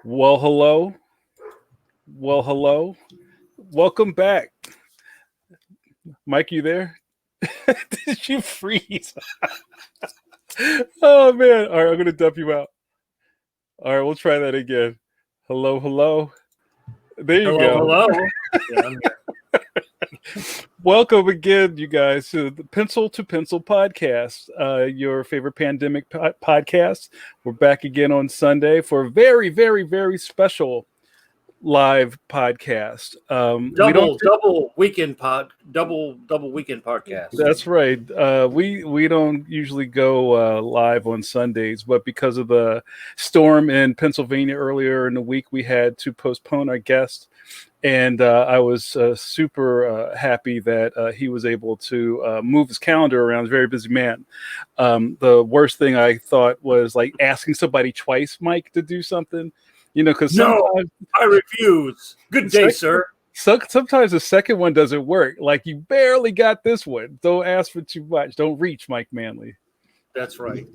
Well, hello. Well, hello. Welcome back. Mike, you there? Did you freeze? Oh, man. All right, I'm going to dump you out. All right, we'll try that again. Hello, hello. There you Hello, go. hello. Yeah, I'm here. Welcome again, you guys, to the Pencil to Pencil podcast, your favorite pandemic podcast. We're back again on Sunday for a very, very, very special live podcast. Double weekend podcast. That's right. We don't usually go live on Sundays, but because of the storm in Pennsylvania earlier in the week, we had to postpone our guest. And I was super happy that he was able to move his calendar around. He's a very busy man. The worst thing I thought was like asking somebody twice, Mike, to do something. You know, because No, I refuse. Good day, sir. Sometimes the second one doesn't work. Like you barely got this one. Don't ask for too much. Don't reach, Mike Manley. That's right.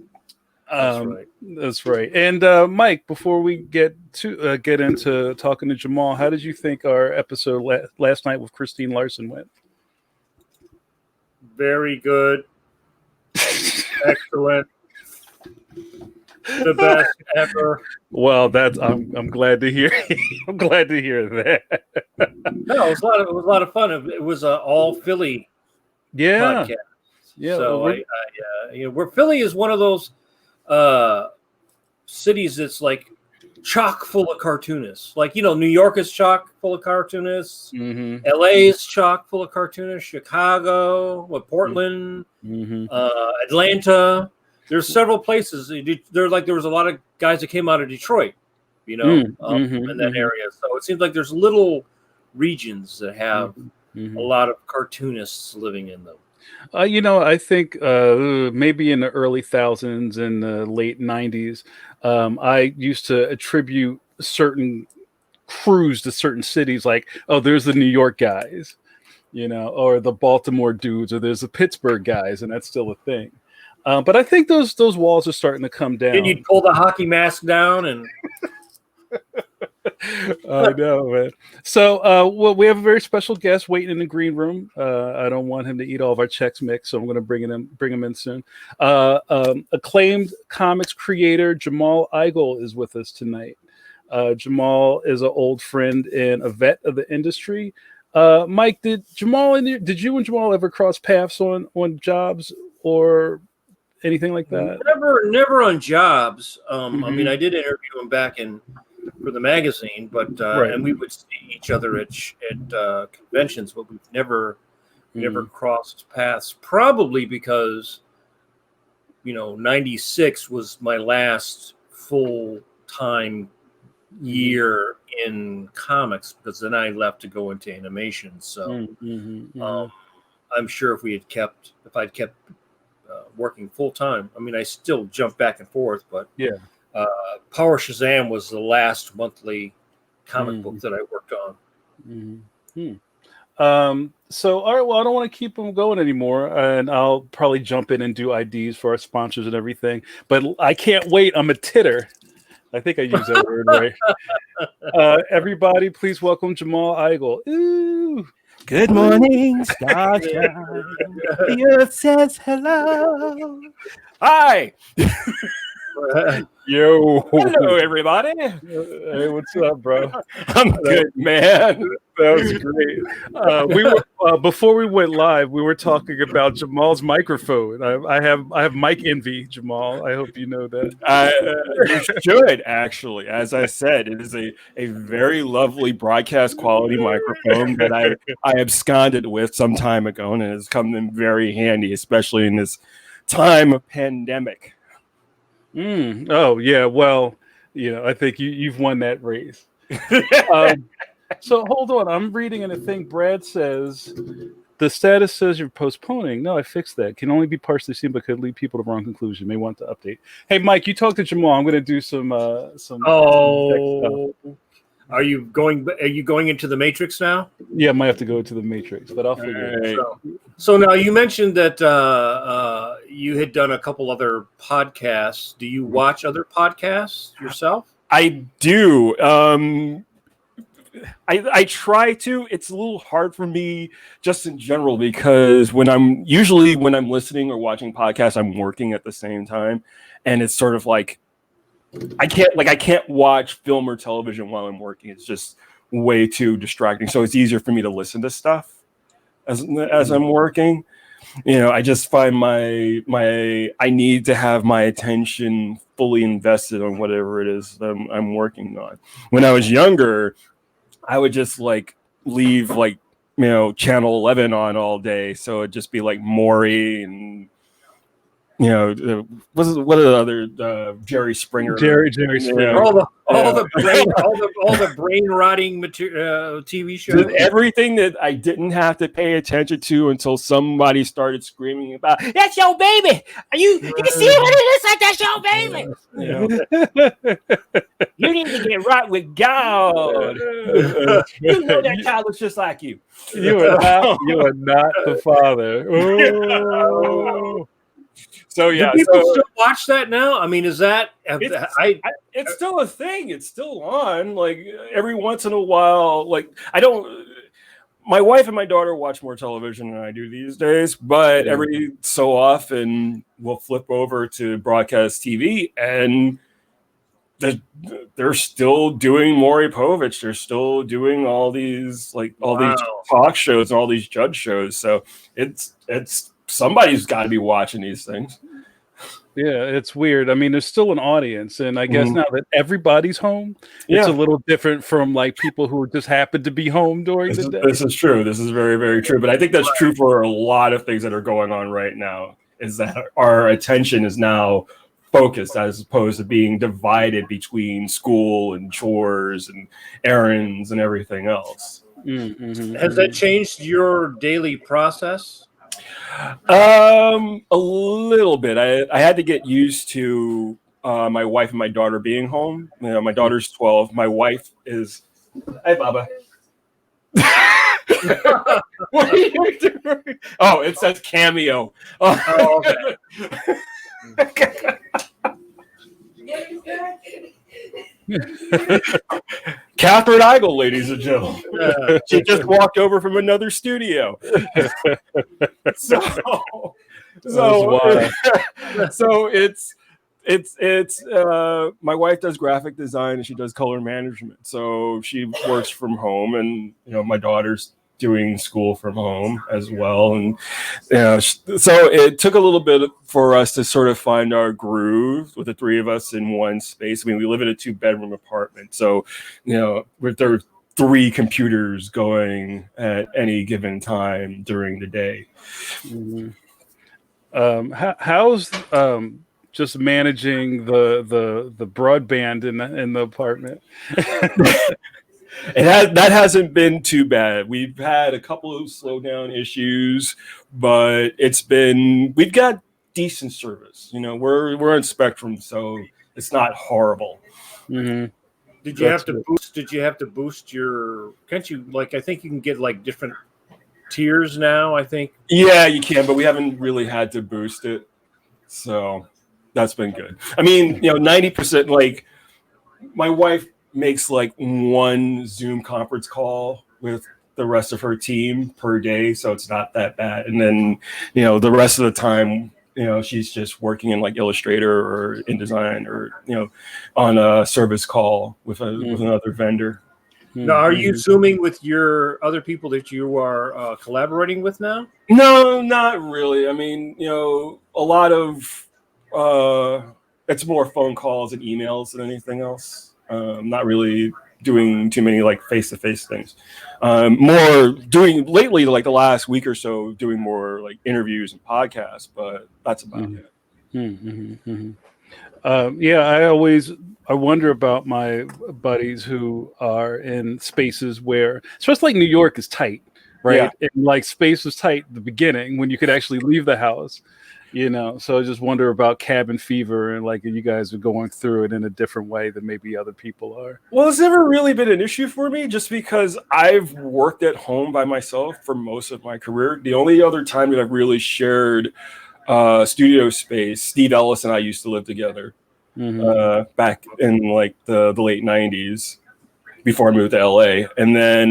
That's right. And Mike, before we get into talking to Jamal, how did you think our episode last night with Christine Larson went? Very good. Excellent. The best ever. Well, I'm glad to hear. I'm glad to hear that. No, it was a lot of fun. It was all Philly. Podcast. Yeah. So where Philly is one of those cities that's like chock full of cartoonists. Like, New York is chock full of cartoonists. Mm-hmm. LA is chock full of cartoonists. Chicago, Portland, Atlanta. There's several places. There was a lot of guys that came out of Detroit, in that area. So it seems like there's little regions that have a lot of cartoonists living in them. I think maybe in the early thousands and the late 90s, I used to attribute certain crews to certain cities, like, oh, there's the New York guys, or the Baltimore dudes, or there's the Pittsburgh guys, and that's still a thing. But I think those walls are starting to come down. Then you'd pull the hockey mask down and... I know, man. So, we have a very special guest waiting in the green room. I don't want him to eat all of our Chex Mix, so I'm going to bring him in soon. Acclaimed comics creator Jamal Igle is with us tonight. Jamal is an old friend and a vet of the industry. Mike, did you and Jamal ever cross paths on jobs or anything like that? Never on jobs. I mean, I did interview him back for the magazine, but and we would see each other at conventions, but we've never crossed paths. Probably because 96 was my last full-time year in comics, because then I left to go into animation. So I'm sure if I'd kept working full time, I mean, I still jump back and forth, but Power Shazam was the last monthly comic book that I worked on. So, all right, well, I don't want to keep them going anymore, and I'll probably jump in and do IDs for our sponsors and everything, but I can't wait. I'm a titter. I think I used that word right. Everybody, please welcome Jamal Igle. Ooh. Good morning, Starshine. The earth says hello. Hi. Yo. Hello, everybody. Hey, what's up, bro? I'm good, man. That was great. We were before we went live, we were talking about Jamal's microphone. I have mic envy, Jamal. I hope you know that. You should, actually. As I said, it is a very lovely broadcast quality microphone that I absconded with some time ago, and it has come in very handy, especially in this time of pandemic. Oh yeah, well, I think you've won that race. So hold on, I'm reading in a thing. Brad says the status says you're postponing. No, I fixed that. Can only be partially seen, but could lead people to the wrong conclusion. May want to update. Hey, Mike, you talk to Jamal. I'm going to do some. Are you going into the Matrix now? Yeah, I might have to go to the Matrix, but I'll figure it out. So now you mentioned that you had done a couple other podcasts. Do you watch other podcasts yourself? I do. I try to. It's a little hard for me just in general because when I'm listening or watching podcasts, I'm working at the same time, and it's sort of like I can't watch film or television while I'm working. It's just way too distracting. So it's easier for me to listen to stuff as I'm working. I just find I need to have my attention fully invested on whatever it is that I'm working on. When I was younger, I would just leave channel 11 on all day, so it'd just be like Maury and what are the other Jerry Springer, Jerry Springer, all the brain rotting material, TV shows, everything that I didn't have to pay attention to until somebody started screaming about that's your baby. You see what it is like that's your baby. You need to get right with God. You know that child looks just like you. You are not the father. Oh. So yeah, do people still watch that now? I mean, is that it's still a thing. It's still on. Like every once in a while, I don't. My wife and my daughter watch more television than I do these days, but every so often we'll flip over to broadcast TV, and they're still doing Maury Povich. They're still doing all these these talk shows and all these judge shows. So it's somebody's got to be watching these things. Yeah, it's weird. I mean, there's still an audience, and I guess now that everybody's home, it's a little different from people who just happen to be home during the day. This is true. This is very, very true. But I think that's true for a lot of things that are going on right now, is that our attention is now focused as opposed to being divided between school and chores and errands and everything else. Has that changed your daily process? A little bit. I had to get used to my wife and my daughter being home. My daughter's 12. My wife is. Hey, Baba. What are you doing? Oh, it says cameo. Oh, okay. Catherine Igle, ladies and gentlemen. She just walked over from another studio. So it's my wife does graphic design and she does color management. So she works from home, and my daughter's doing school from home as well, and so it took a little bit for us to sort of find our groove with the three of us in one space. I mean, we live in a 2-bedroom apartment, so there are 3 computers going at any given time during the day. How's just managing the broadband in the apartment? That hasn't been too bad. We've had a couple of slowdown issues, but we've got decent service. We're on Spectrum, so it's not horrible. Mm-hmm. Did you have to boost your? Can't you I think you can get different tiers now, I think. Yeah, you can, but we haven't really had to boost it, so that's been good. I mean, 90%. My wife makes 1 Zoom conference call with the rest of her team per day, so it's not that bad. And then the rest of the time she's just working in Illustrator or InDesign or on a service call with another vendor. Now, are you Zooming with your other people that you are collaborating with now? No, not really. I mean, a lot of it's more phone calls and emails than anything else. Not really doing too many face-to-face things. More doing lately, the last week or so, doing more interviews and podcasts, but that's about it. I wonder about my buddies who are in spaces where, especially New York is tight, right? Yeah. And space was tight at the beginning when you could actually leave the house. So I just wonder about cabin fever and you guys are going through it in a different way than maybe other people are. Well, it's never really been an issue for me just because I've worked at home by myself for most of my career. The only other time that I've really shared studio space, Steve Ellis and I used to live together. back in like the late 90s before I moved to LA. And then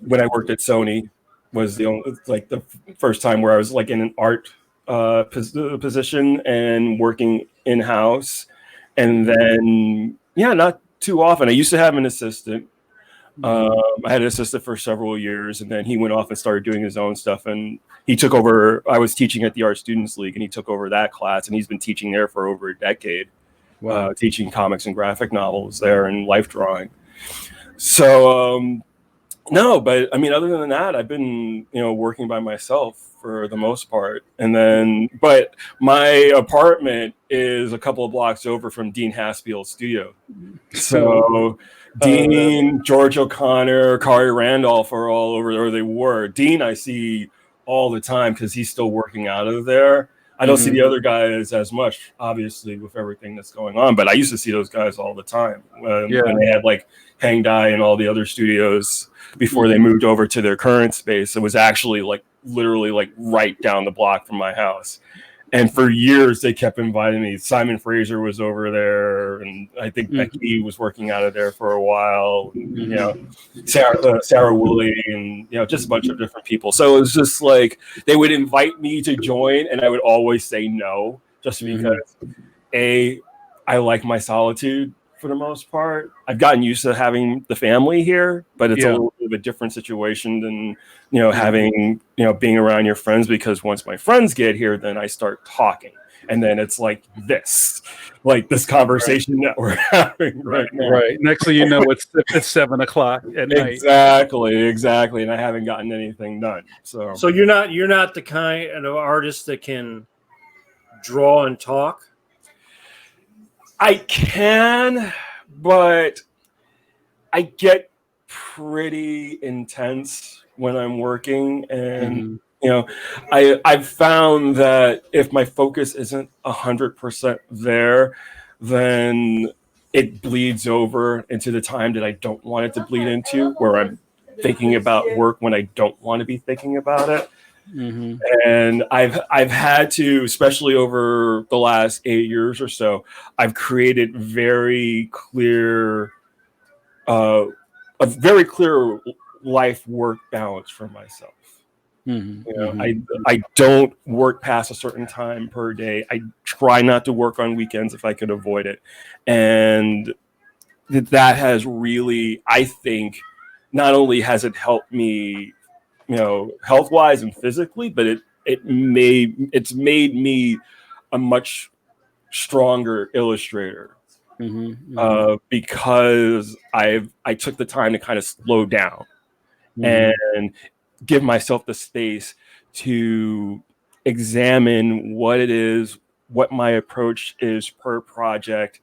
when I worked at Sony was the first time where I was like in an art position and working in-house. And then, not too often. I used to have an assistant. I had an assistant for several years, and then he went off and started doing his own stuff. And he took over. I was teaching at the Art Students League, and he took over that class. And he's been teaching there for over a decade, teaching comics and graphic novels there and life drawing. So no, but I mean, other than that, I've been working by myself for the most part. And then, but my apartment is a couple of blocks over from Dean Haspel's studio. So Dean, George O'Connor, Kari Randolph are all over, or they were. Dean, I see all the time because he's still working out of there. I don't see the other guys as much, obviously, with everything that's going on. But I used to see those guys all the time when they had like Hang Dai and all the other studios before they moved over to their current space. It was actually like literally like right down the block from my house. And for years, they kept inviting me. Simon Fraser was over there, and I think Becky was working out of there for a while. Sarah Woolley, and just a bunch of different people. So it was just like they would invite me to join, and I would always say no, just because I like my solitude for the most part. I've gotten used to having the family here, but it's a little bit of a different situation than having being around your friends, because once my friends get here, then I start talking, and then it's like this conversation that we're having right now. Right. Next thing you know, it's 7 o'clock at night. Exactly. And I haven't gotten anything done. So you're not the kind of artist that can draw and talk. I can, but I get pretty intense when I'm working, and I've found that if my focus isn't 100% there, then it bleeds over into the time that I don't want it to bleed into, where I'm thinking about work when I don't want to be thinking about it. And I've had to, especially over the last 8 years or so, I've created a very clear life work balance for myself. I don't work past a certain time per day. I try not to work on weekends if I could avoid it, and that has really, I think, not only has it helped me health wise and physically, but it's made me a much stronger illustrator because I took the time to kind of slow down and give myself the space to examine what it is, what my approach is per project,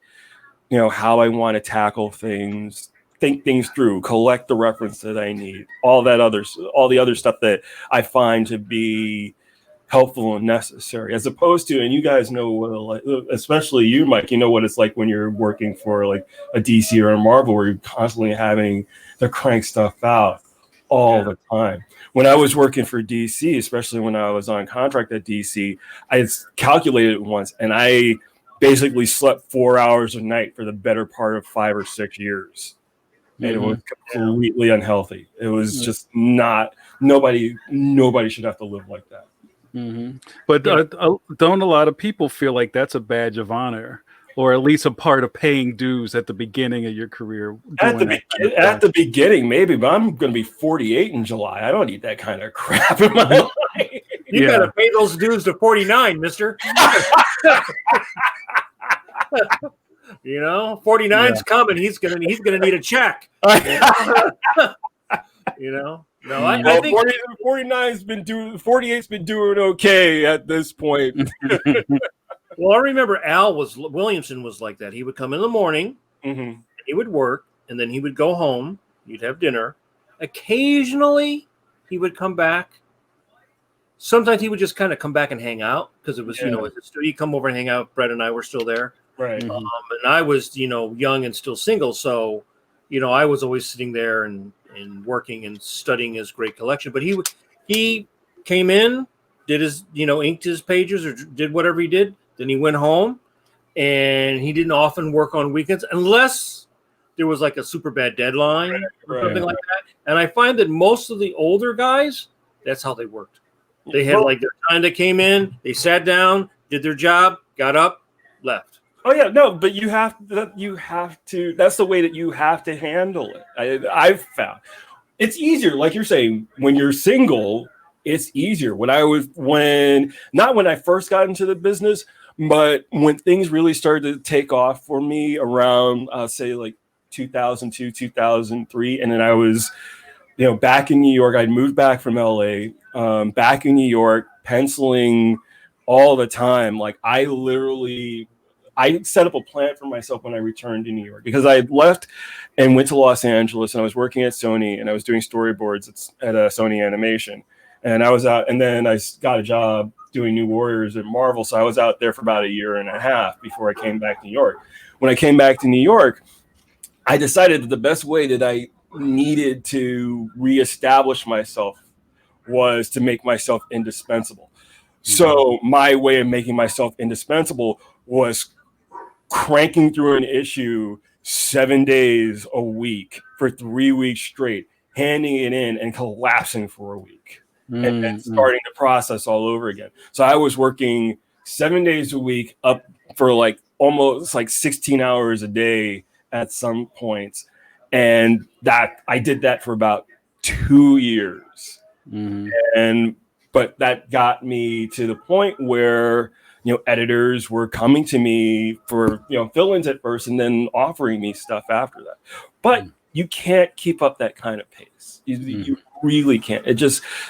how I want to tackle things, think things through, collect the reference that I need, all the other stuff that I find to be helpful and necessary, as opposed to, and you guys know what, especially you, Mike, what it's like when you're working for like a DC or a Marvel, where you're constantly having to crank stuff out all the time. When I was working for DC, especially when I was on contract at DC, I calculated it once, and I basically slept 4 hours a night for the better part of 5 or 6 years. And it was completely unhealthy. It was just not, nobody should have to live like that. But don't a lot of people feel like that's a badge of honor, or at least a part of paying dues at the beginning of your career? At the beginning, maybe, but I'm going to be 48 in July. I don't need that kind of crap in my life. You got to pay those dues to 49, mister. 49's coming. He's gonna need a check. No, I think 49's been doing. 48's been doing okay at this point. Well, I remember Williamson was like that. He would come in the morning, he would work, and then he would go home. You'd have dinner. Occasionally, he would come back. Sometimes he would just kind of come back and hang out because it was, he'd come over and hang out. Brett and I were still there. Right. And I was, young and still single. So, I was always sitting there and working and studying his great collection. But he came in, did his, inked his pages or did whatever he did, Then he went home, and he didn't often work on weekends unless there was like a super bad deadline or something like that. And I find that most of the older guys, that's how they worked. They had like their time that came in, they sat down, did their job, got up, left. Oh yeah, no, but you have to. That's the way that you have to handle it. I've found it's easier, like you're saying, when you're single. It's easier. Not when I first got into the business, but when things really started to take off for me around, say like 2002, 2003, and then I was, back in New York. I'd moved back from LA, back in New York, penciling all the time. Like I set up a plan for myself when I returned to New York, because I had left and went to Los Angeles, and I was working at Sony, and I was doing storyboards at Sony Animation. And I was out, and then I got a job doing New Warriors at Marvel. So I was out there for about a year and a half before I came back to New York. When I came back to New York, I decided that the best way that I needed to reestablish myself was to make myself indispensable. So my way of making myself indispensable was cranking through an issue 7 days a week for 3 weeks straight, handing it in and collapsing for a week. And then starting the process all over again. So I was working 7 days a week, up for like almost like 16 hours a day at some points. And that I did that for about 2 years. But that got me to the point where, editors were coming to me for, fill-ins at first and then offering me stuff after that. But you can't keep up that kind of pace. You really can't.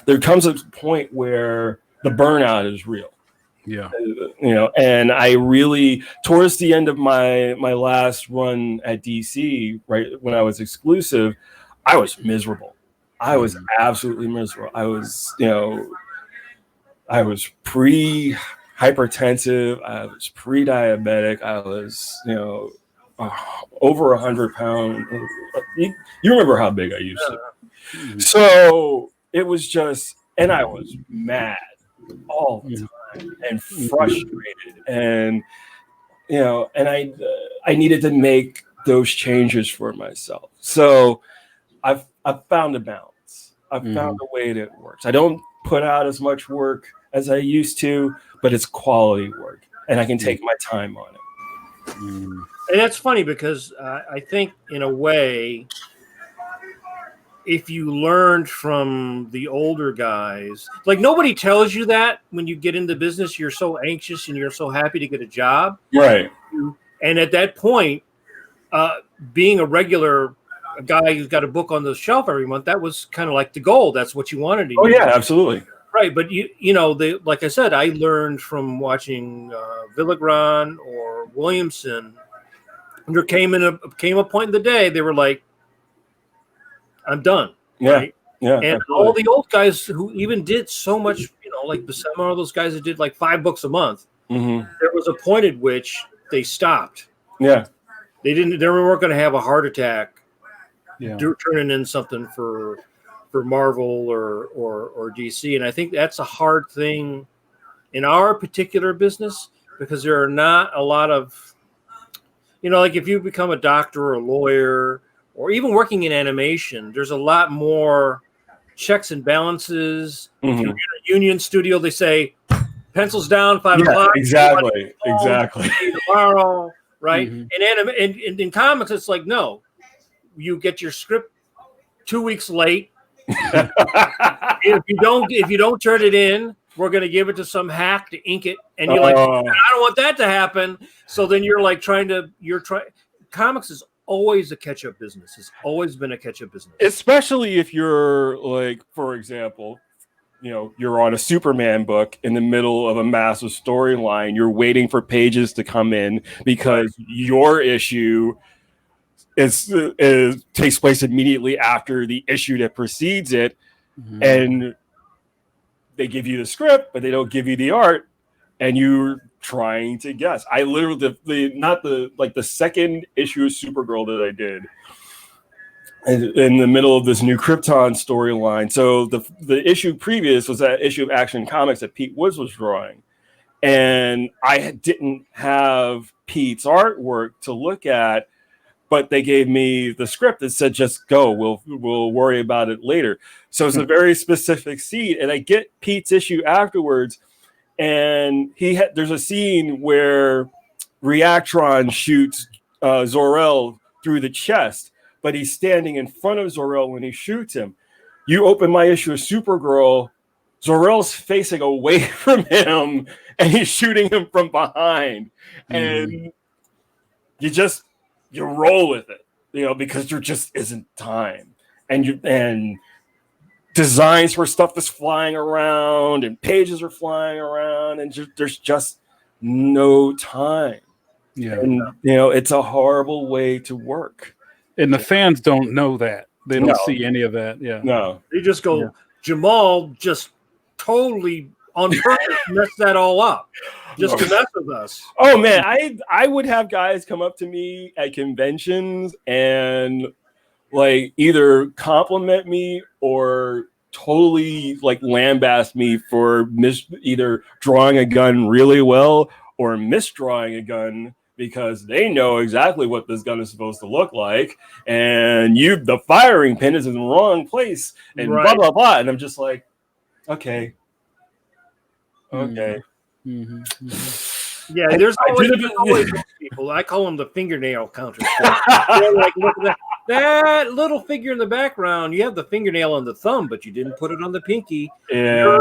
There comes a point where the burnout is real. Yeah. And I really, towards the end of my last run at DC, right when I was exclusive, I was miserable. I was absolutely miserable. I was pre-hypertensive. I was pre-diabetic. I was, over 100 pounds. You remember how big I used to be. So it was just, and I was mad all the time and frustrated, and and I needed to make those changes for myself. So I've found a balance. I've found a way that works. I don't put out as much work as I used to, but it's quality work, and I can take my time on it. And that's funny because I think in a way, if you learned from the older guys, like nobody tells you that when you get into business, you're so anxious and you're so happy to get a job. Right. And at that point, being a guy who's got a book on the shelf every month, that was kind of like the goal. That's what you wanted to do. Oh yeah, absolutely. Right. But like I said, I learned from watching Villegran or Williamson. There came a point in the day, they were like, I'm done. Yeah. Right? Yeah. And absolutely. All the old guys who even did so much, like Buscema, all those guys that did like 5 books a month, there was a point at which they stopped. Yeah. They weren't going to have a heart attack turning in something for Marvel or DC. And I think that's a hard thing in our particular business, because there are not a lot of, like if you become a doctor or a lawyer or even working in animation, there's a lot more checks and balances. If you're in a union studio, they say pencils down, 5 o'clock. Exactly. Tomorrow, right? And in comics, it's like, no, you get your script 2 weeks late. If you don't turn it in, we're going to give it to some hack to ink it. And you're like, I don't want that to happen. So then you're like comics is always a catch-up business. It's always been a catch-up business. Especially if you're like, for example, you're on a Superman book in the middle of a massive storyline. You're waiting for pages to come in because your issue takes place immediately after the issue that precedes it. And they give you the script, but they don't give you the art, and you're trying to guess. I literally the second issue of Supergirl that I did in the middle of this new Krypton storyline. So the issue previous was that issue of Action Comics that Pete Woods was drawing, and I didn't have Pete's artwork to look at, but they gave me the script that said, just go, we'll worry about it later. So it's a very specific scene, and I get Pete's issue afterwards, and there's a scene where Reactron shoots Zor-El through the chest, but he's standing in front of Zor-El when he shoots him. You open my issue of Supergirl, Zor-El's facing away from him, and he's shooting him from behind. And you roll with it, because there just isn't time. And designs for stuff is flying around, and pages are flying around, and there's just no time. Yeah. And, it's a horrible way to work. And the fans don't know that. They don't see any of that. Yeah. No. They just go, Jamal just totally on purpose messed that all up just to mess with us. Oh man, I would have guys come up to me at conventions and like either compliment me or totally like lambaste me for either drawing a gun really well or misdrawing a gun, because they know exactly what this gun is supposed to look like, and the firing pin is in the wrong place, and blah blah blah. And I'm just like, okay. Mm-hmm. Yeah, there's always those people. I call them the fingernail counters. Like, look at that little figure in the background. You have the fingernail on the thumb, but you didn't put it on the pinky. Yeah,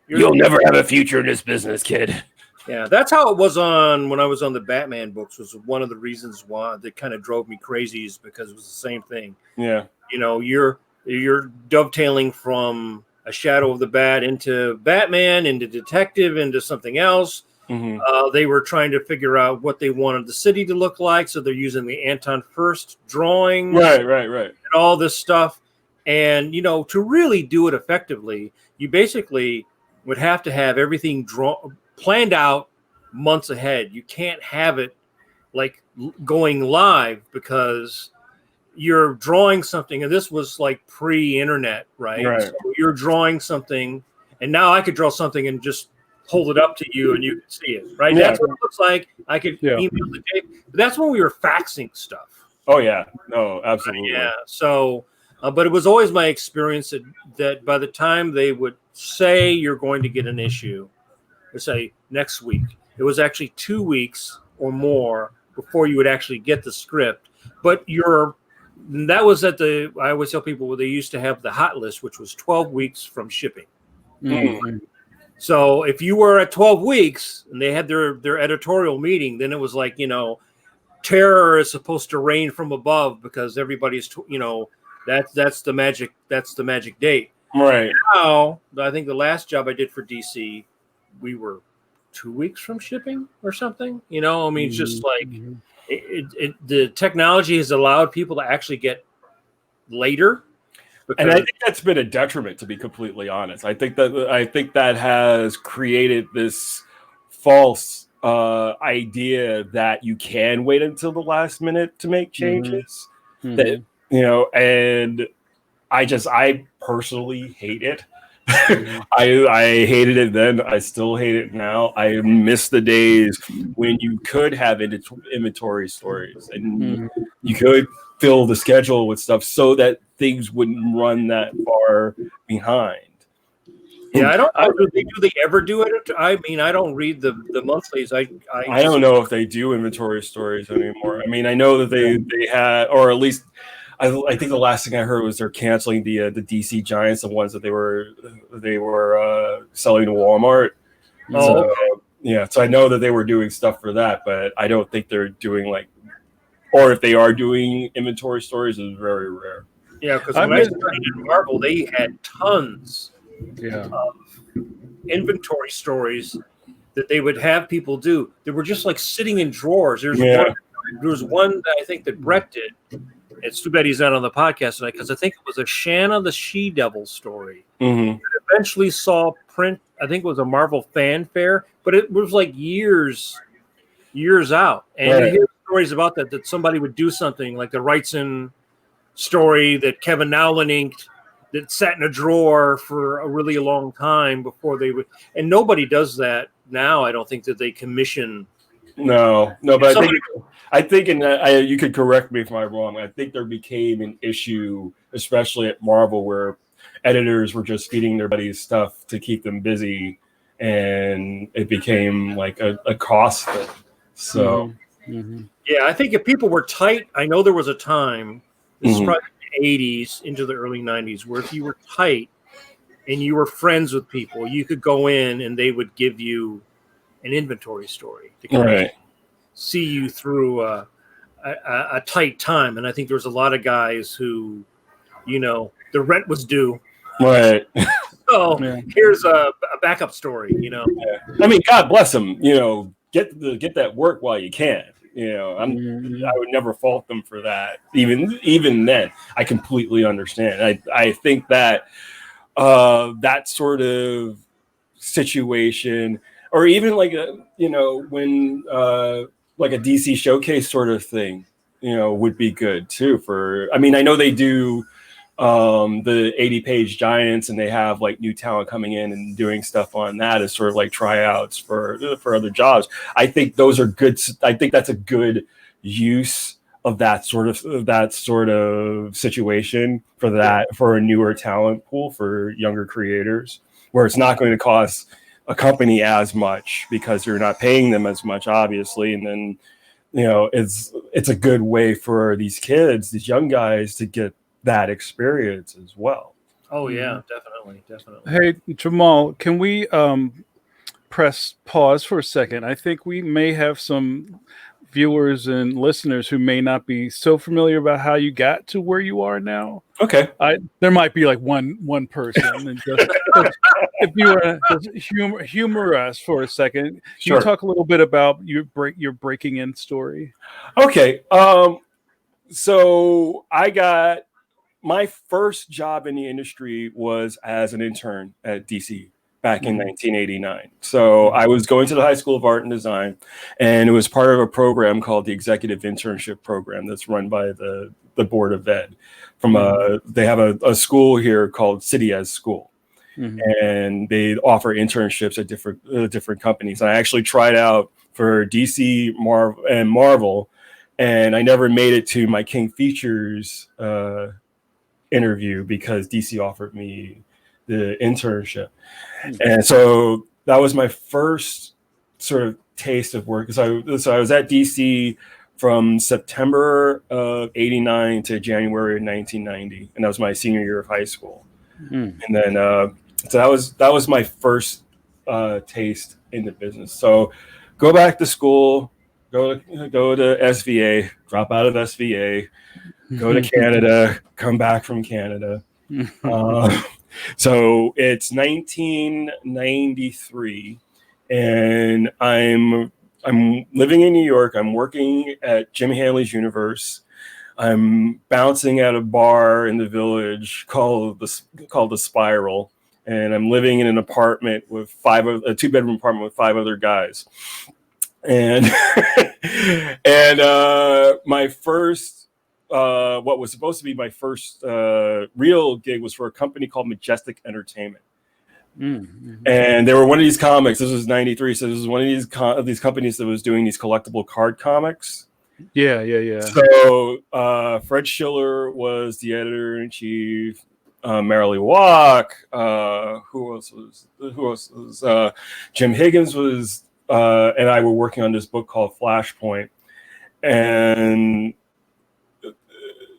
you'll never have a future in this business, kid. Yeah, that's how it was when I was on the Batman books. Was one of the reasons why that kind of drove me crazy, is because it was the same thing. Yeah, you're dovetailing from a Shadow of the Bat into Batman, into Detective, into something else. Mm-hmm. They were trying to figure out what they wanted the city to look like, so they're using the Anton Furst drawings, right, and all this stuff. And to really do it effectively, you basically would have to have everything planned out months ahead. You can't have it like going live, because you're drawing something, and this was like pre-internet, right? So you're drawing something, and now I could draw something and just hold it up to you and you can see it, right? Yeah. That's what it looks like. I could email the tape. But that's when we were faxing stuff. Oh yeah, no, absolutely. Yeah. So, but it was always my experience that by the time they would say you're going to get an issue, or say next week, it was actually 2 weeks or more before you would actually get the script. But that was I always tell people, they used to have the hot list, which was 12 weeks from shipping. Mm-hmm. So if you were at 12 weeks and they had their editorial meeting, then it was like, terror is supposed to rain from above, because everybody's, that's the magic date. Right. Now, I think the last job I did for DC, we were 2 weeks from shipping or something. It's just like the technology has allowed people to actually get later. And I think that's been a detriment, to be completely honest. I think that has created this false idea that you can wait until the last minute to make changes. Mm-hmm. That and I personally hate it. I hated it then. I still hate it now. I miss the days when you could have inventory stories and you could fill the schedule with stuff so that things wouldn't run that far behind. Yeah, I don't know. Do they ever do it? I mean, I don't read the monthlies. I don't know if they do inventory stories anymore. I mean, I know that they had, or at least I think the last thing I heard was they're canceling the DC Giants, the ones that they were selling to Walmart. Oh, okay. Yeah. So I know that they were doing stuff for that, but I don't think they're doing or if they are doing inventory stories, it's very rare. Yeah, because when I started in Marvel, they had tons of inventory stories that they would have people do. They were just like sitting in drawers. There was one that I think that Bret did. It's too bad he's not on the podcast tonight, because I think it was a Shanna the She-Devil story. Mm-hmm. It eventually saw print. I think it was a Marvel fanfare, but it was like years out. And you hear stories about that somebody would do something like the Wrightson story that Kevin Nowlan inked, that sat in a drawer for a really long time before they would. And nobody does that now. I don't think that they commission. No, but I think, and you could correct me if I'm wrong. I think there became an issue, especially at Marvel, where editors were just feeding their buddies stuff to keep them busy, and it became like a cost thing. So, yeah, I think if people were tight, I know there was a time, this is probably the 80s into the early 90s, where if you were tight and you were friends with people, you could go in and they would give you an inventory story to kind of see you through a tight time. And I think there was a lot of guys who, the rent was due. Right. So here's a backup story, Yeah. I mean, God bless them, get that work while you can. I would never fault them for that. Even then, I completely understand. I think that that sort of situation, or even like when like a DC showcase sort of thing, would be good too. I know they do the 80-page Giants, and they have like new talent coming in and doing stuff on that as sort of like tryouts for other jobs. I think those are good. I think that's a good use of that sort of situation for a newer talent pool for younger creators, where it's not going to cost a company as much because you're not paying them as much, obviously, and then it's a good way for these kids, these young guys, to get that experience as well. Oh yeah, definitely. Hey Jamal, can we press pause for a second? I think we may have some viewers and listeners who may not be so familiar about how you got to where you are now. Okay. There might be like one person. And just, if you were to humor us for a second, can you talk a little bit about your breaking in story? Okay. So I got my first job in the industry was as an intern at DC back in 1989. So I was going to the High School of Art and Design, and it was part of a program called the Executive Internship Program that's run by the Board of Ed. They have a school here called City Ed School, and they offer internships at different companies. And I actually tried out for DC Marvel, and I never made it to my King Features interview because DC offered me the internship. And so that was my first sort of taste of work. So I was at DC from September of 89 to January of 1990. And that was my senior year of high school. And then, so that was my first taste in the business. So go back to school, go to SVA, drop out of SVA, go to Canada, come back from Canada. So it's 1993, and I'm living in New York. I'm working at Jim Hanley's Universe. I'm bouncing at a bar in the Village called the Spiral, and I'm living in an apartment with a 2-bedroom apartment with 5 other guys. And my first, what was supposed to be my first real gig was for a company called Majestic Entertainment. And they were one of these comics. This was 93. So this was one of these companies that was doing these collectible card comics. Yeah. So Fred Schiller was the editor-in-chief. Marilee Walk. Who else was Jim Higgins was, and I were working on this book called Flashpoint. And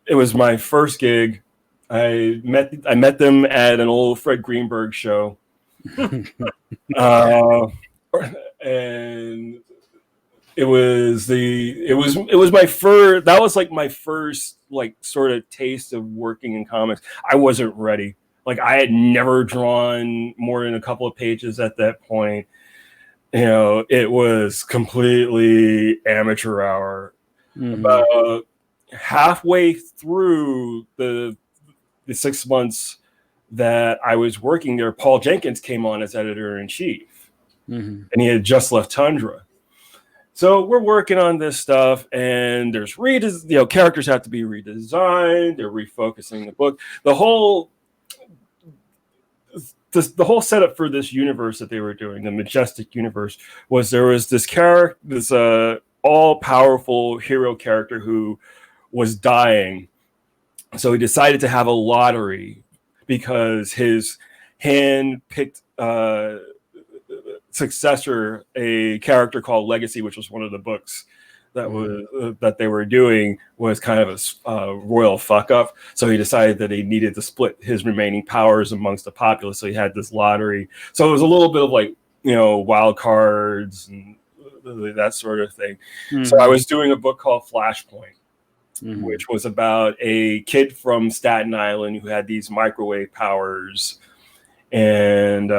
it was my first gig. I met them at an old Fred Greenberg show, and it was my first. That was like my first like sort of taste of working in comics. I wasn't ready. Like I had never drawn more than a couple of pages at that point. It was completely amateur hour. About halfway through the 6 months that I was working there, Paul Jenkins came on as editor-in-chief, and he had just left Tundra. So we're working on this stuff, and there's characters have to be redesigned. They're refocusing the book. The whole the whole setup for this universe that they were doing, the Majestic universe, was there was this character, this all-powerful hero character who was dying. So he decided to have a lottery because his hand-picked successor, a character called Legacy, which was one of the books that was that they were doing, was kind of a royal fuck up. So he decided that he needed to split his remaining powers amongst the populace. So he had this lottery. So it was a little bit of like, wild cards and that sort of thing. So I was doing a book called Flashpoint, which was about a kid from Staten Island who had these microwave powers, and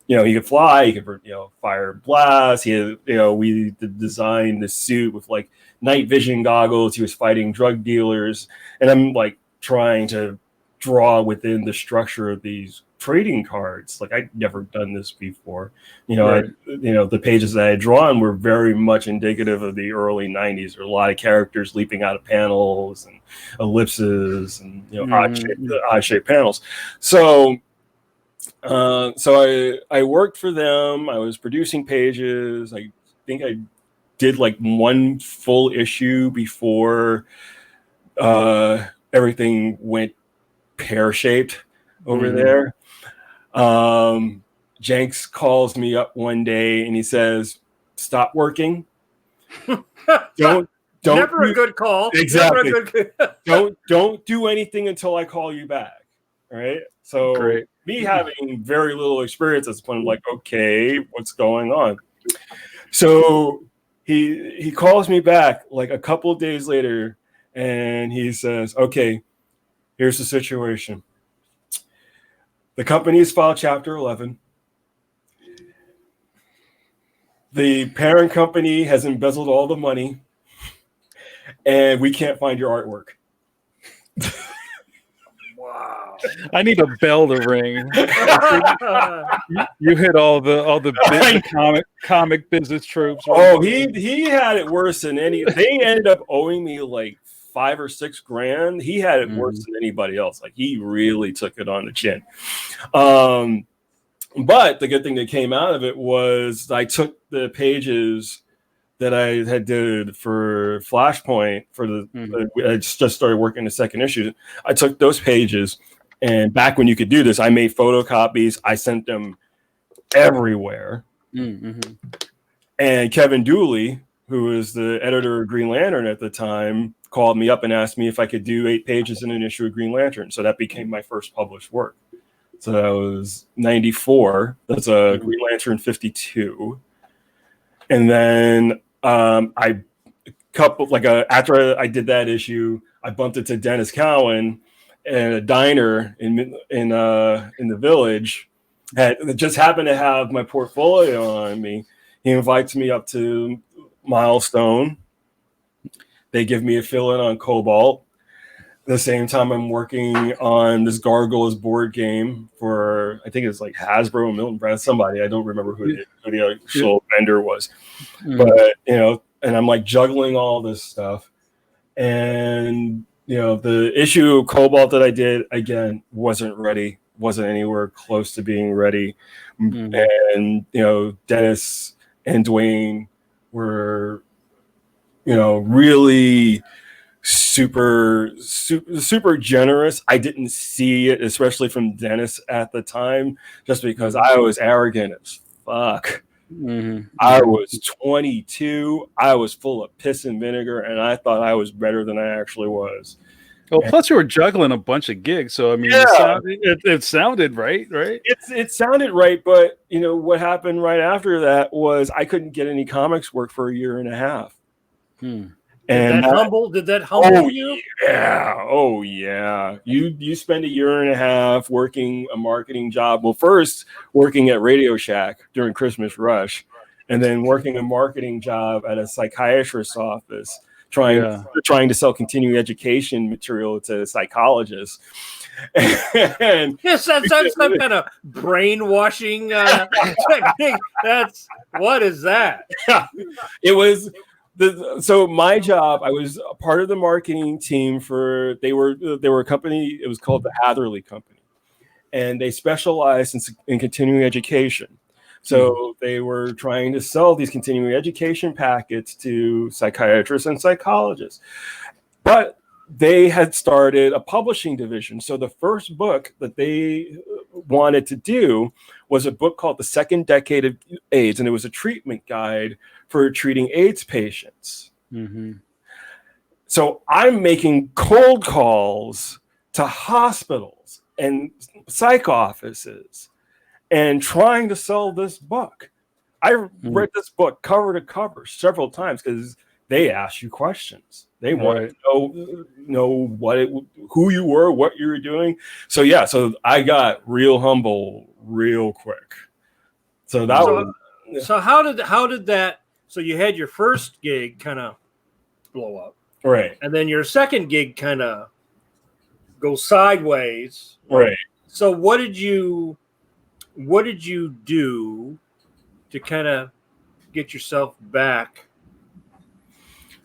he could fly, he could fire blast. He had, we designed the suit with like night vision goggles. He was fighting drug dealers, and I'm like trying to draw within the structure of these trading cards. Like I'd never done this before. Right. The pages that I had drawn were very much indicative of the early 90s. There were a lot of characters leaping out of panels and ellipses and odd shaped panels. So I worked for them. I was producing pages. I think I did like one full issue before everything went pear-shaped over there. Jenks calls me up one day and he says, "Stop working. Don't Never a good call. Exactly. Don't do anything until I call you back." All right. So great. Me having very little experience at this point, I'm like, okay, what's going on? So he calls me back like a couple of days later, and he says, "Okay, here's the situation. The company's filed Chapter 11. The parent company has embezzled all the money, and we can't find your artwork." Wow! I need a bell to ring. You hit all the comic business tropes. Right? Oh, he had it worse than any. They ended up owing me like $5 or $6 grand. He had it worse than anybody else. Like he really took it on the chin. But the good thing that came out of it was I took the pages that I had did for Flashpoint for I just started working the second issue. I took those pages, and back when you could do this, I made photocopies. I sent them everywhere. And Kevin Dooley, who was the editor of Green Lantern at the time, called me up and asked me if I could do 8 pages in an issue of Green Lantern. So that became my first published work. So that was 94. That's a Green Lantern 52. And then after I did that issue, I bumped into Dennis Cowan at a diner in the Village that just happened to have my portfolio on me. He invites me up to Milestone. They give me a fill-in on Cobalt. At the same time, I'm working on this Gargoyles board game for, I think it's like Hasbro, Milton Brad, somebody. I don't remember who the actual vendor was. But, and I'm like juggling all this stuff. And, the issue of Cobalt that I did, again, wasn't ready, wasn't anywhere close to being ready. And, Dennis and Dwayne were, really super generous. I didn't see it, especially from Dennis at the time, just because I was arrogant as fuck. I was 22. I was full of piss and vinegar, and I thought I was better than I actually was. Well, plus you were juggling a bunch of gigs, so I mean, it sounded right? It sounded right, but what happened right after that was I couldn't get any comics work for a year and a half. And did that humble you? Yeah. Oh yeah. You spend a year and a half working a marketing job. Well, first working at Radio Shack during Christmas Rush, and then working a marketing job at a psychiatrist's office, trying to sell continuing education material to psychologists. And yes, that's some kind of brainwashing technique. What is that? It was. So my job, I was a part of the marketing team they were a company. It was called the Hatherley Company, and they specialized in continuing education. So they were trying to sell these continuing education packets to psychiatrists and psychologists. But they had started a publishing division. So the first book that they wanted to do was a book called The Second Decade of AIDS, and it was a treatment guide for treating AIDS patients. So I'm making cold calls to hospitals and psych offices and trying to sell this book. I read this book cover to cover several times because they ask you questions. They want to know who you were, what you were doing. So yeah, so I got real humble real quick. So that So how did that? So you had your first gig kind of blow up, right? And then your second gig kind of go sideways, right? So what did you do to kind of get yourself back?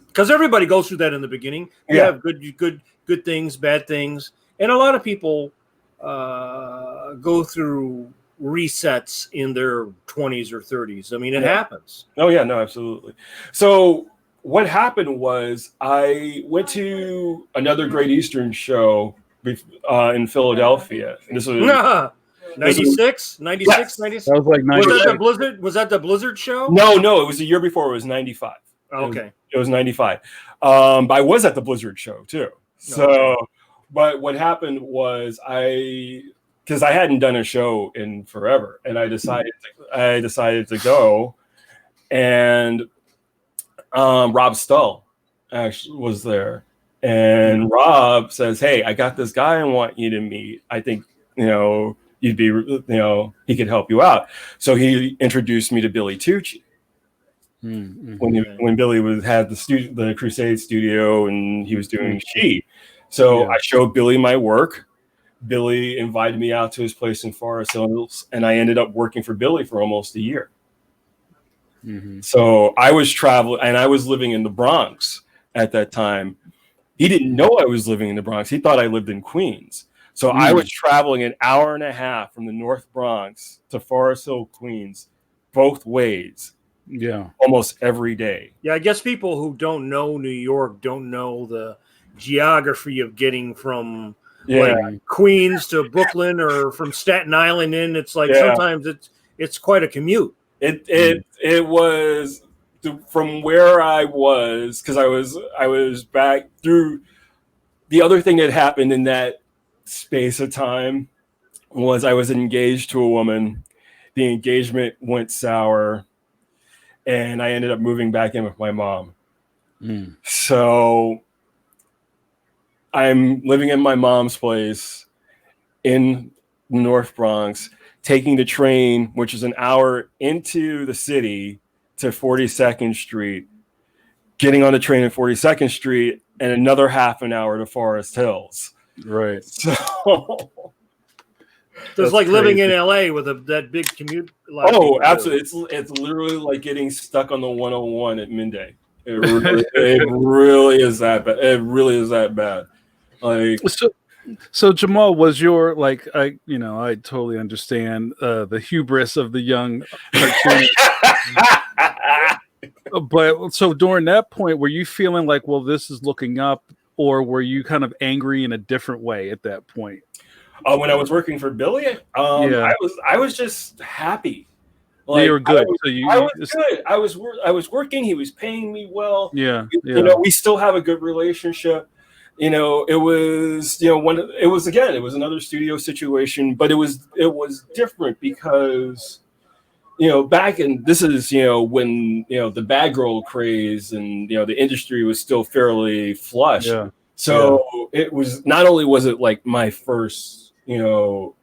Because everybody goes through that in the beginning. You have good things, bad things, and a lot of people go through resets in their 20s or 30s. I mean, it happens. Oh yeah, no, absolutely. So what happened was I went to another Great Eastern show in Philadelphia. This was 96, 96, yes. 96. That was like 96. Was that the Blizzard? Was that the Blizzard show? No, it was the year before. It was 95. Okay. It was 95. But I was at the Blizzard show too. So, but what happened was because I hadn't done a show in forever, and I decided to go, and Rob Stull actually was there, and Rob says, "Hey, I got this guy I want you to meet. I think you'd be he could help you out." So he introduced me to Billy Tucci. When Billy had the Crusade studio and he was doing She. So I showed Billy my work. Billy invited me out to his place in Forest Hills, and I ended up working for Billy for almost a year. So I was traveling, and I was living in the Bronx at that time. He didn't know I was living in the Bronx. He thought I lived in Queens. So I was traveling an hour and a half from the North Bronx to Forest Hill, Queens, both ways. Yeah, almost every day. Yeah, I guess people who don't know New York don't know the geography of getting from like Queens to Brooklyn or from Staten Island in. It's like sometimes it's quite a commute. It was from where I was, because I was back through. The other thing that happened in that space of time was I was engaged to a woman. The engagement went sour, and I ended up moving back in with my mom. So I'm living in my mom's place in the North Bronx, taking the train, which is an hour into the city, to 42nd Street, getting on the train at 42nd Street, and another half an hour to Forest Hills. Right. So it's like living in LA with that big commute. Oh, absolutely. It's literally like getting stuck on the 101 at midday. It really is that bad. It really is that bad. Like so Jamal, was your I totally understand the hubris of the young cartoonist. But so during that point, were you feeling like, well, this is looking up, or were you kind of angry in a different way at that point? When I was working for Billy, I was just happy. Like, you were good. I was good. I was working. He was paying me well. Yeah. We still have a good relationship. It was it was another studio situation, but it was different because back in this is when the bad girl craze and the industry was still fairly flush. Yeah. So it was not only was it like my first real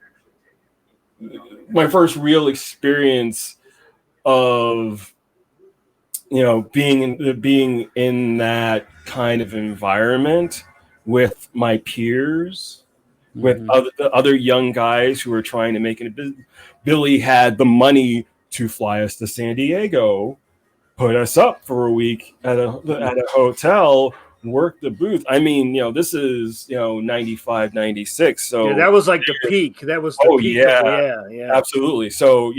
experience of being in that kind of environment with my peers, with other young guys who were trying to make it. Billy had the money to fly us to San Diego, put us up for a week at a hotel work the booth. I mean, this is 95, 96. So that was like the peak. That was the peak. Yeah. Absolutely. So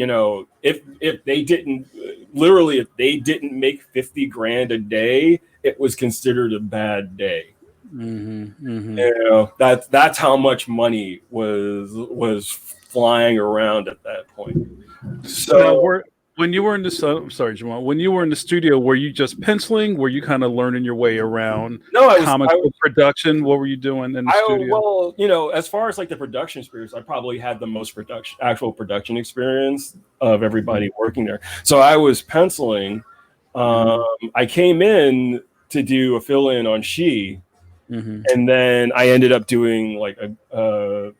if they didn't if they didn't make 50 grand a day, it was considered a bad day. That's how much money was flying around at that point. So now, when you were in the I'm sorry, Jamal, when you were in the studio, were you just penciling? Were you kind of learning your way around comic book production? What were you doing in the studio? Well, as far as like the production experience, I probably had the most actual production experience of everybody working there. So I was penciling. I came in to do a fill-in on She, and then I ended up doing like a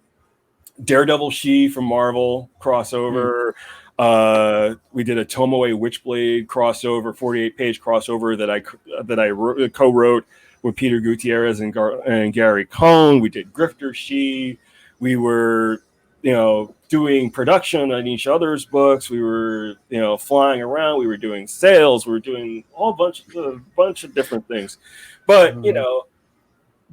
Daredevil She from Marvel crossover. We did a Tomoe Witchblade crossover, 48-page crossover that I co-wrote with Peter Gutierrez and Gary Cohn. We did Grifter She. We were, doing production on each other's books. We were, flying around. We were doing sales. We were doing a bunch of different things. But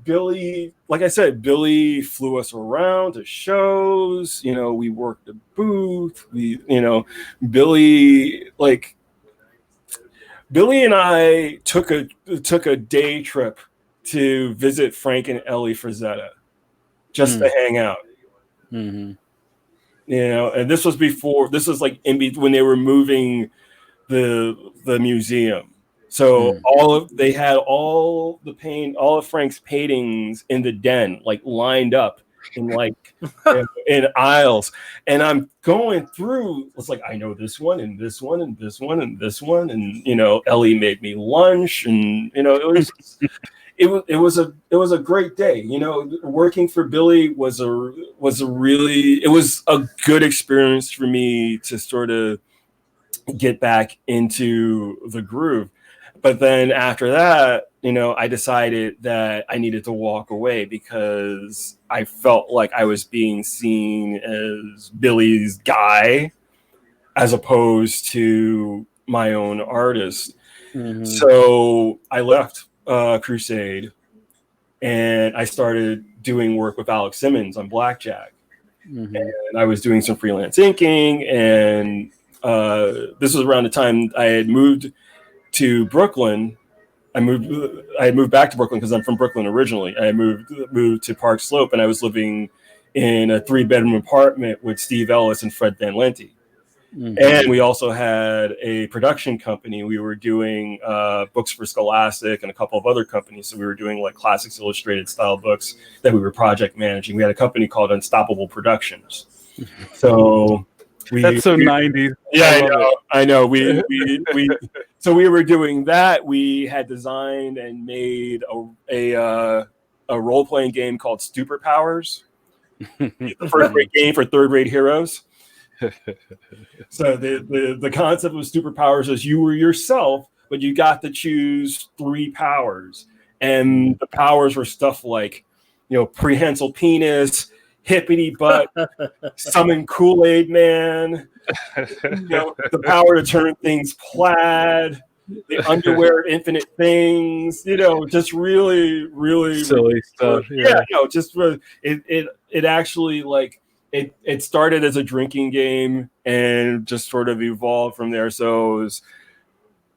Billy, like I said, Billy flew us around to shows. We worked the booth. Billy and I took a day trip to visit Frank and Ellie Frazetta just to hang out. And this was like when they were moving the museum. So they had all of Frank's paintings in the den, like lined up in in aisles. And I'm going through, it's like, I know this one and this one and this one and this one. And, Ellie made me lunch, and, it was a great day. Working for Billy was a good experience for me to sort of get back into the groove. But then after that, I decided that I needed to walk away because I felt like I was being seen as Billy's guy as opposed to my own artist. So I left Crusade and I started doing work with Alex Simmons on Blackjack. And I was doing some freelance inking, and this was around the time I had moved to Brooklyn. I had moved back to Brooklyn because I'm from Brooklyn originally. I moved to Park Slope, and I was living in a 3-bedroom apartment with Steve Ellis and Fred Van Lente. And we also had a production company. We were doing books for Scholastic and a couple of other companies. So we were doing like Classics Illustrated style books that we were project managing. We had a company called Unstoppable Productions. So that's so 90s. Yeah, I know. So we were doing that. We had designed and made a role-playing game called Superpowers, the first-rate game for third-rate heroes. So the concept of superpowers is you were yourself, but you got to choose 3 powers, and the powers were stuff like, prehensile penis, hippity butt, summon Kool-Aid Man, the power to turn things plaid, the underwear of infinite things, just really, really silly stuff. It actually it started as a drinking game and just sort of evolved from there. So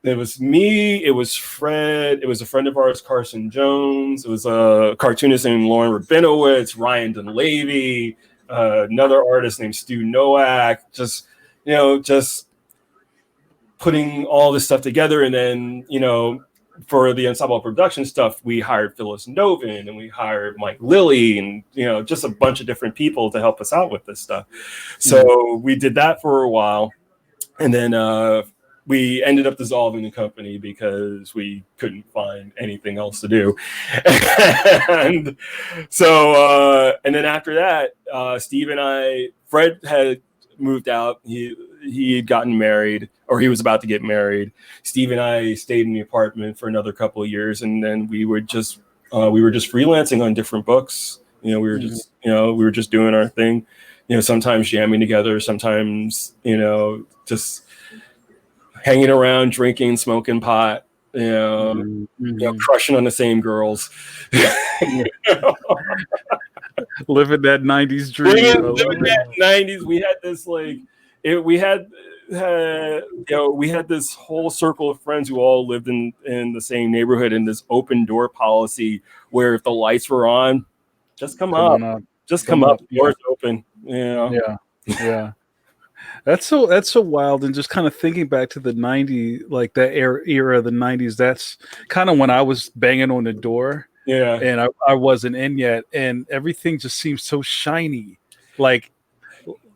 it was me, it was Fred, it was a friend of ours, Carson Jones, it was a cartoonist named Lauren Rabinowitz, Ryan Dunleavy, another artist named Stu Nowak, just putting all this stuff together. And then, for the Ensemble production stuff, we hired Phyllis Novin and we hired Mike Lilly and, just a bunch of different people to help us out with this stuff. So we did that for a while. And then we ended up dissolving the company because we couldn't find anything else to do. And so, and then after that, Steve and Fred had moved out. He had gotten married, or he was about to get married. Steve and I stayed in the apartment for another couple of years, and then we were just freelancing on different books. We were just doing our thing. Sometimes jamming together, sometimes just hanging around, drinking, smoking pot, crushing on the same girls. Living that 90s dream. Living that 90s. We had this we had this whole circle of friends who all lived in the same neighborhood, and this open door policy where if the lights were on, just come up. Just come up. Doors open. Yeah. That's so wild. And just kind of thinking back to the 90s, like that era of the 90s, that's kind of when I was banging on the door. Yeah. And I wasn't in yet. And everything just seems so shiny. Like,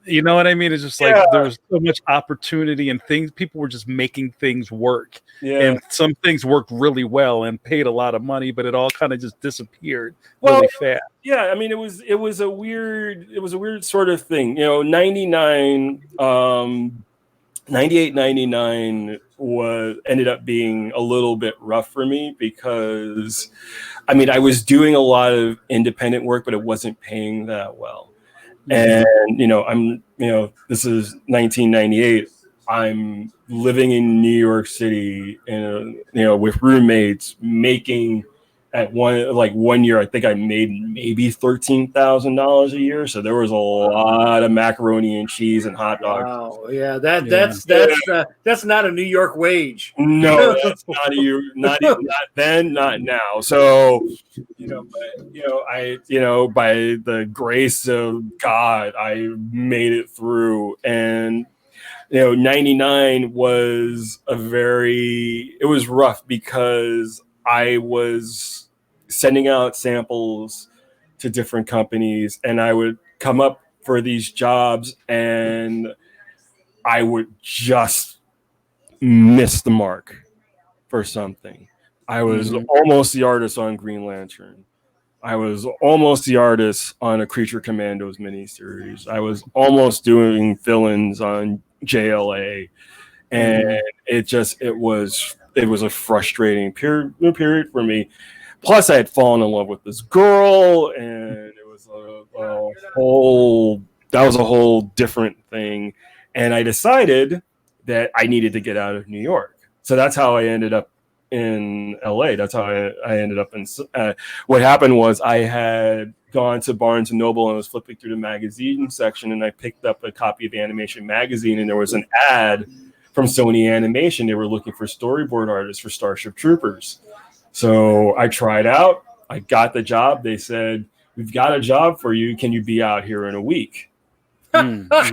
you know what I mean? It's just like there was so much opportunity and things. People were just making things work. Yeah. And some things worked really well and paid a lot of money, but it all kind of just disappeared really fast. Yeah, I mean, it was a weird sort of thing. 99, 98, 99 ended up being a little bit rough for me because, I mean, I was doing a lot of independent work, but it wasn't paying that well. And, this is 1998. I'm living in New York City and, with roommates making at one year, I think I made maybe $13,000 a year. So there was a lot of macaroni and cheese and hot dogs. Wow. Yeah. That's not a New York wage. No, that's not then, not now. So, by the grace of God, I made it through. And 99 was it was rough because I was sending out samples to different companies, and I would come up for these jobs and I would just miss the mark for something. I was almost the artist on Green Lantern. I was almost the artist on a Creature Commandos miniseries. I was almost doing fill-ins on JLA. And it was a frustrating period for me. Plus, I had fallen in love with this girl, and it was a whole different thing. And I decided that I needed to get out of New York. So that's how I ended up in LA. That's how I ended up in. What happened was I had gone to Barnes and Noble and was flipping through the magazine section, and I picked up a copy of Animation Magazine, and there was an ad from Sony Animation. They were looking for storyboard artists for Starship Troopers. So I tried out. I got the job. They said, "We've got a job for you. Can you be out here in a week?" That's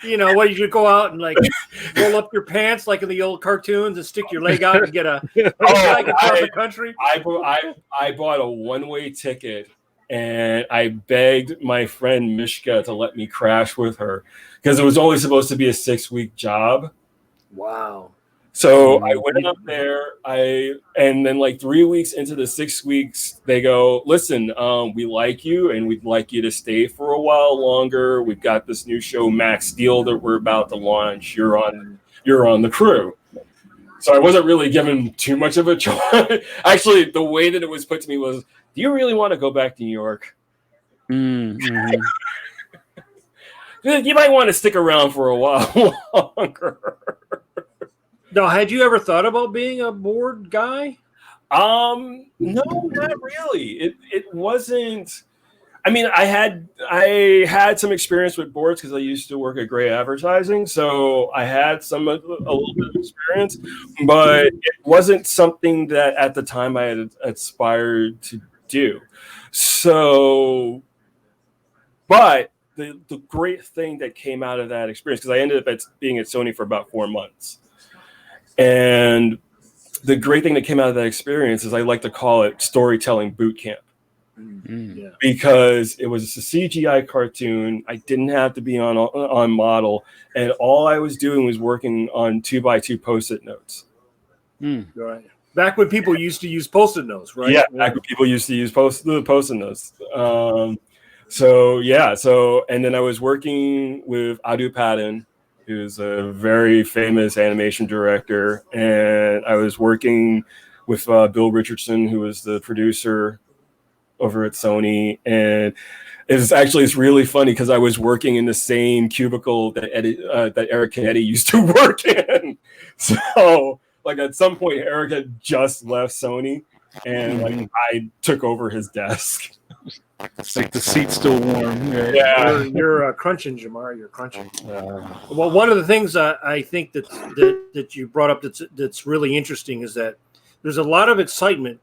what you should go out and like roll up your pants like in the old cartoons and stick your leg out and get a across the country. I bought a one-way ticket and I begged my friend Mishka to let me crash with her because it was only supposed to be a 6-week job. Wow. So I went up there, and then like 3 weeks into the 6 weeks, they go, "Listen, we like you and we'd like you to stay for a while longer. We've got this new show, Max Steel, that we're about to launch. You're on the crew." So I wasn't really given too much of a choice. Actually, the way that it was put to me was, "Do you really want to go back to New York? Mm-hmm. You might want to stick around for a while longer." Now, had you ever thought about being a board guy? No, not really. It wasn't. I mean, I had some experience with boards because I used to work at Gray Advertising, so I had a little bit of experience, but it wasn't something that at the time I had aspired to do. So, but the great thing that came out of that experience, because I ended up being at Sony for about 4 months. And the great thing that came out of that experience is I like to call it storytelling boot camp. Yeah. Because it was a CGI cartoon. I didn't have to be on model. And all I was doing was working on 2x2 Post-it notes. Right. Back when people used to use Post-it notes, right? Yeah, back when people used to use Post-it notes. And then I was working with Adu Padden, who's a very famous animation director, and I was working with Bill Richardson, who was the producer over at Sony. And it's really funny because I was working in the same cubicle that Eric Canetti used to work in. So like at some point Eric had just left Sony, and like I took over his desk. It's like the seat's still warm. Right? Yeah, you're crunching, Jamar. You're crunching. Well, one of the things I think that you brought up that's really interesting is that there's a lot of excitement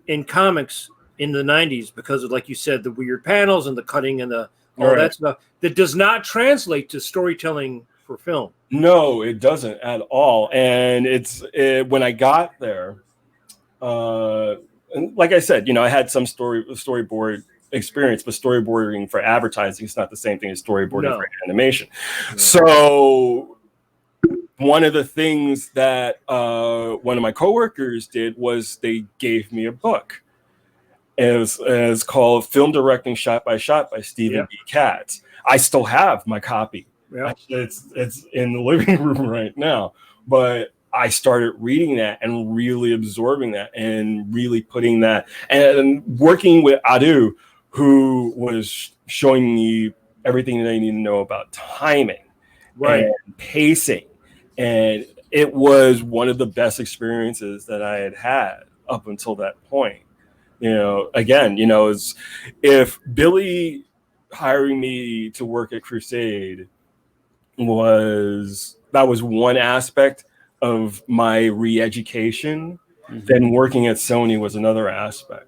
in comics in the 90s because of, like you said, the weird panels and the cutting and all that stuff that does not translate to storytelling for film. No, it doesn't at all. And when I got there, and like I said, I had some storyboard experience, but storyboarding for advertising is not the same thing as storyboarding for animation. No. So one of the things that one of my coworkers did was they gave me a book. It's called Film Directing Shot by Shot by Stephen B. Katz. I still have my copy. Yep. It's in the living room right now. But I started reading that and really absorbing that and really putting that and working with Adu, who was showing me everything that I need to know about timing and pacing. And it was one of the best experiences that I had up until that point. Again, if Billy hiring me to work at Crusade was one aspect of my re-education, then working at Sony was another aspect.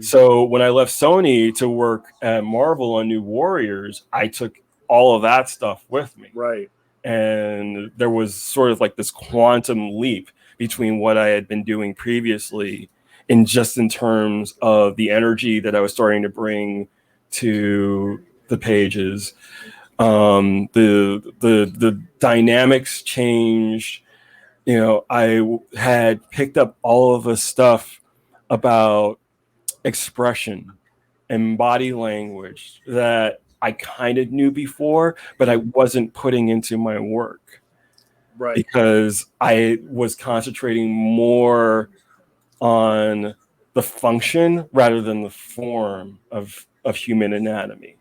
So when I left Sony to work at Marvel on New Warriors, I took all of that stuff with me. Right. And there was sort of like this quantum leap between what I had been doing previously in terms of the energy that I was starting to bring to the pages. The dynamics changed. I had picked up all of the stuff about expression and body language that I kind of knew before, but I wasn't putting into my work. Right. Because I was concentrating more on the function rather than the form of human anatomy.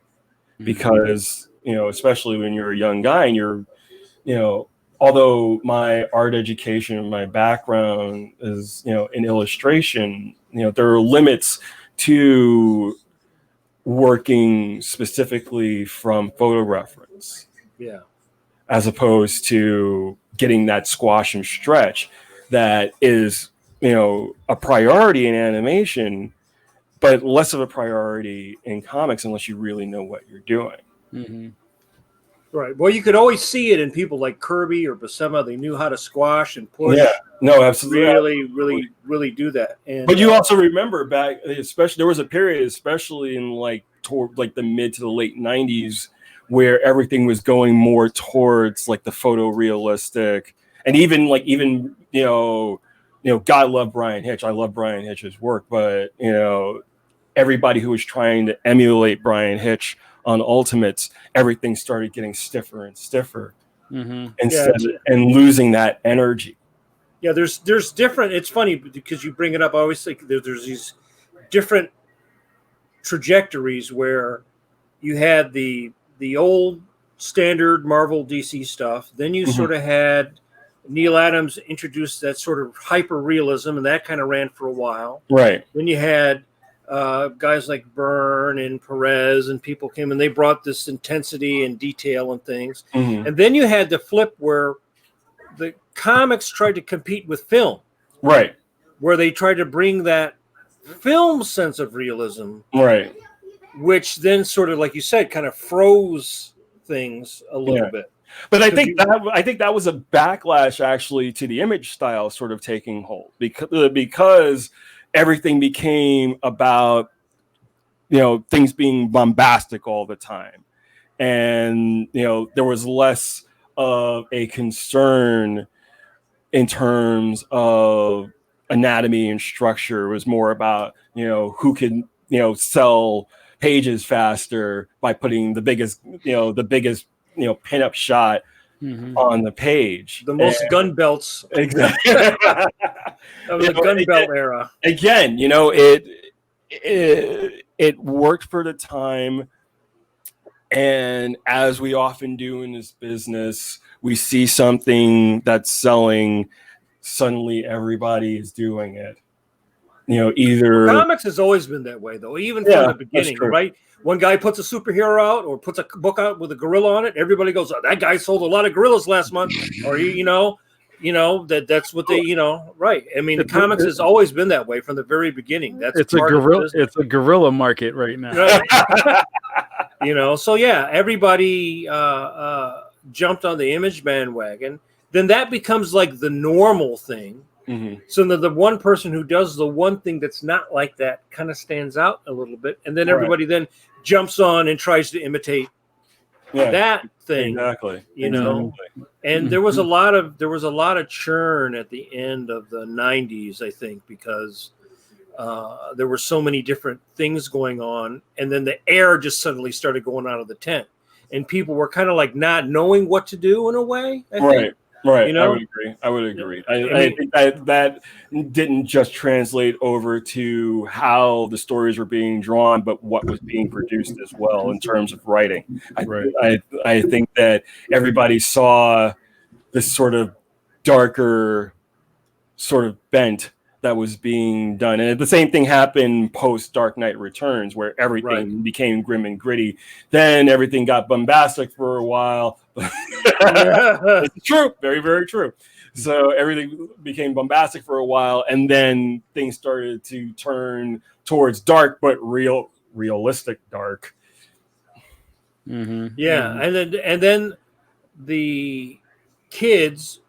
Because, especially when you're a young guy and you're, although my art education, my background is, in illustration, there are limits to working specifically from photo reference. Yeah. As opposed to getting that squash and stretch that is, a priority in animation, but less of a priority in comics unless you really know what you're doing. Right. Well, you could always see it in people like Kirby or Buscema. They knew how to squash and push. Yeah. No, absolutely. Really do that. And, but you also remember back, especially there was a period, especially in toward the mid to the late 90s, where everything was going more towards like the photorealistic, and even God love Brian Hitch. I love Brian Hitch's work, but everybody who was trying to emulate Brian Hitch on Ultimates, everything started getting stiffer and stiffer, and losing that energy. Yeah, there's different. It's funny because you bring it up. I always think there's these different trajectories where you had the old standard Marvel DC stuff. Then you sort of had Neil Adams introduced that sort of hyper realism, and that kind of ran for a while. Right. Then you had guys like Byrne and Perez, and people came and they brought this intensity and detail and things. And then you had the flip where the comics tried to compete with film. Right. Where they tried to bring that film sense of realism. Right. Which then sort of, like you said, kind of froze things a little bit. But I think that was a backlash actually to the image style sort of taking hold because everything became about things being bombastic all the time, and there was less of a concern in terms of anatomy and structure. It was more about who could sell pages faster by putting the biggest pinup shot on the page. The most gun belts. Exactly. That was the gun belt era. Again, it worked for the time. And as we often do in this business, we see something that's selling suddenly everybody is doing it. Either comics has always been that way, though, even from the beginning, right? One guy puts a superhero out or puts a book out with a gorilla on it. Everybody goes, "Oh, that guy sold a lot of gorillas last month," or that's what they, right? I mean, the comics has always been that way from the very beginning. It's a gorilla market right now. Right? So yeah, everybody jumped on the image bandwagon. Then that becomes like the normal thing. Mm-hmm. So the one person who does the one thing that's not like that kind of stands out a little bit, and then everybody then jumps on and tries to imitate that thing. Exactly. And there was a lot of churn at the end of the 90s, I think, because there were so many different things going on, and then the air just suddenly started going out of the tent, and people were kind of like not knowing what to do in a way. I think. Right. I would agree. I think that didn't just translate over to how the stories were being drawn, but what was being produced as well in terms of writing. I think that everybody saw this sort of darker sort of bent that was being done. And the same thing happened post Dark Knight Returns, where everything became grim and gritty. Then everything got bombastic for a while. It's true. Very, very true. So everything became bombastic for a while, and then things started to turn towards dark, but realistic dark. Mm-hmm. Yeah. Mm-hmm. And then the kids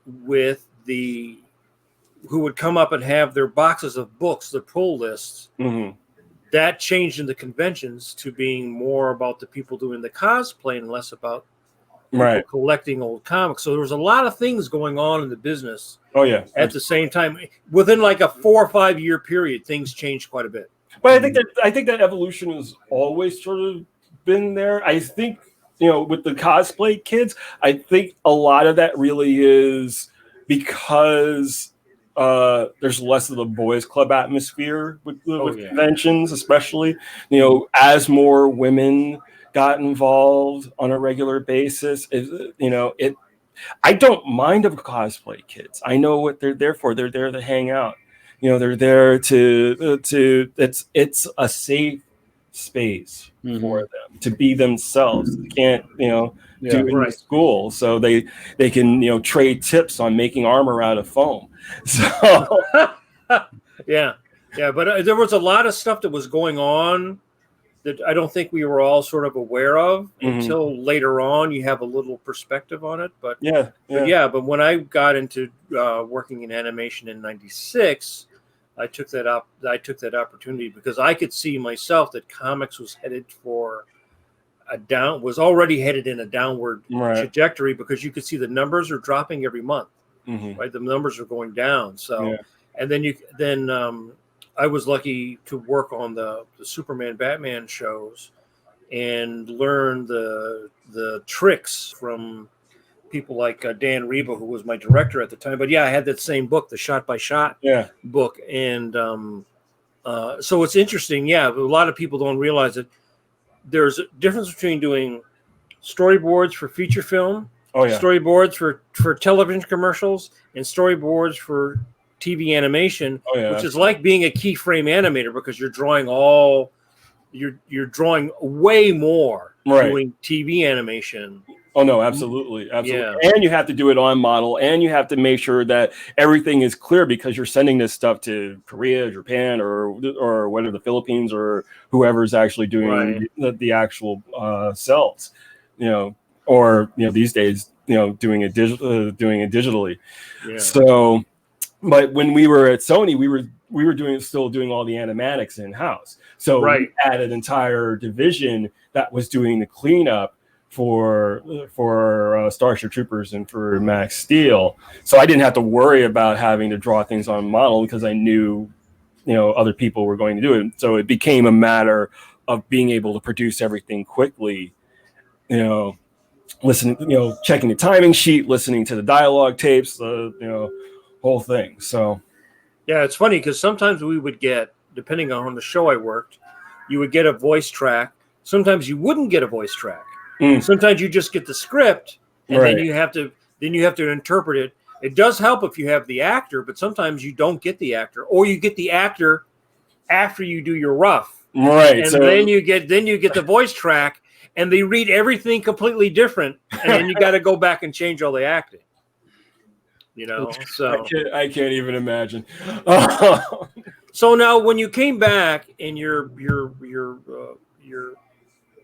who would come up and have their boxes of books, the pull lists, that changed in the conventions to being more about the people doing the cosplay and less about people collecting old comics. So there was a lot of things going on in the business. Oh yeah. At the same time, within like a 4 or 5 year period, things changed quite a bit. But I think that evolution has always sort of been there. I think with the cosplay kids, I think a lot of that really is because there's less of the boys club atmosphere with conventions, especially as more women got involved on a regular basis. I don't mind of cosplay kids. I know what they're there for. They're there to hang out. They're there to it's a safe space for them to be themselves. They can't do it in school, so they can trade tips on making armor out of foam. So yeah, but there was a lot of stuff that was going on that I don't think we were all sort of aware of until later on. You have a little perspective on it, but when I got into working in animation in '96, I took that opportunity because I could see myself that comics was headed for was already headed in a downward trajectory, because you could see the numbers are dropping every month. Right, the numbers are going down. So, and then I was lucky to work on the Superman, Batman shows, and learn the tricks from people like Dan Reba, who was my director at the time. But I had that same book, the Shot by Shot book, and so it's interesting. Yeah, a lot of people don't realize that there's a difference between doing storyboards for feature film. Storyboards for television commercials, and storyboards for TV animation, which is like being a keyframe animator, because you're drawing you're drawing way more doing TV animation. Oh no, absolutely. Yeah. And you have to do it on model, and you have to make sure that everything is clear, because you're sending this stuff to Korea, Japan, or whether the Philippines, or whoever's actually doing the actual cells, or these days doing it digitally. So but when we were at Sony, we were still doing all the animatics in house, so we had an entire division that was doing the cleanup for Starship Troopers and for Max Steel. So I didn't have to worry about having to draw things on model, because I knew other people were going to do it. So it became a matter of being able to produce everything quickly, listening, checking the timing sheet, listening to the dialogue tapes, whole thing. So it's funny, because sometimes we would get, depending on the show I worked, you would get a voice track. Sometimes you wouldn't get a voice track. Sometimes you just get the script, and then you have to interpret it. It does help if you have the actor, but sometimes you don't get the actor, or you get the actor after you do your rough, right? And so then you get the voice track, and they read everything completely different, and then you got to go back and change all the acting. So I can't even imagine. So now, when you came back and you're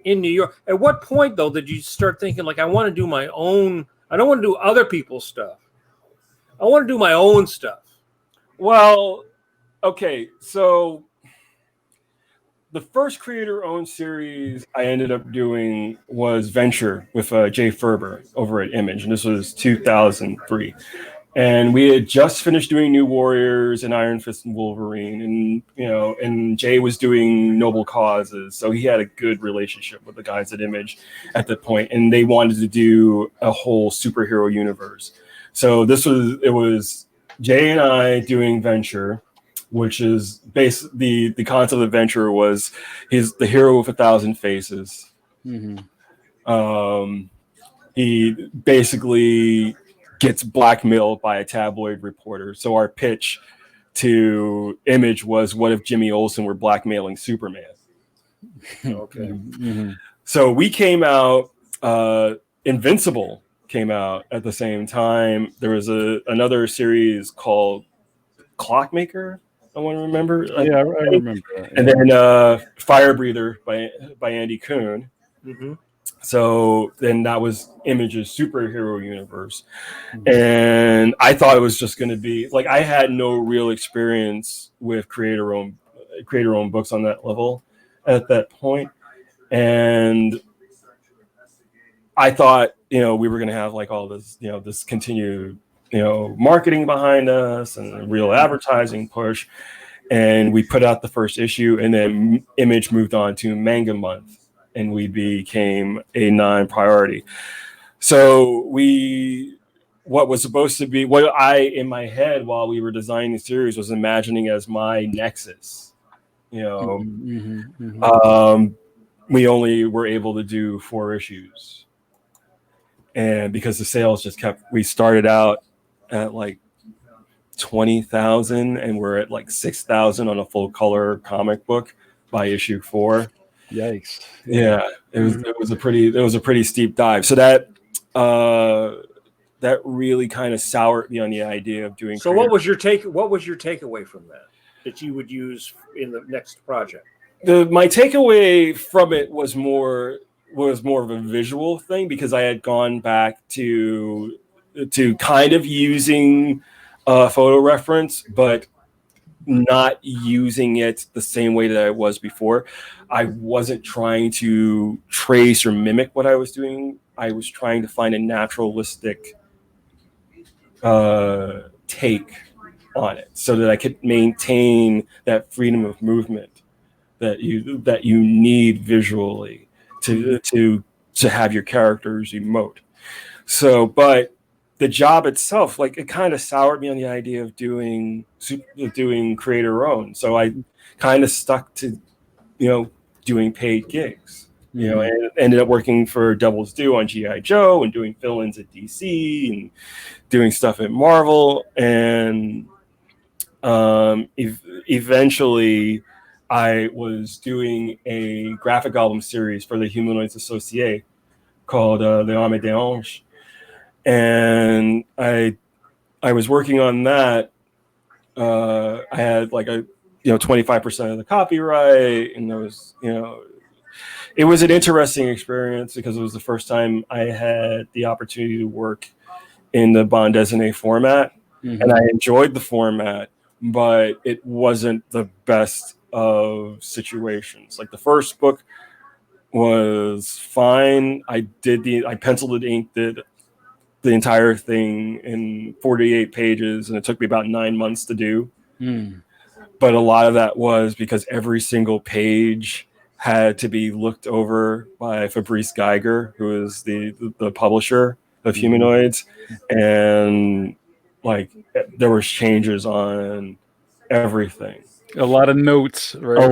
in New York, at what point though did you start thinking like, I want to do my own? I don't want to do other people's stuff. I want to do my own stuff. Well, okay, so the first creator-owned series I ended up doing was Venture with Jay Ferber over at Image, and this was 2003. And we had just finished doing New Warriors and Iron Fist and Wolverine, and Jay was doing Noble Causes, so he had a good relationship with the guys at Image at that point, and they wanted to do a whole superhero universe. So it was Jay and I doing Venture, which is the concept of Venture was he's the hero with 1,000 faces. Mm-hmm. He basically gets blackmailed by a tabloid reporter. So our pitch to Image was, what if Jimmy Olsen were blackmailing Superman? Okay. Mm-hmm. So we came out, Invincible came out at the same time. There was another series called Clockmaker, I want to remember. Yeah, I remember that. Yeah. And then Fire Breather by Andy Kuhn. Mm-hmm. So then that was Image's superhero universe. And I thought it was just going to be like, I had no real experience with creator-owned books on that level at that point. And I thought, we were going to have like all this, this continued, marketing behind us and a real advertising push. And we put out the first issue, and then Image moved on to Manga Month, and we became a non-priority. So what was supposed to be, what I, in my head while we were designing the series, was imagining as my nexus, we only were able to do 4 issues. And because the sales just we started out at like 20,000, and we're at like 6,000 on a full color comic book by issue 4. Yikes! Yeah, it was a pretty steep dive. So that really kind of soured me on the idea of doing. So what was your takeaway from that you would use in the next project? My takeaway from it was more of a visual thing, because I had gone back to kind of using photo reference, but not using it the same way that I was before. I wasn't trying to trace or mimic what I was doing. I was trying to find a naturalistic take on it, so that I could maintain that freedom of movement that you need visually to have your characters emote. So, but the job itself, like, it kind of soured me on the idea of doing creator owned. So I kind of stuck to, doing paid gigs, and ended up working for Devil's Due on G.I. Joe, and doing fill-ins at DC, and doing stuff at Marvel. And eventually I was doing a graphic album series for the Humanoids Associé called The Arme des Anges. And I was working on that. I had like 25% of the copyright, and there was, it was an interesting experience because it was the first time I had the opportunity to work in the bande dessinée format, and I enjoyed the format, but it wasn't the best of situations. Like, the first book was fine. I penciled and inked it, the entire thing, in 48 pages, and it took me about 9 months to do. But a lot of that was because every single page had to be looked over by Fabrice Geiger, who is the publisher of Humanoids, and like, there was changes on everything. A lot of notes, right? A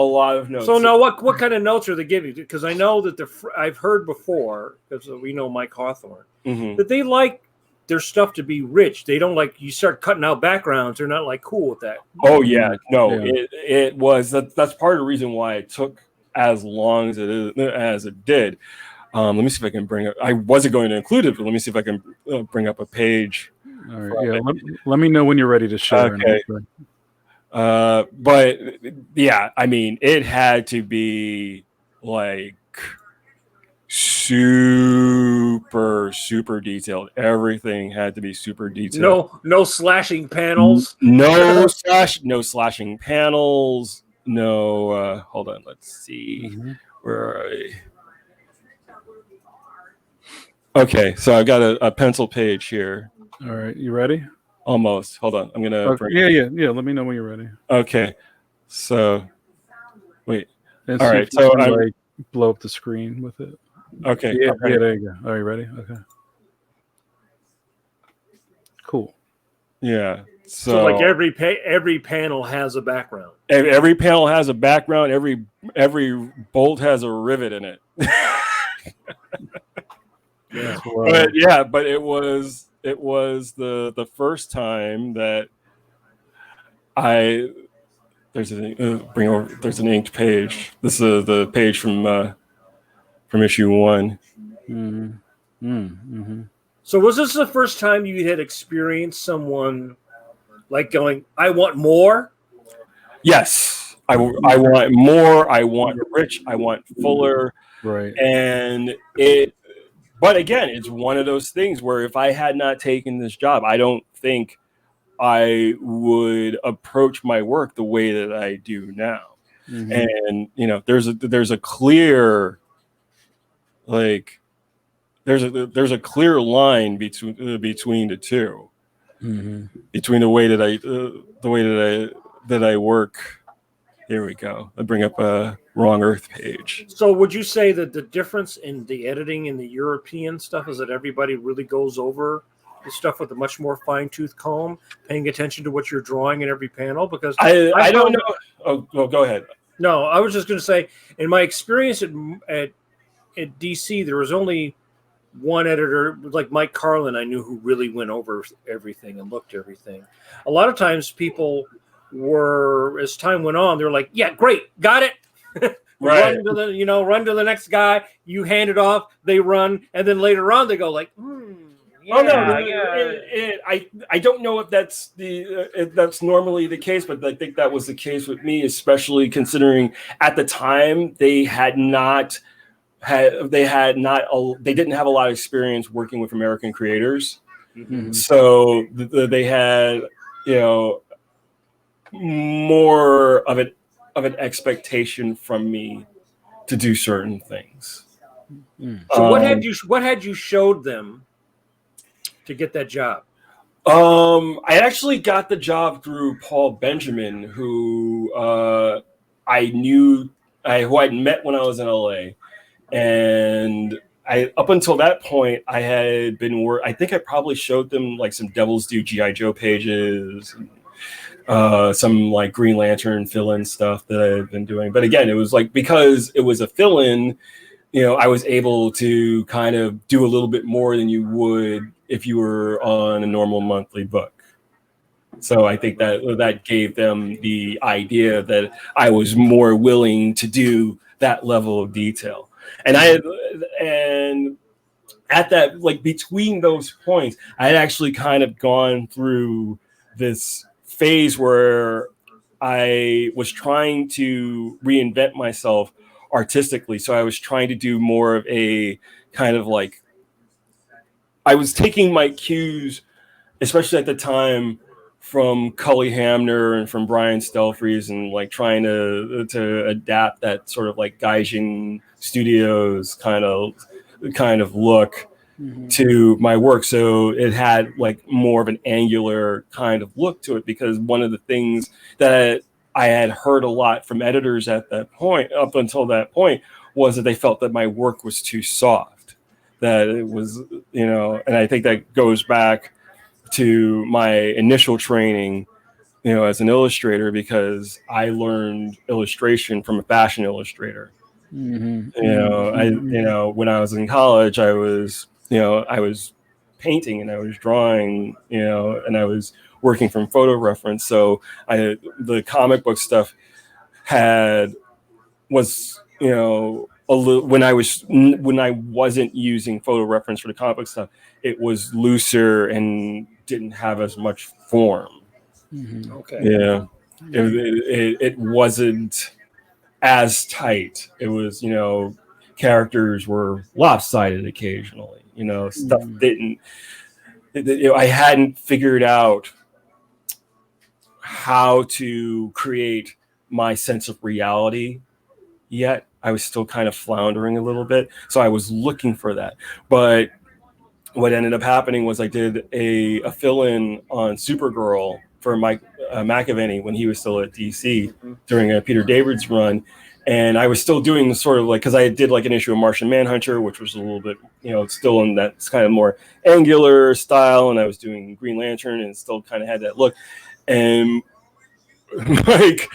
lot of notes. So now, what kind of notes are they giving you? Because I know that I've heard before, because we know Mike Hawthorne, that they like their stuff to be rich. They don't like you start cutting out backgrounds. They're not like cool with that. Oh yeah, no, Yeah. it was that's part of the reason why it took as long as it did. Let me see if I can bring up. I wasn't going to include it, but let me see if I can bring up a page. All right. Yeah. Let me know when you're ready to share. Okay. But yeah, I mean, it had to be like super detailed. Everything had to be super detailed. No slashing panels. No slashing panels. No. Hold on. Let's see. Mm-hmm. Where are I? Okay, so I've got a pencil page here. All right. You ready? Almost. Hold on. I'm gonna. Yeah. Let me know when you're ready. Okay. So, wait. And all right. So I like blow up the screen with it. Okay. Yeah. There you go. Are you ready? Okay. Cool. Yeah. So like every panel has a background. Every panel has a background. Every bolt has a rivet in it. Yeah. But it was the first time that there's an inked page. This is the page from issue 1. Mm-hmm. Mm-hmm. So was this the first time you had experienced someone like going, I want more? Yes. I want more. I want rich. I want fuller. Right. And but again, it's one of those things where if I had not taken this job, I don't think I would approach my work the way that I do now. Mm-hmm. And there's a clear there's a clear line between the two, mm-hmm. between the way that I work. Here we go. I bring up a wrong Earth page. So would you say that the difference in the editing in the European stuff is that everybody really goes over the stuff with a much more fine-tooth comb, paying attention to what you're drawing in every panel? Because I don't know. Oh, well, go ahead. No, I was just going to say, in my experience at DC, there was only one editor, like Mike Carlin, I knew, who really went over everything and looked at everything. A lot of times people were, as time went on, they're like, yeah, great, got it. Right. Run to the next guy, you hand it off, they run, and then later on they go like, yeah, I don't know if that's if that's normally the case, but I think that was the case with me, especially considering at the time they didn't have a lot of experience working with American creators. Mm-hmm. So they had more of an expectation from me to do certain things. So what had you showed them to get that job? I actually got the job through Paul Benjamin, who who I'd met when I was in LA, and up until that point I had been I think I probably showed them like some Devil's Due G.I. Joe pages, some like Green Lantern fill-in stuff that I've been doing. But again, it was like, because it was a fill-in, I was able to kind of do a little bit more than you would if you were on a normal monthly book. So I think that gave them the idea that I was more willing to do that level of detail. And at that, like between those points, I had actually kind of gone through this phase where I was trying to reinvent myself artistically. So I was trying to do more of a kind of like, I was taking my cues, especially at the time, from Cully Hamner and from Brian Stelfreeze, and like trying to adapt that sort of like Gaijin Studios kind of look to my work. So it had like more of an angular kind of look to it, because one of the things that I had heard a lot from editors at that point, up until that point, was that they felt that my work was too soft, that it was, and I think that goes back to my initial training, as an illustrator, because I learned illustration from a fashion illustrator. Mm-hmm. When I was in college, I was painting and I was drawing, and I was working from photo reference. So the comic book stuff was a little, when I wasn't using photo reference for the comic book stuff, it was looser and didn't have as much form. Okay. Yeah. It wasn't as tight. It was, characters were lopsided occasionally, stuff didn't, I hadn't figured out how to create my sense of reality yet. I was still kind of floundering a little bit. So I was looking for that. But what ended up happening was I did a fill-in on Supergirl for Mike McAvenny when he was still at DC during a Peter David's run. And I was still doing sort of like, because I did like an issue of Martian Manhunter, which was a little bit, still in that kind of more angular style. And I was doing Green Lantern and still kind of had that look. And Mike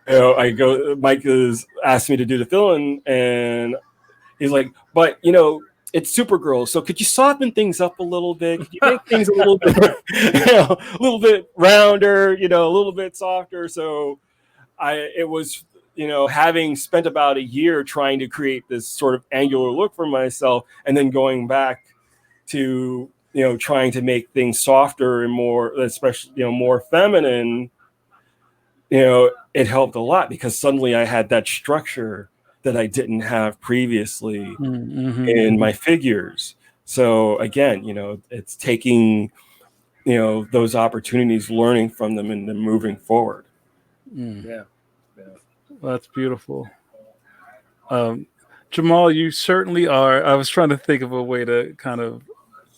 has asked me to do the fill-in, and he's like, but it's Supergirl, so could you soften things up a little bit? Could you make things a little bit, a little bit rounder, a little bit softer? So it was, having spent about a year trying to create this sort of angular look for myself, and then going back to, trying to make things softer and more, especially, more feminine, it helped a lot because suddenly I had that structure that I didn't have previously in my figures. So again, it's taking, those opportunities, learning from them, and then moving forward. Yeah. Well, that's beautiful. Jamal, you certainly are. I was trying to think of a way to kind of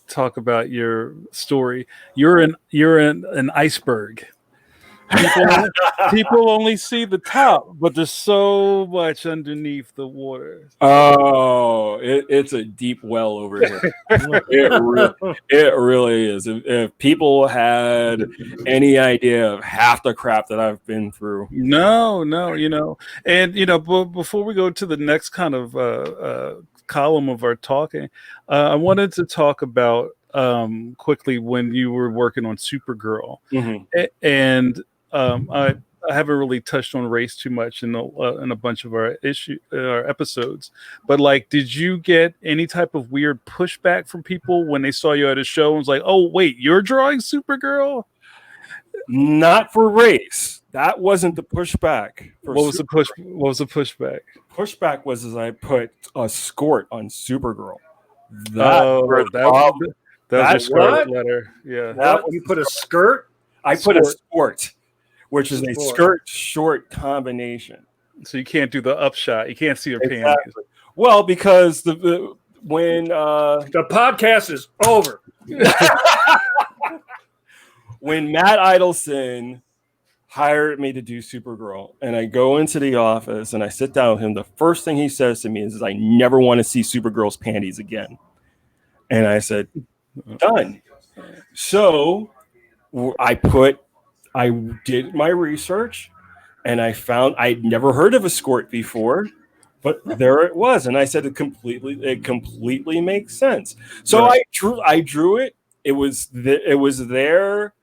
talk about your story. You're an iceberg. People only see the top, but there's so much underneath the water. Oh, it's a deep well over here. It really is. If people had any idea of half the crap that I've been through. No, and before we go to the next kind of column of our talking, I wanted to talk about quickly when you were working on Supergirl, and I haven't really touched on race too much in a bunch of our episodes, but like, did you get any type of weird pushback from people when they saw you at a show and was like, "Oh, wait, you're drawing Supergirl"? Not for race. That wasn't the pushback. What was the pushback? Pushback was as I put a skort on Supergirl. That was your skirt letter. Yeah. You put a skirt? I put a skort, which is a skirt short combination. So you can't do the upshot. You can't see her panties. Well, because when the podcast is over. When Matt Idelson hired me to do Supergirl, and I go into the office and I sit down with him, the first thing he says to me is, "I never want to see Supergirl's panties again." And I said, "Done." So I did my research, and I found I'd never heard of a skort before, but there it was, and I said it completely makes sense. So right. I drew it. It was there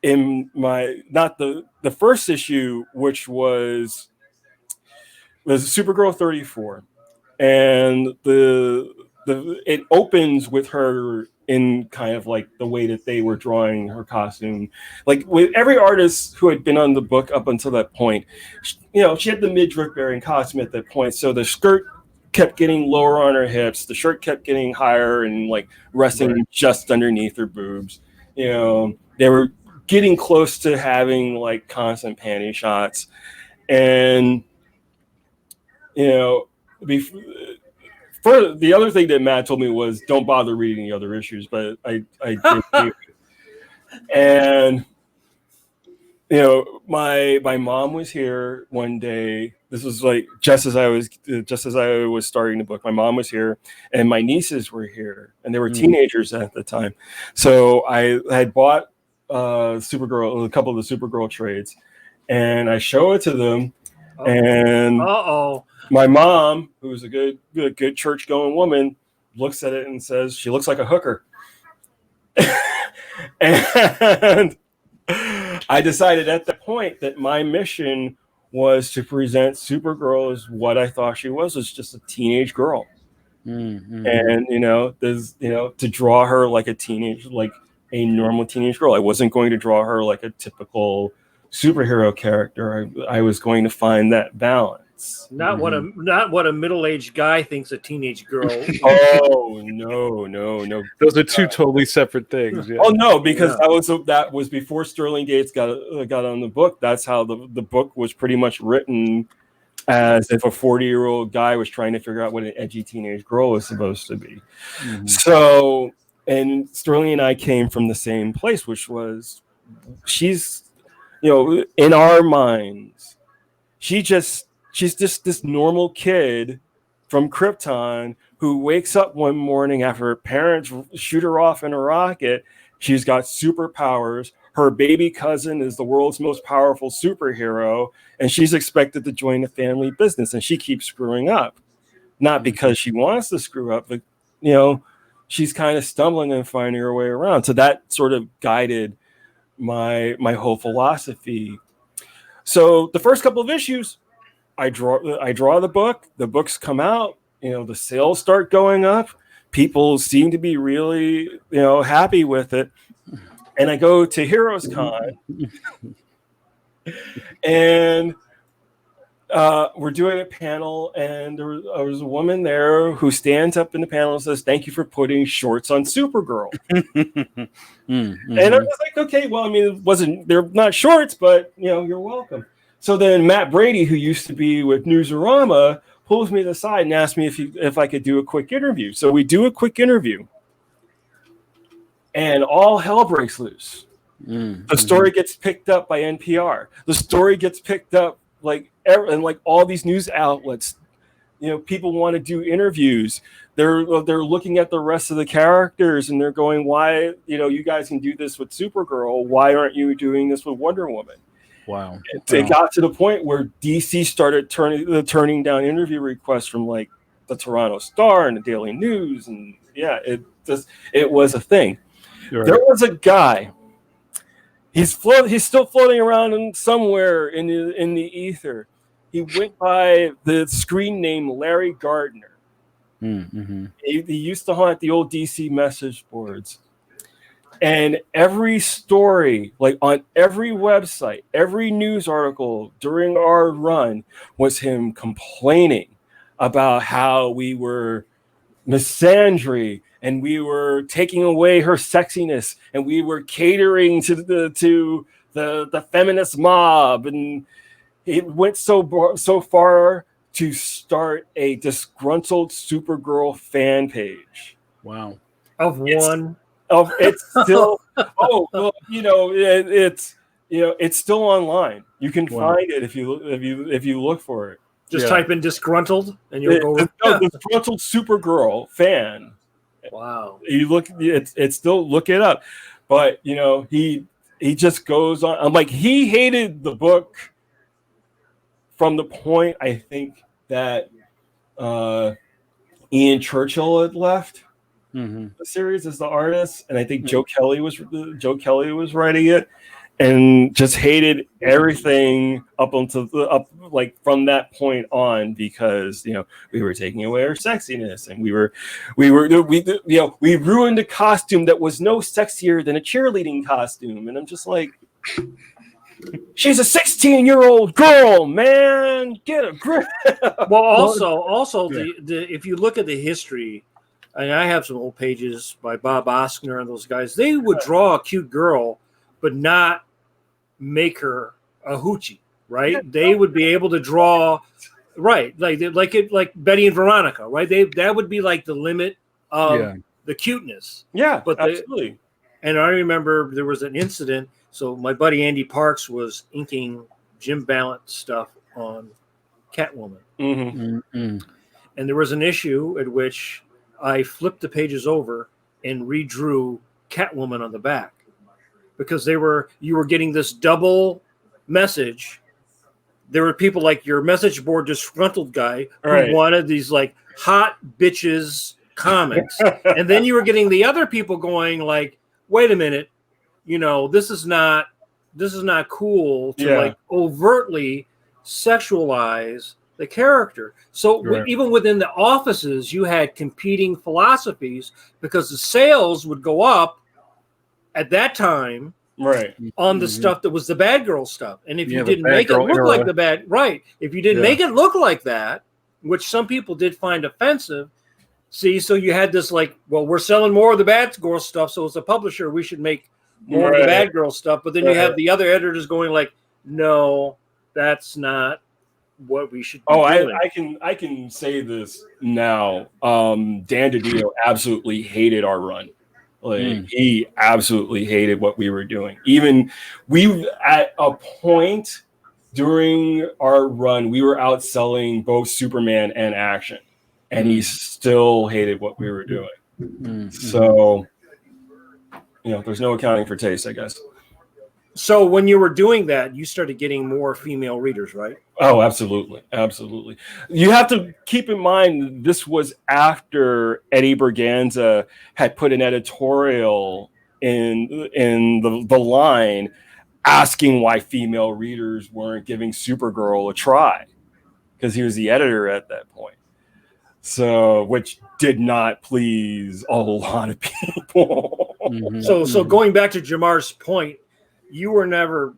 in my not the first issue, which was Supergirl 34, and it opens with her in kind of like the way that they were drawing her costume. Like with every artist who had been on the book up until that point, she had the midriff bearing costume at that point. So the skirt kept getting lower on her hips. The shirt kept getting higher and like resting just underneath her boobs. They were getting close to having like constant panty shots. And, for the other thing that Matt told me was don't bother reading the other issues, but I did. And my mom was here one day. This was like just as I was starting the book. My mom was here, and my nieces were here, and they were teenagers at the time. So I had bought Supergirl, a couple of the Supergirl trades, and I show it to them, and my mom, who's a good church-going woman, looks at it and says, "She looks like a hooker." And I decided at that point that my mission was to present Supergirl as what I thought she was just a teenage girl. Mm-hmm. And to draw her like a normal teenage girl. I wasn't going to draw her like a typical superhero character. I was going to find that balance. Not what a middle-aged guy thinks a teenage girl. Oh no! Those are two totally separate things. Yeah. Oh no, because that was before Sterling Gates got on the book. That's how the book was pretty much written, as if a 40-year-old guy was trying to figure out what an edgy teenage girl was supposed to be. Mm-hmm. So, and Sterling and I came from the same place, which was she's in our minds, she's just this normal kid from Krypton who wakes up one morning after her parents shoot her off in a rocket. She's got superpowers. Her baby cousin is the world's most powerful superhero, and she's expected to join the family business, and she keeps screwing up. Not because she wants to screw up, but she's kind of stumbling and finding her way around. So that sort of guided my whole philosophy. So the first couple of issues, I draw the book. The books come out. The sales start going up. People seem to be really happy with it. And I go to Heroes Con, and we're doing a panel, and there was a woman there who stands up in the panel and says, "Thank you for putting shorts on Supergirl." Mm-hmm. And I was like, okay, well, I mean, they're not shorts, but you're welcome. So then Matt Brady, who used to be with Newsarama, pulls me to the side and asks me if I could do a quick interview. So we do a quick interview, and all hell breaks loose. Mm-hmm. The story gets picked up by NPR. The story gets picked up and all these news outlets. People want to do interviews. They're looking at the rest of the characters, and they're going, "Why, you guys can do this with Supergirl? Why aren't you doing this with Wonder Woman?" Wow. It got to the point where DC started turning down interview requests from the Toronto Star and the Daily News, and it was a thing. Right. There was a guy. He's still floating around somewhere in the ether. He went by the screen name Larry Gardner. Mm-hmm. He used to haunt the old DC message boards. And every story, on every website, every news article during our run was him complaining about how we were misandry and we were taking away her sexiness and we were catering to the feminist mob. And it went so far to start a disgruntled Supergirl fan page. Wow. It's still it's still online. You can find it if you look for it. Just type in disgruntled and you'll go disgruntled Supergirl fan. Wow. You look, it's still, look it up. But he just goes on. I'm like, he hated the book from the point I think that Ian Churchill had left. Mm-hmm. The series as the artist, and I think Joe Kelly was writing it, and just hated everything up from that point on, because we were taking away her sexiness, and we ruined a costume that was no sexier than a cheerleading costume. And I'm just like, she's a 16-year-old girl, man, get a grip. Well, also if you look at the history. And I have some old pages by Bob Oskner and those guys. They would draw a cute girl, but not make her a hoochie, right? They would be able to draw, right, like Betty and Veronica, right? That would be like the limit of the cuteness. Yeah, but absolutely. And I remember there was an incident. So my buddy Andy Parks was inking Jim Ballant stuff on Catwoman, and there was an issue at which I flipped the pages over and redrew Catwoman on the back, because you were getting this double message. There were people like your message board disgruntled guy who wanted these hot bitches comics. And then you were getting the other people going wait a minute, this is not cool to like overtly sexualize the character. So even within the offices, you had competing philosophies because the sales would go up at that time on the stuff that was the bad girl stuff. And if you didn't make it look like the bad, if you didn't make it look like that, which some people did find offensive, so you had this like, well, we're selling more of the bad girl stuff, so as a publisher, we should make more of the bad girl stuff. But then you have the other editors going like, no, that's not what we should be doing. I can say this now. Dan DiDio absolutely hated our run. Like he absolutely hated what we were doing. Even we at a point during our run, we were outselling both Superman and Action, and he still hated what we were doing. So, there's no accounting for taste, I guess. So when you were doing that, you started getting more female readers, right? Oh, absolutely. Absolutely. You have to keep in mind, this was after Eddie Berganza had put an editorial in the line asking why female readers weren't giving Supergirl a try, because he was the editor at that point. So, which did not please a lot of people. So going back to Jamar's point, you were never,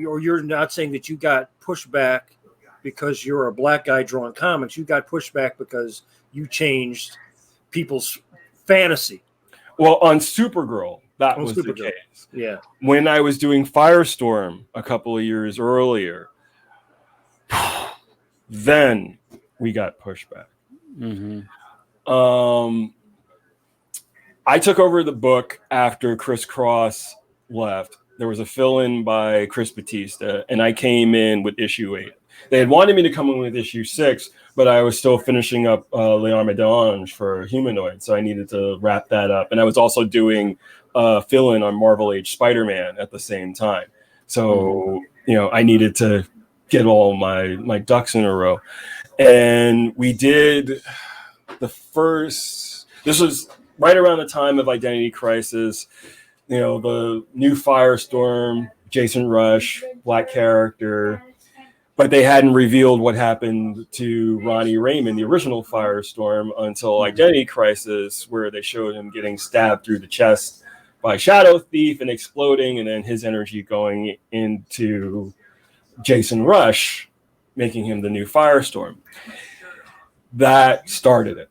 or you're not saying that you got pushback because you're a black guy drawing comics. You got pushback because you changed people's fantasy. Well, on Supergirl, that was the case. Yeah. When I was doing Firestorm a couple of years earlier, then we got pushback. I took over the book after Chris Cross left. There was a fill-in by Chris Batista, and I came in with issue 8. They had wanted me to come in with issue 6, but I was still finishing up Leon Medange for Humanoid, so I needed to wrap that up. And I was also doing fill-in on Marvel Age Spider-Man at the same time. So, I needed to get all my ducks in a row. And we did the first... This was right around the time of Identity Crisis. The new Firestorm, Jason Rush, black character, but they hadn't revealed what happened to Ronnie Raymond, the original Firestorm, until Identity Crisis, where they showed him getting stabbed through the chest by Shadow Thief and exploding, and then his energy going into Jason Rush, making him the new Firestorm. That started it.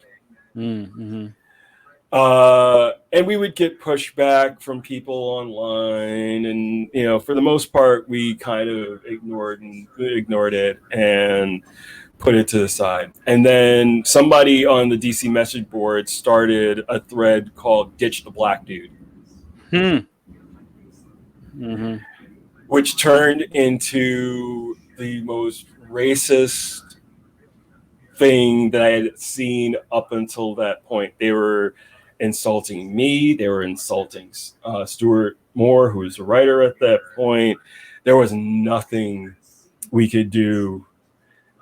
And we would get pushback from people online, and for the most part, we kind of ignored it and put it to the side. And then somebody on the DC message board started a thread called "Ditch the Black Dude," which turned into the most racist thing that I had seen up until that point. They were insulting me. They were insulting Stuart Moore, who was the writer at that point. There was nothing we could do.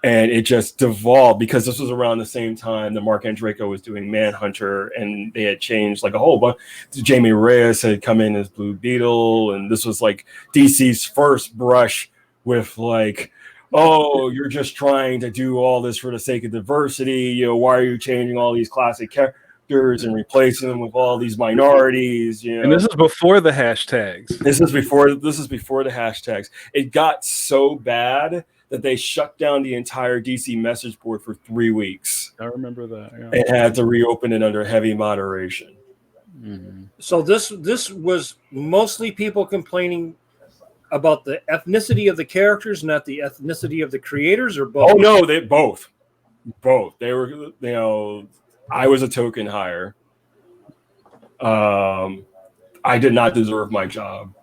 And it just devolved, because this was around the same time that Mark Andreyko was doing Manhunter, and they had changed like a whole bunch. Jamie Reyes had come in as Blue Beetle, and this was like DC's first brush with like, oh, you're just trying to do all this for the sake of diversity. Why are you changing all these classic characters and replacing them with all these minorities? And this is before the hashtags. This is before the hashtags. It got so bad that they shut down the entire DC message board for 3 weeks. I remember that. Yeah. And had to reopen it under heavy moderation. So this was mostly people complaining about the ethnicity of the characters, not the ethnicity of the creators, or both? Oh no, they both. They were, I was a token hire. I did not deserve my job,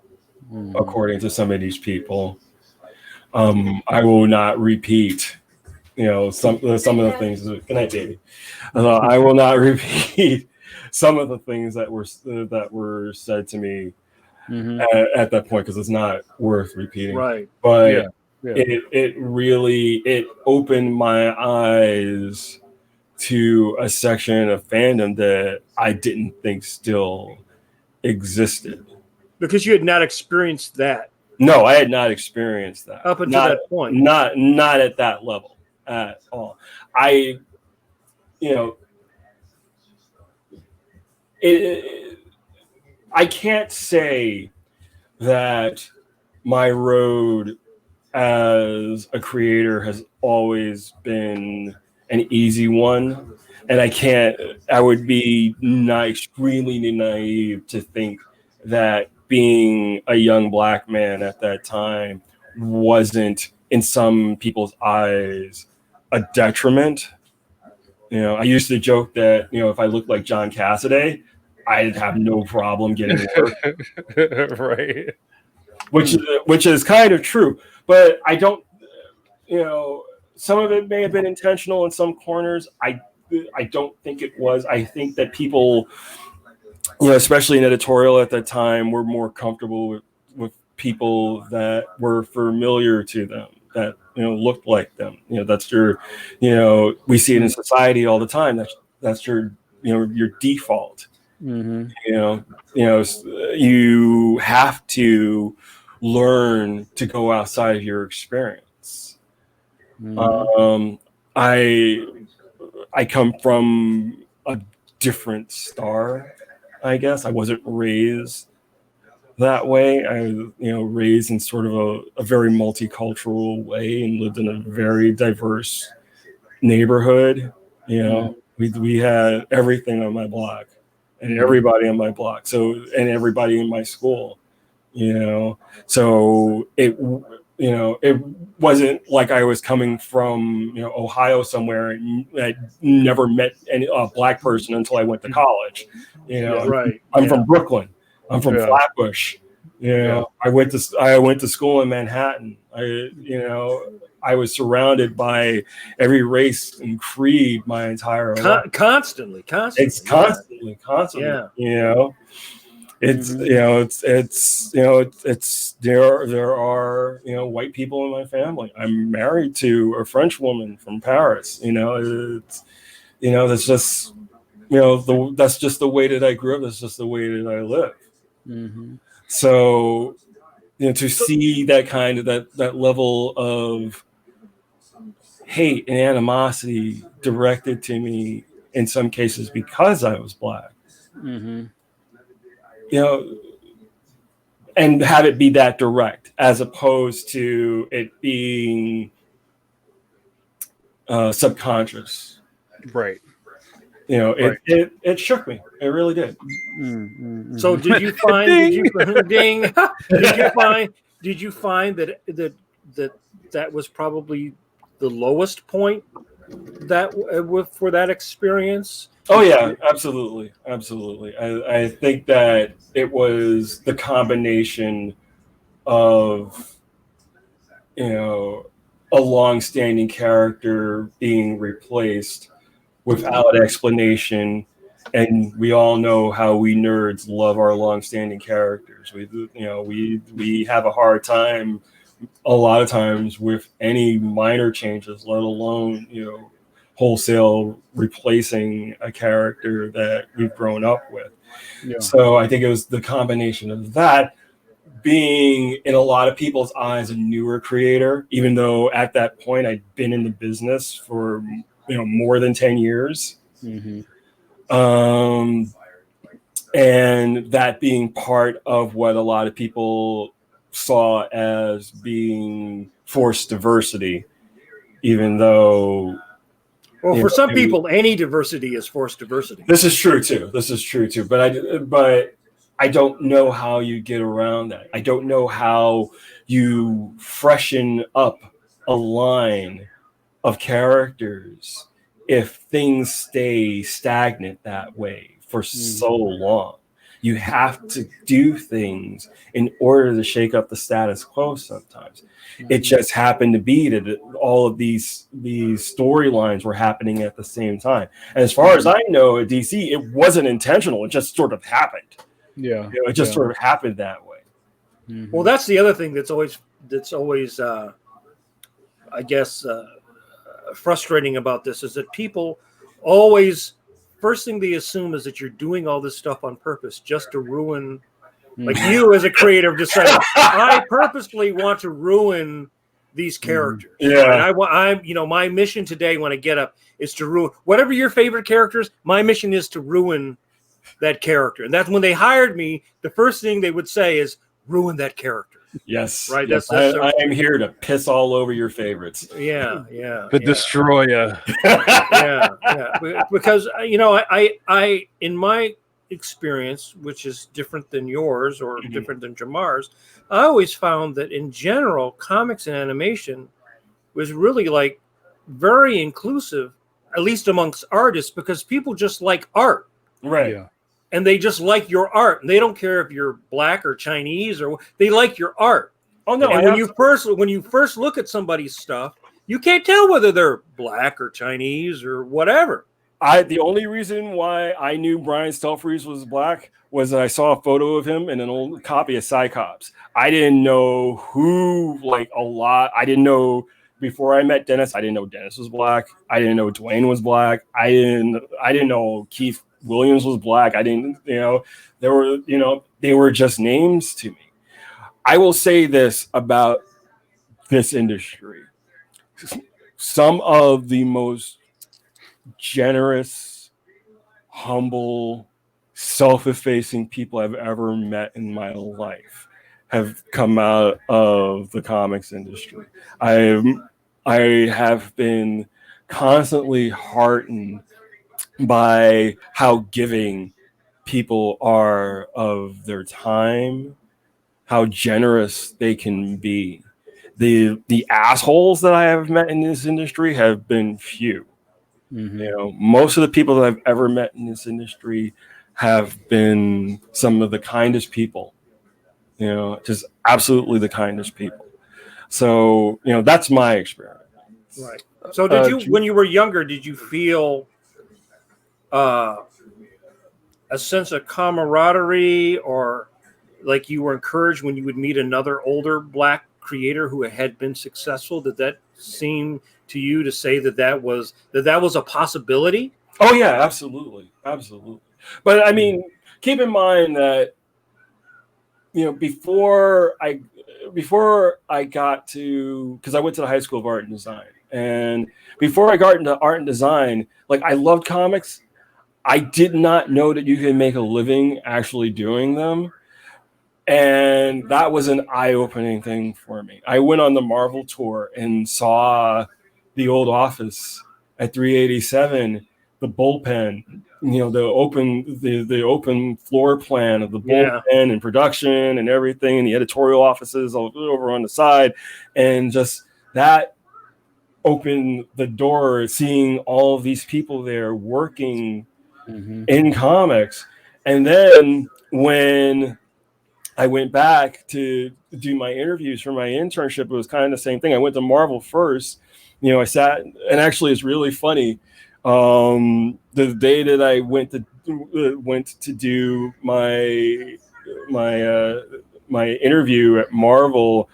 according to some of these people. I will not repeat, some of the things. Good night, baby. I will not repeat some of the things that were said to me at that point, because it's not worth repeating. Right. But it really opened my eyes to a section of fandom that I didn't think still existed. Because you had not experienced that. No, I had not experienced that up until that point. Not at that level at all. I can't say that my road as a creator has always been an easy one, and I would be extremely naive to think that being a young Black man at that time wasn't, in some people's eyes, a detriment. I used to joke that, if I looked like John Cassidy, I'd have no problem getting work. Right. Which is kind of true, but I don't, some of it may have been intentional in some corners. I don't think it was. I think that people, especially in editorial at that time, were more comfortable with people that were familiar to them, that looked like them. That's your, we see it in society all the time. That's your your default. Mm-hmm. You have to learn to go outside of your experience. Mm-hmm. I come from a different star, I guess. I wasn't raised that way. I was, raised in sort of a very multicultural way and lived in a very diverse neighborhood. We had everything on my block and everybody on my block. And everybody in my school, so it wasn't like I was coming from, Ohio somewhere and I never met a Black person until I went to college. Right. I'm from Brooklyn. I'm from Flatbush. I went to school in Manhattan. I was surrounded by every race and creed my entire life. Constantly. It's constantly. Yeah. There are white people in my family. I'm married to a French woman from Paris. That's just that's just the way that I grew up. That's just the way that I live. Mm-hmm. So to see that kind of that level of hate and animosity directed to me in some cases because I was Black. Mm-hmm. And have it be that direct as opposed to it being subconscious. Right. It shook me. It really did. Mm-hmm. So did you find did you find that was probably the lowest point for that experience? Oh yeah, absolutely. I think that it was the combination of a long-standing character being replaced without explanation, and we all know how we nerds love our long-standing characters. We have a hard time a lot of times with any minor changes, let alone wholesale replacing a character that we've grown up with. Yeah. So I think it was the combination of that, being in a lot of people's eyes a newer creator, even though at that point I'd been in the business for more than 10 years. Mm-hmm. And that being part of what a lot of people saw as being forced diversity, even though for some people any diversity is forced diversity. This is true too, but I don't know how you get around that. I don't know how you freshen up a line of characters if things stay stagnant that way for so long. You have to do things in order to shake up the status quo sometimes. It just happened to be that all of these storylines were happening at the same time. And as far as I know, at DC, it wasn't intentional. It just sort of happened. Yeah. It just sort of happened that way. Mm-hmm. Well, that's the other thing that's always I guess frustrating about this is that people always first thing they assume is that you're doing all this stuff on purpose just to ruin. Like you as a creative decided, I purposely want to ruin these characters. Yeah. And I'm, my mission today when I get up is to ruin whatever your favorite characters. My mission is to ruin that character. And that's when they hired me. The first thing they would say is ruin that character. Yes. Right. Yes. I am here to piss all over your favorites. Yeah. The destroyer. Yeah. Because, I in my experience, which is different than yours or different than Jamar's, I always found that in general, comics and animation was really like very inclusive, at least amongst artists, because people just like art. Right. Yeah. And they just like your art. And they don't care if you're black or Chinese or they like your art. Oh no! And when you first look at somebody's stuff, you can't tell whether they're black or Chinese or whatever. The only reason why I knew Brian Stelfreeze was black was that I saw a photo of him in an old copy of Cyclops. I didn't know who, like a lot. I didn't know before I met Dennis. I didn't know Dennis was black. I didn't know Dwayne was black. I didn't know Keith Williams was black. I didn't, they were just names to me. I will say this about this industry. Some of the most generous, humble, self-effacing people I've ever met in my life have come out of the comics industry. I have been constantly heartened by how giving people are of their time, how generous they can be. The assholes that I have met in this industry have been few. Most of the people that I've ever met in this industry have been some of the kindest people, just absolutely the kindest people. So, that's my experience. Right. So did you, when you were younger, did you feel a sense of camaraderie, or like you were encouraged when you would meet another older black creator who had been successful? Did that seem to you to say that was a possibility? Oh yeah, absolutely. But I mean, keep in mind that before I got to, because I went to the High School of Art and Design, and before I got into art and design, like I loved comics. I did not know that you could make a living actually doing them. And that was an eye-opening thing for me. I went on the Marvel tour and saw the old office at 387, the bullpen, the open floor plan of the bullpen and production and everything, and the editorial offices over on the side. And just that opened the door, seeing all of these people there working in comics. And then when I went back to do my interviews for my internship, it was kind of the same thing. I went to Marvel first. I sat, and actually it's really funny. The day that I went to do my interview at Marvel,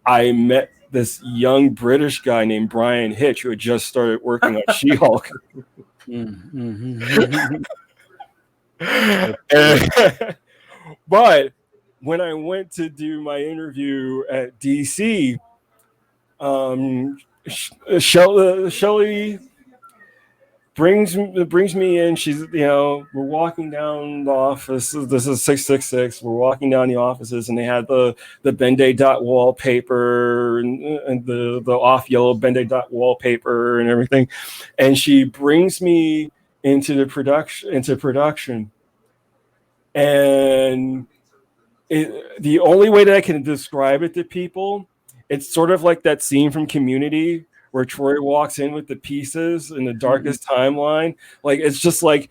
I met this young British guy named Brian Hitch who had just started working on She-Hulk. But when I went to do my interview at DC, Shelley brings me in. She's, we're walking down the office. This is 666. We're walking down the offices, and they had the Ben-Day dot wallpaper and the off yellow Ben-Day dot wallpaper and everything. And she brings me into production. And the only way that I can describe it to people, it's sort of like that scene from Community where Troy walks in with the pieces in the darkest timeline. Like, it's just like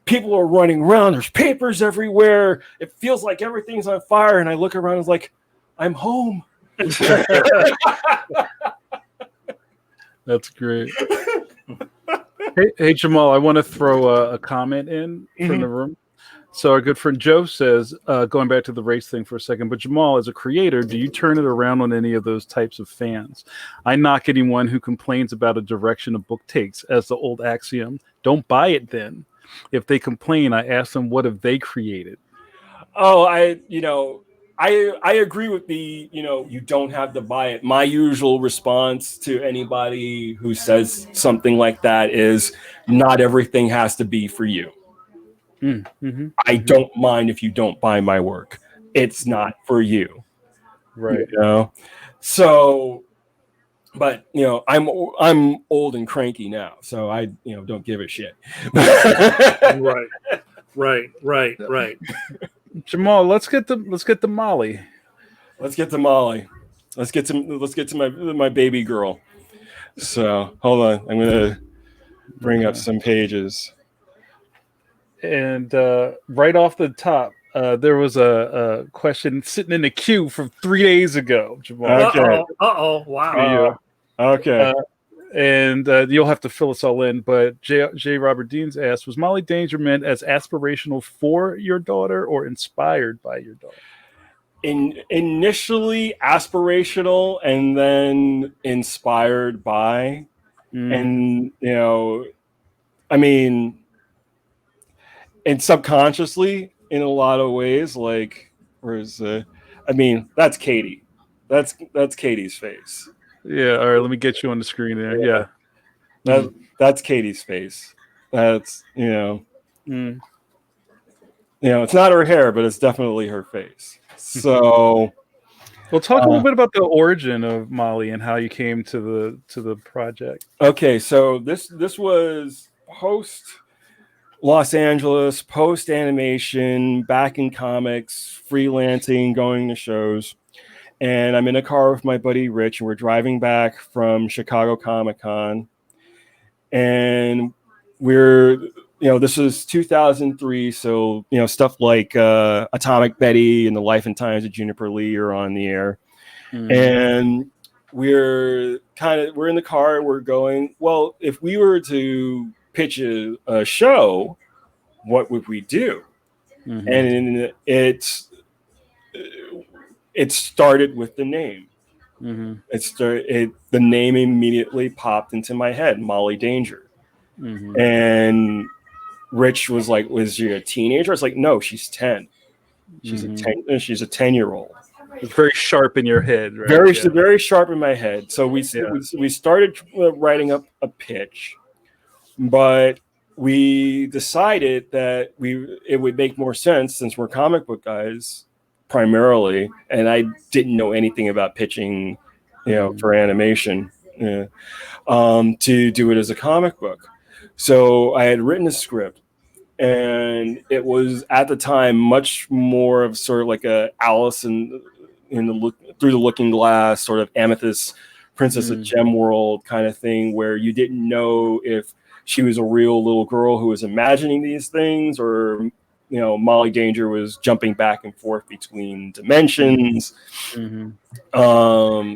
people are running around. There's papers everywhere. It feels like everything's on fire. And I look around and it's like, I'm home. That's great. Hey, Jamal, I want to throw a comment in from the room. So our good friend Joe says, going back to the race thing for a second, but Jamal, as a creator, do you turn it around on any of those types of fans? I knock anyone who complains about a direction a book takes as the old axiom. Don't buy it then. If they complain, I ask them what have they created. Oh, I agree with the, you don't have to buy it. My usual response to anybody who says something like that is not everything has to be for you. I don't mind if you don't buy my work. It's not for you. Right. So, but I'm old and cranky now, so I don't give a shit. Right. Jamal, let's get the Molly. Let's get to Molly. Let's get to my baby girl. So hold on, I'm gonna bring up some pages. And right off the top, there was a question sitting in the queue from 3 days ago, Jamal. Okay. Wow. Okay. And you'll have to fill us all in. But J. Robert Deans asked, was Molly Danger meant as aspirational for your daughter or inspired by your daughter? Initially aspirational and then inspired by. And I mean, and subconsciously in a lot of ways, like that's Katie. That's Katie's face. Yeah, all right, let me get you on the screen there. Yeah. That's Katie's face. That's it's not her hair, but it's definitely her face. So well, talk a little bit about the origin of Molly and how you came to the project. Okay, so this was post Los Angeles, post animation, back in comics, freelancing, going to shows. And I'm in a car with my buddy Rich, and we're driving back from Chicago Comic-Con. And this is 2003, so stuff like Atomic Betty and the Life and Times of Juniper Lee are on the air. And we're in the car, we're going, well, if we were to pitch a show, what would we do? And it started with the name. The name immediately popped into my head, Molly Danger. And Rich was like, was she a teenager? I was like, no, she's 10. She's a 10-year-old. It's very sharp in your head, right? Very sharp in my head. So we started writing up a pitch, but we decided that it would make more sense, since we're comic book guys primarily, and I didn't know anything about pitching, for animation, to do it as a comic book. So I had written a script, and it was at the time much more of sort of like a Alice through the Looking Glass, sort of Amethyst Princess of Gem World kind of thing, where you didn't know if she was a real little girl who was imagining these things, or Molly Danger was jumping back and forth between dimensions. But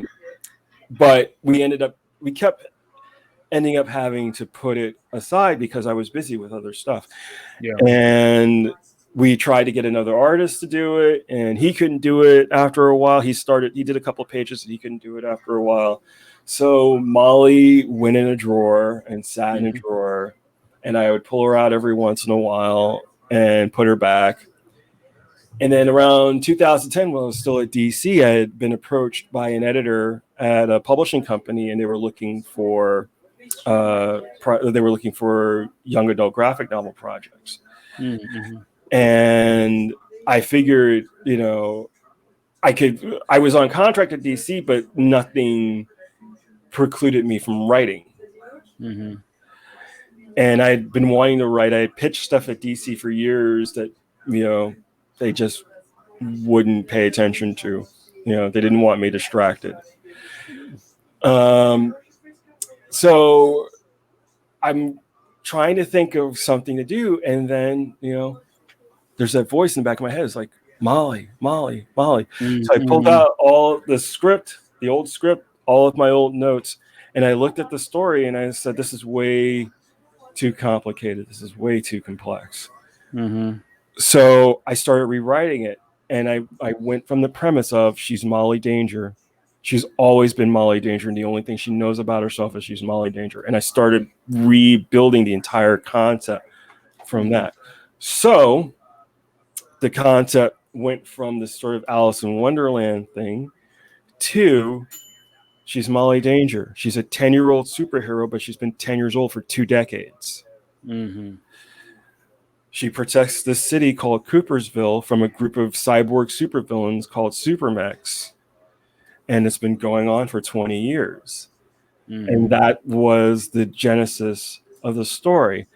we kept ending up having to put it aside because I was busy with other stuff. And we tried to get another artist to do it, and he couldn't do it after a while. He did a couple of pages and he couldn't do it after a while. So Molly went in a drawer and sat in a drawer, and I would pull her out every once in a while and put her back. And then around 2010, when I was still at DC, I had been approached by an editor at a publishing company, and they were looking for young adult graphic novel projects. And I figured, I was on contract at DC, but nothing precluded me from writing. And I'd been wanting to write. I pitched stuff at DC for years that, they just wouldn't pay attention to. They didn't want me distracted. So I'm trying to think of something to do. And then, there's that voice in the back of my head. It's like, Molly. So I pulled out all the script, the old script, all of my old notes. And I looked at the story and I said, this is way too complicated. This is way too complex. So I started rewriting it. And I went from the premise of she's Molly Danger. She's always been Molly Danger, and the only thing she knows about herself is she's Molly Danger. And I started rebuilding the entire concept from that. So the concept went from this sort of Alice in Wonderland thing to she's Molly Danger. She's a 10-year-old superhero, but she's been 10 years old for 2 decades. Mm-hmm. She protects this city called Coopersville from a group of cyborg supervillains called Supermechs. And it's been going on for 20 years. Mm-hmm. And that was the genesis of the story.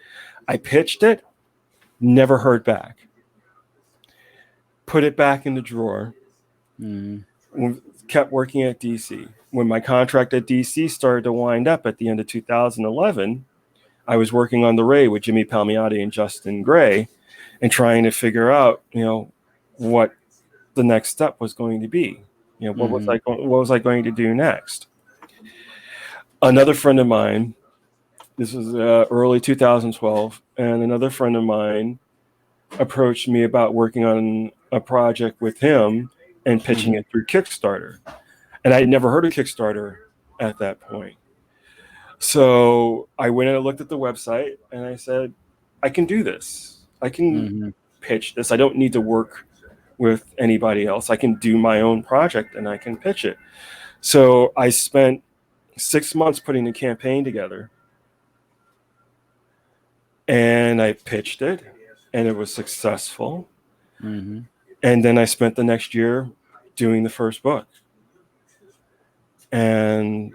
I pitched it, never heard back. Put it back in the drawer. Mm-hmm. Kept working at DC. When my contract at DC started to wind up at the end of 2011, I was working on The Ray with Jimmy Palmiotti and Justin Gray and trying to figure out, what the next step was going to be. What was I going to do next? Another friend of mine, this was early 2012, and another friend of mine approached me about working on a project with him and pitching it through Kickstarter. And I had never heard of Kickstarter at that point. So I went and looked at the website and I said, I can do this. I can pitch this. I don't need to work with anybody else. I can do my own project and I can pitch it. So I spent 6 months putting the campaign together. And I pitched it and it was successful. Mm-hmm. And then I spent the next year doing the first book. And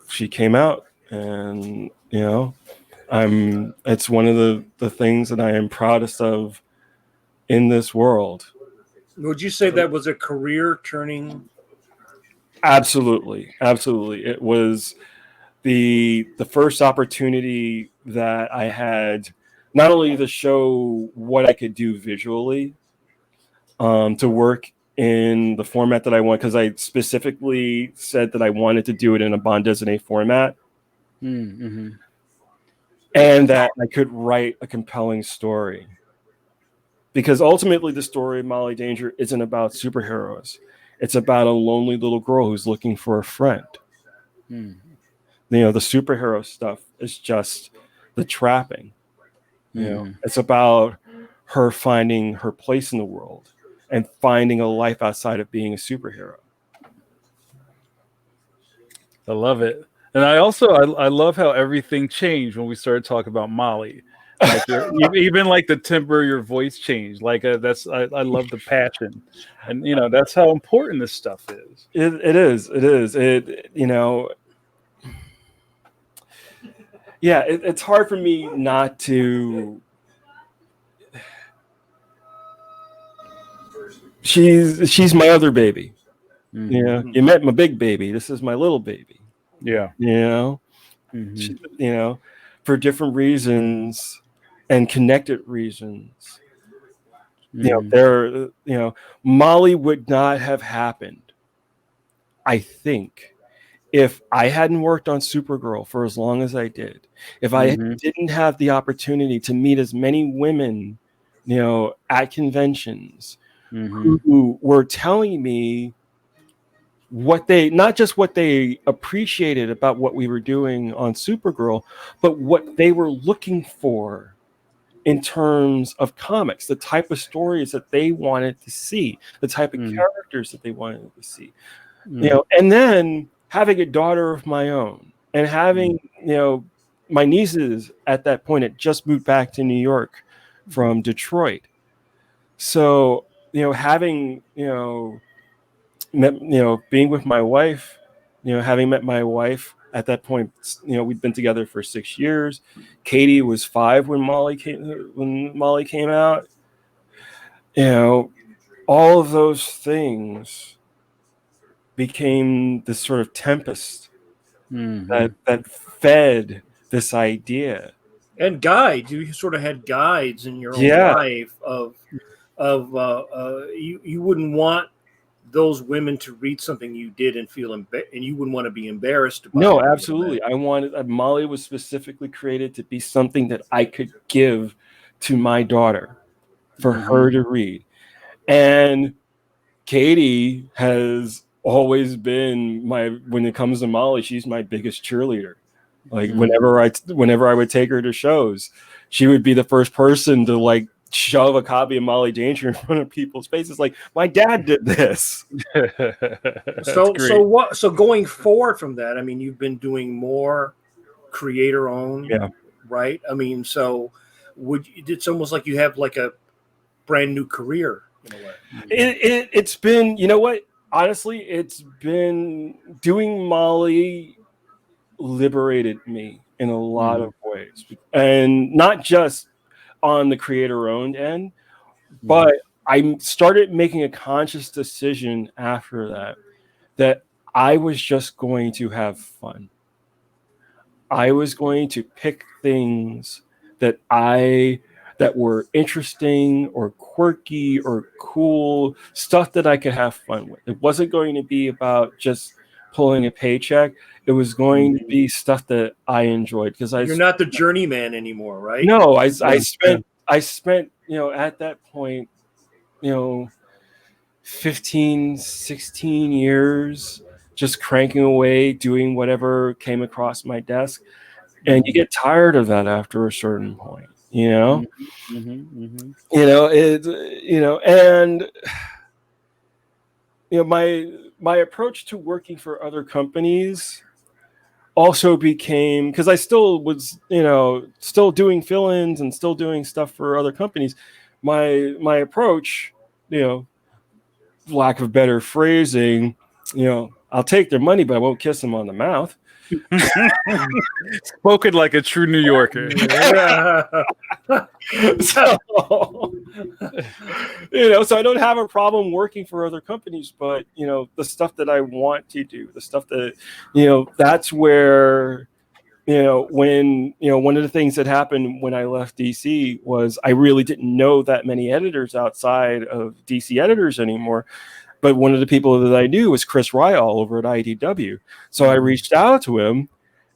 she came out, and it's one of the things that I am proudest of in this world. Would you say that was a career turning? Absolutely. It was the first opportunity that I had, not only to show what I could do visually, to work in the format that I want, because I specifically said that I wanted to do it in a bande dessinée format. Mm-hmm. And that I could write a compelling story. Because ultimately the story of Molly Danger isn't about superheroes. It's about a lonely little girl who's looking for a friend. Mm-hmm. The superhero stuff is just the trapping. It's about her finding her place in the world and finding a life outside of being a superhero. I love it. And I love how everything changed when we started talking about Molly. Like even like the timbre of your voice changed. Like I love the passion, and that's how important this stuff is. It is. Yeah, it's hard for me not to. She's my other baby. Mm-hmm. You met my big baby. This is my little baby. Yeah. Mm-hmm. For different reasons and connected reasons. Mm-hmm. Molly would not have happened, I think, if I hadn't worked on Supergirl for as long as I did. If I didn't have the opportunity to meet as many women, at conventions, who were telling me not just what they appreciated about what we were doing on Supergirl, but what they were looking for in terms of comics, the type of stories that they wanted to see, the type of characters that they wanted to see. And then having a daughter of my own and having, my nieces at that point had just moved back to New York from Detroit. So, having, being with my wife, having met my wife at that point, we'd been together for 6 years. Katie was 5 when Molly came out. All of those things became this sort of tempest that fed this idea. And guides. You sort of had guides in your own life of you wouldn't want those women to read something you did and feel and you wouldn't want to be embarrassed about. No, absolutely. I wanted Molly was specifically created to be something that I could give to my daughter for her to read. And Katie has always been when it comes to Molly, she's my biggest cheerleader. Like whenever I would take her to shows, she would be the first person to like shove a copy of Molly Danger in front of people's faces. Like, my dad did this. So going forward from that, I mean, you've been doing more creator owned, right? I mean, so it's almost like you have like a brand new career in a way. It's been, you know what? Honestly, it's been doing Molly liberated me in a lot of ways, and not just on the creator-owned end, but I started making a conscious decision after that I was just going to have fun. I was going to pick things that were interesting or quirky or cool, stuff that I could have fun with. It wasn't going to be about just pulling a paycheck. It was going to be stuff that I enjoyed, because you're not the journeyman anymore, right? No, I spent at that point, 15, 16 years just cranking away, doing whatever came across my desk. And you get tired of that after a certain point, and my approach to working for other companies also became, because I still was, still doing fill-ins and still doing stuff for other companies. My approach, lack of better phrasing, I'll take their money, but I won't kiss them on the mouth. Spoken like a true New Yorker. So I don't have a problem working for other companies, but the stuff that I want to do, the stuff that that's where when one of the things that happened when I left DC was I really didn't know that many editors outside of DC editors anymore. But one of the people that I knew was Chris Ryall over at IDW. So I reached out to him,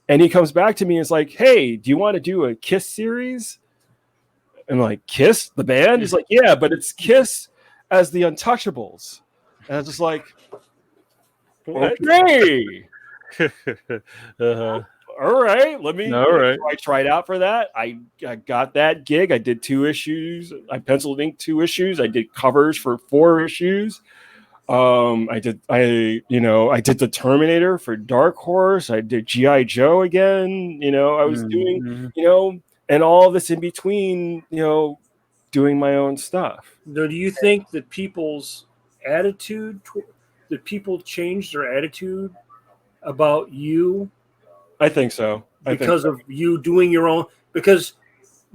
and he comes back to me and is like, "Hey, do you want to do a Kiss series?" And I'm like, "Kiss, the band?" He's like, "Yeah, but it's Kiss as the Untouchables." And I was just like, "Okay. All right, I tried out for that. I got that gig. I did 2 issues. I penciled ink 2 issues. I did covers for 4 issues. I did the Terminator for Dark Horse. I did G.I. Joe again. I was doing, and all this in between, doing my own stuff. Do you think that people's attitude, that people change their attitude about you? I think so. Because of you doing your own, because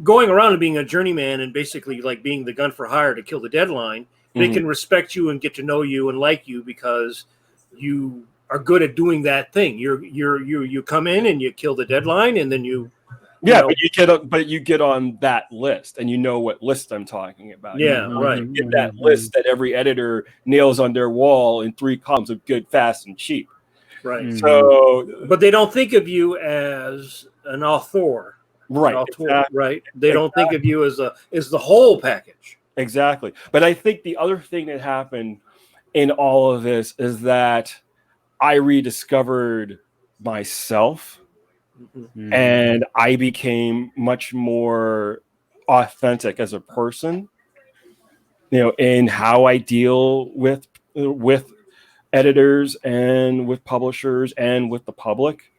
going around and being a journeyman and basically like being the gun for hire to kill the deadline, they can respect you and get to know you and like you because you are good at doing that thing. You come in and you kill the deadline, and then but you get on that list, and you know what list I'm talking about. Right. You get that list that every editor nails on their wall in 3 columns of good, fast, and cheap. Right. So, but they don't think of you as an author. Right. Right. They don't think of you as the whole package. Exactly. But I think the other thing that happened in all of this is that I rediscovered myself, and I became much more authentic as a person, in how I deal with editors and with publishers and with the public.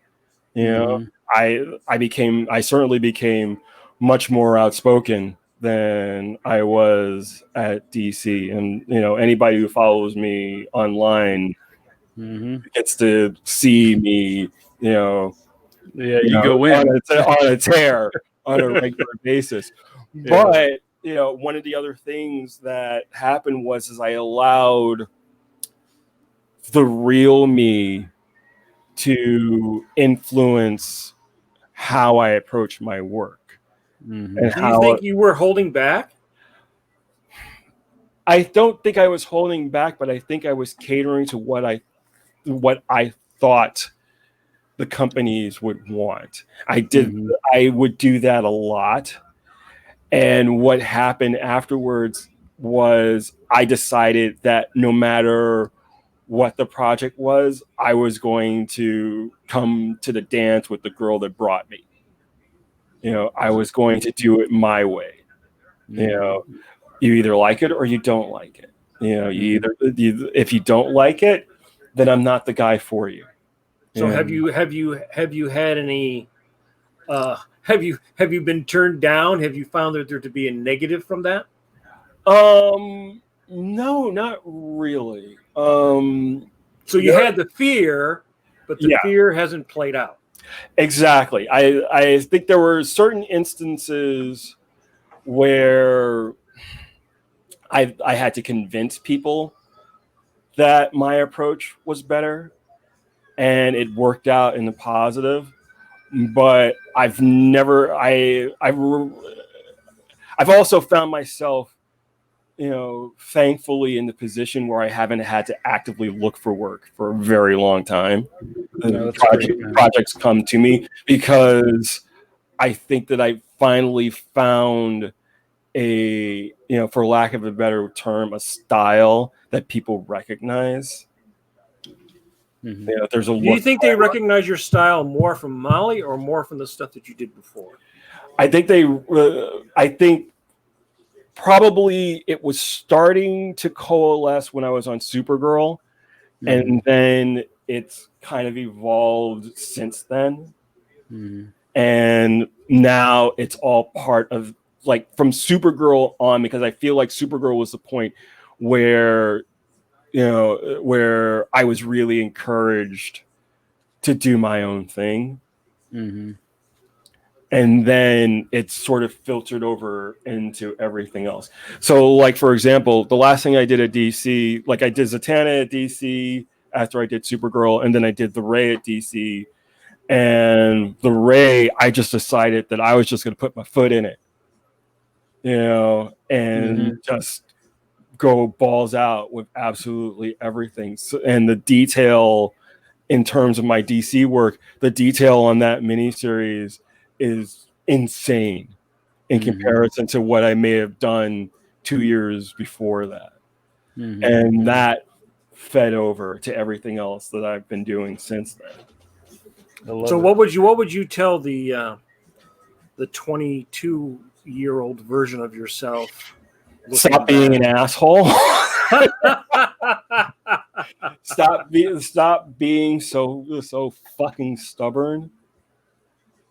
I certainly became much more outspoken than I was at DC. And, anybody who follows me online gets to see me, you go in on a tear on a regular basis. But, one of the other things that happened was I allowed the real me to influence how I approach my work. And do you think you were holding back? I don't think I was holding back, but I think I was catering to what I thought the companies would want. I would do that a lot. And what happened afterwards was I decided that no matter what the project was, I was going to come to the dance with the girl that brought me. I was going to do it my way. You either like it or you don't like it. If you don't like it, then I'm not the guy for you. So have you had any? Have you been turned down? Have you found that there to be a negative from that? No, not really. So you had the fear, but the fear hasn't played out. Exactly. I think there were certain instances where I had to convince people that my approach was better, and it worked out in the positive. But I've also found myself, thankfully in the position where I haven't had to actively look for work for a very long time. Projects come to me because I think that I finally found for lack of a better term, a style that people recognize. There's a. Do you think they recognize your style more from Molly or more from the stuff that you did before? I think probably it was starting to coalesce when I was on Supergirl, and then it's kind of evolved since then. And now it's all part of, like, from Supergirl on, because I feel like Supergirl was the point where where I was really encouraged to do my own thing. And then it's sort of filtered over into everything else. So, like, for example, the last thing I did at DC, like, I did Zatanna at DC after I did Supergirl, and then I did the Ray at DC. And the Ray, I just decided that I was just going to put my foot in it, and just go balls out with absolutely everything. So, and the detail in terms of my DC work, the detail on that miniseries is insane in comparison to what I may have done 2 years before that. And that fed over to everything else that I've been doing since then. So what would you tell the 22-year-old version of yourself? Stop being an asshole. Stop being so fucking stubborn.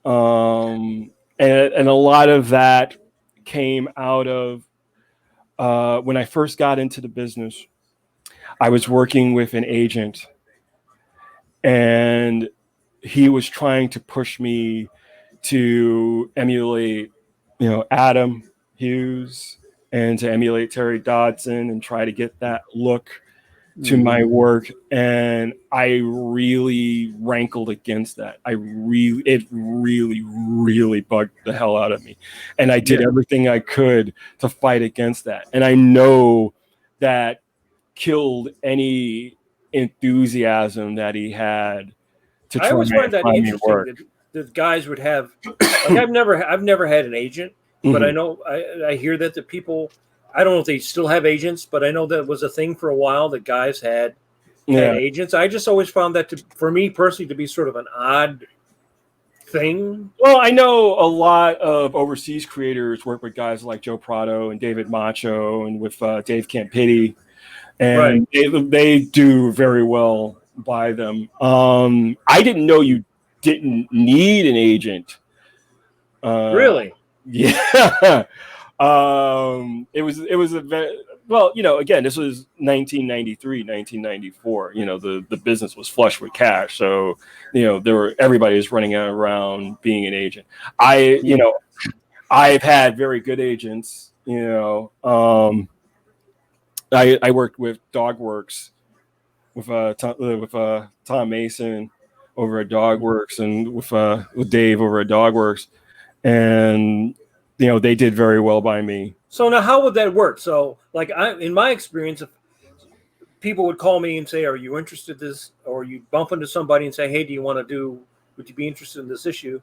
And a lot of that came out of when I first got into the business. I was working with an agent, and he was trying to push me to emulate, Adam Hughes, and to emulate Terry Dodson and try to get that look to my work. And I really rankled against that. It really bugged the hell out of me. And I did everything I could to fight against that. And I know that killed any enthusiasm that he had to try. I always find that interesting that guys would have, like, I've never had an agent, but I know I hear that the people, I don't know if they still have agents, but I know that was a thing for a while that guys had agents. I just always found that for me personally to be sort of an odd thing. Well, I know a lot of overseas creators work with guys like Joe Prado and David Macho and with Dave Campiti, and they do very well by them. I didn't know you didn't need an agent. Really? Yeah. It was a very, well, again, this was 1993, 1994. The business was flush with cash, so everybody was running around being an agent. I've had very good agents. I worked with Dogworks with Tom Mason over at Dogworks, and with Dave over at Dogworks, and they did very well by me. So now, how would that work? So, like, in my experience, if people would call me and say, "Are you interested in this?" Or you bump into somebody and say, "Hey, would you be interested in this issue?"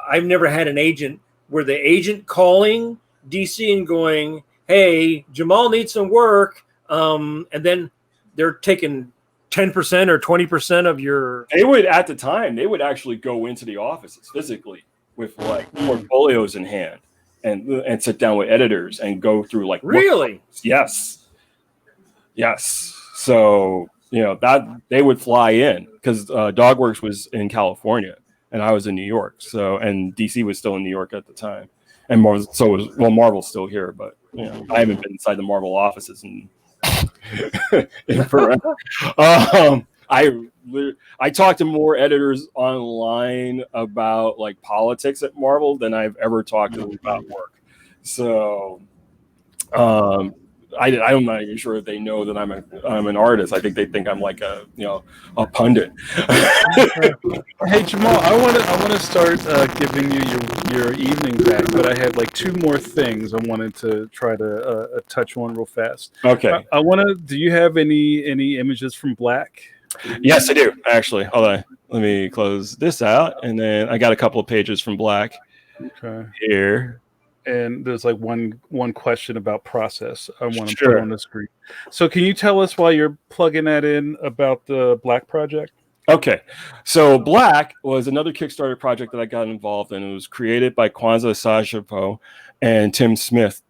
I've never had an agent where the agent calling DC and going, "Hey, Jamal needs some work," and then they're taking 10% or 20% of your? They would, at the time, they would actually go into the offices physically with like portfolios in hand and sit down with editors and go through like Really? Yes. So that they would fly in because Dogworks was in California and I was in New York. So and DC was still in New York at the time, and Marvel's still here, but I haven't been inside the Marvel offices in forever. I talked to more editors online about like politics at Marvel than I've ever talked to them about work. So I'm not even sure if they know that I'm an artist. I think they think I'm like a pundit. Hey Jamal, I want to start giving you your evening back, but I had like two more things I wanted to try to touch on real fast. Okay. I want to. Do you have any images from Black? Yes, I do actually. Hold on. Let me close this out, and then I got a couple of pages from Black here. And there's like one question about process I want to Sure. put on the screen. So can you tell us while you're plugging that in about the Black project? Okay. So Black was another Kickstarter project that I got involved in. It was created by Kwanzaa Sajapo and Tim Smith.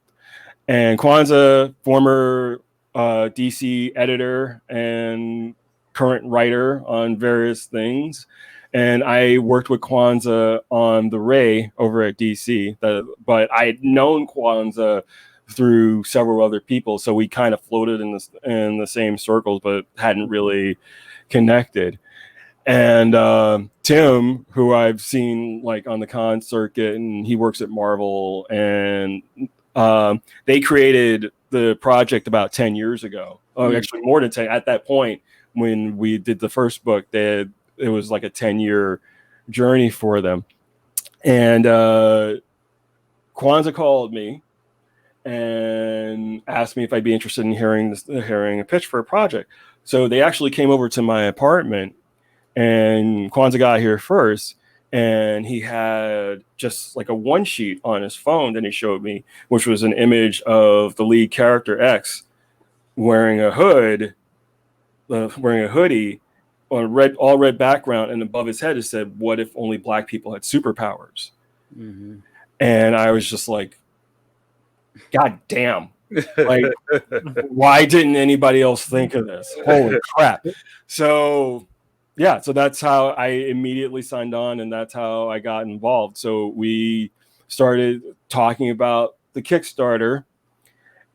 And Kwanzaa, former DC editor and current writer on various things. And I worked with Kwanzaa on the Ray over at DC, but I had known Kwanzaa through several other people, so we kind of floated in the same circles, but hadn't really connected. And Tim, who I've seen like on the con circuit, and he works at Marvel, and they created the project about 10 years ago. Actually, more than 10. At that point, when we did the first book, it was like a 10-year journey for them. And Kwanzaa called me and asked me if I'd be interested in hearing a pitch for a project. So they actually came over to my apartment, and Kwanzaa got here first, and he had just like a one sheet on his phone that he showed me, which was an image of the lead character X wearing a hoodie on all red background, and above his head it said, "What if only black people had superpowers?" Mm-hmm. And I was just like, God damn. Like, why didn't anybody else think of this? Holy crap. So that's how I immediately signed on, and that's how I got involved. So we started talking about the Kickstarter,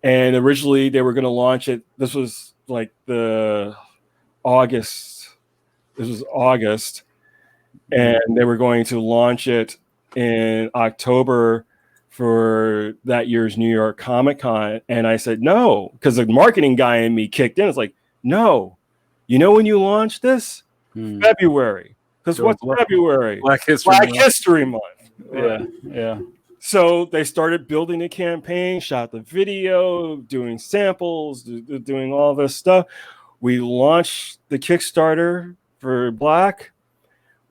and originally they were going to launch it. This was like August, and they were going to launch it in October for that year's New York Comic Con. And I said, no, because the marketing guy in me kicked in. It's like, no, when you launch this? February. Because what's February? Black History Month. Yeah. So they started building a campaign, shot the video, doing samples, doing all this stuff. We launched the Kickstarter for Black.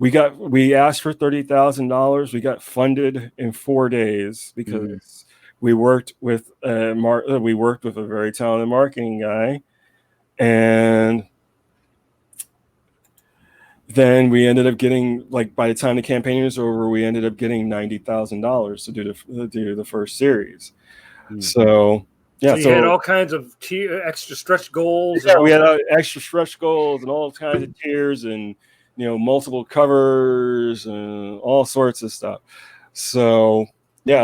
We asked for $30,000. We got funded in 4 days because we worked with a very talented marketing guy, and then we ended up getting, like, by the time the campaign was over, we ended up getting $90,000 to do the first series. So yeah, so you had all kinds of extra stretch goals. Yeah, we had extra stretch goals and all kinds of tiers, and multiple covers and all sorts of stuff. So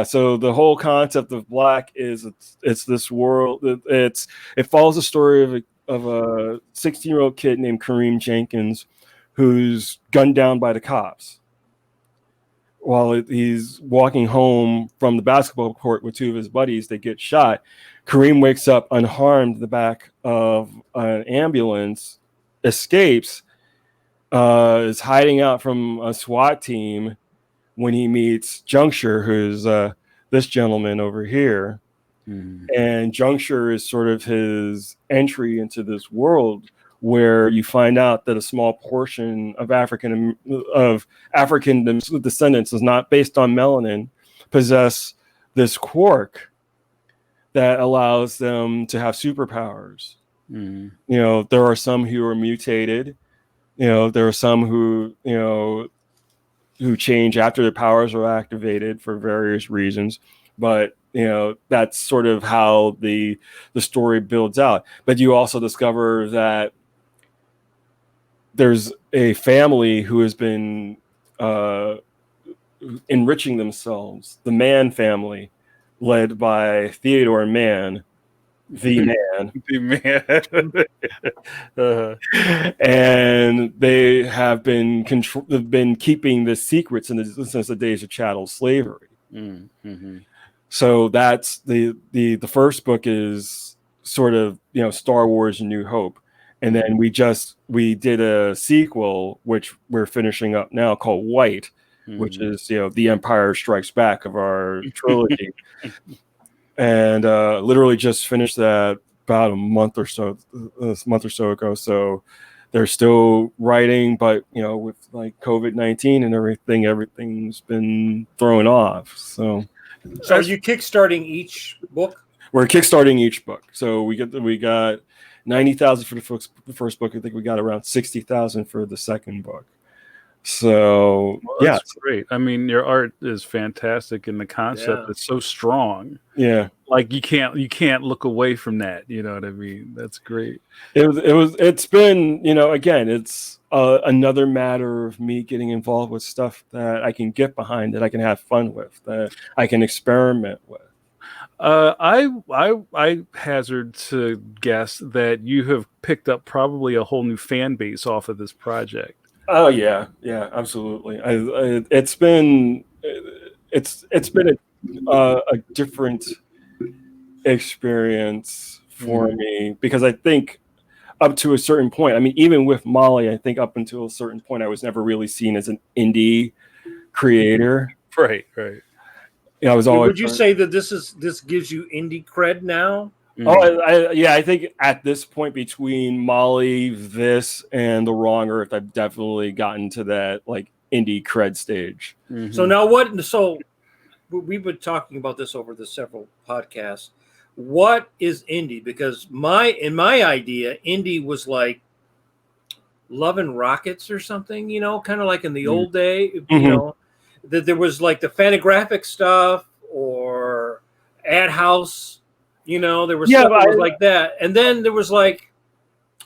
so the whole concept of Black is it's this world. It follows the story of a 16-year-old kid named Kareem Jenkins, who's gunned down by the cops while he's walking home from the basketball court with two of his buddies. They get shot. Kareem wakes up unharmed in the back of an ambulance, escapes, is hiding out from a SWAT team when he meets Juncture, who's this gentleman over here. And Juncture is sort of his entry into this world where you find out that a small portion of African descendants is not based on melanin, possess this quirk that allows them to have superpowers. Mm-hmm. You know, there are some who are mutated. You know, there are some who, you know, who change after their powers are activated for various reasons. But, you know, that's sort of how the story builds out. But you also discover that there's a family who has been enriching themselves, the Mann family, led by Theodore Mann, the man. The man. And they have been keeping the secrets since the days of chattel slavery. Mm-hmm. So that's the first book is sort of, you know, Star Wars: A New Hope, and then we did a sequel which we're finishing up now called White, which is, you know, The Empire Strikes Back of our trilogy. And literally just finished that about a month or so ago. So they're still writing, but, you know, with like COVID-19 and everything's been thrown off. So are you kickstarting each book? we're kickstarting each book. So we got 90,000 for the first book. I think we got around 60,000 for the second book. So that's great. I mean, your art is fantastic, and the concept is so strong. Yeah, like you can't look away from that. You know what I mean? That's great. It's been, you know, again, it's another matter of me getting involved with stuff that I can get behind, that I can have fun with, that I can experiment with. I hazard to guess that you have picked up probably a whole new fan base off of this project. Oh yeah, absolutely. It's been a different experience for me, because I think up to a certain point, I mean, even with Molly, I think up until a certain point, I was never really seen as an indie creator. Right. You know, I was always. Would you say that this gives you indie cred now? Oh, I think at this point, between Molly, this, and The Wrong Earth, I've definitely gotten to that like indie cred stage. Mm-hmm. So now so we've been talking about this over the several podcasts. What is indie? Because in my idea, indie was like Love and Rockets or something, you know, kind of like in the old day, you know, that there was like the Fantagraphic stuff or Ad House. You know, there was stuff that was like that. And then there was like,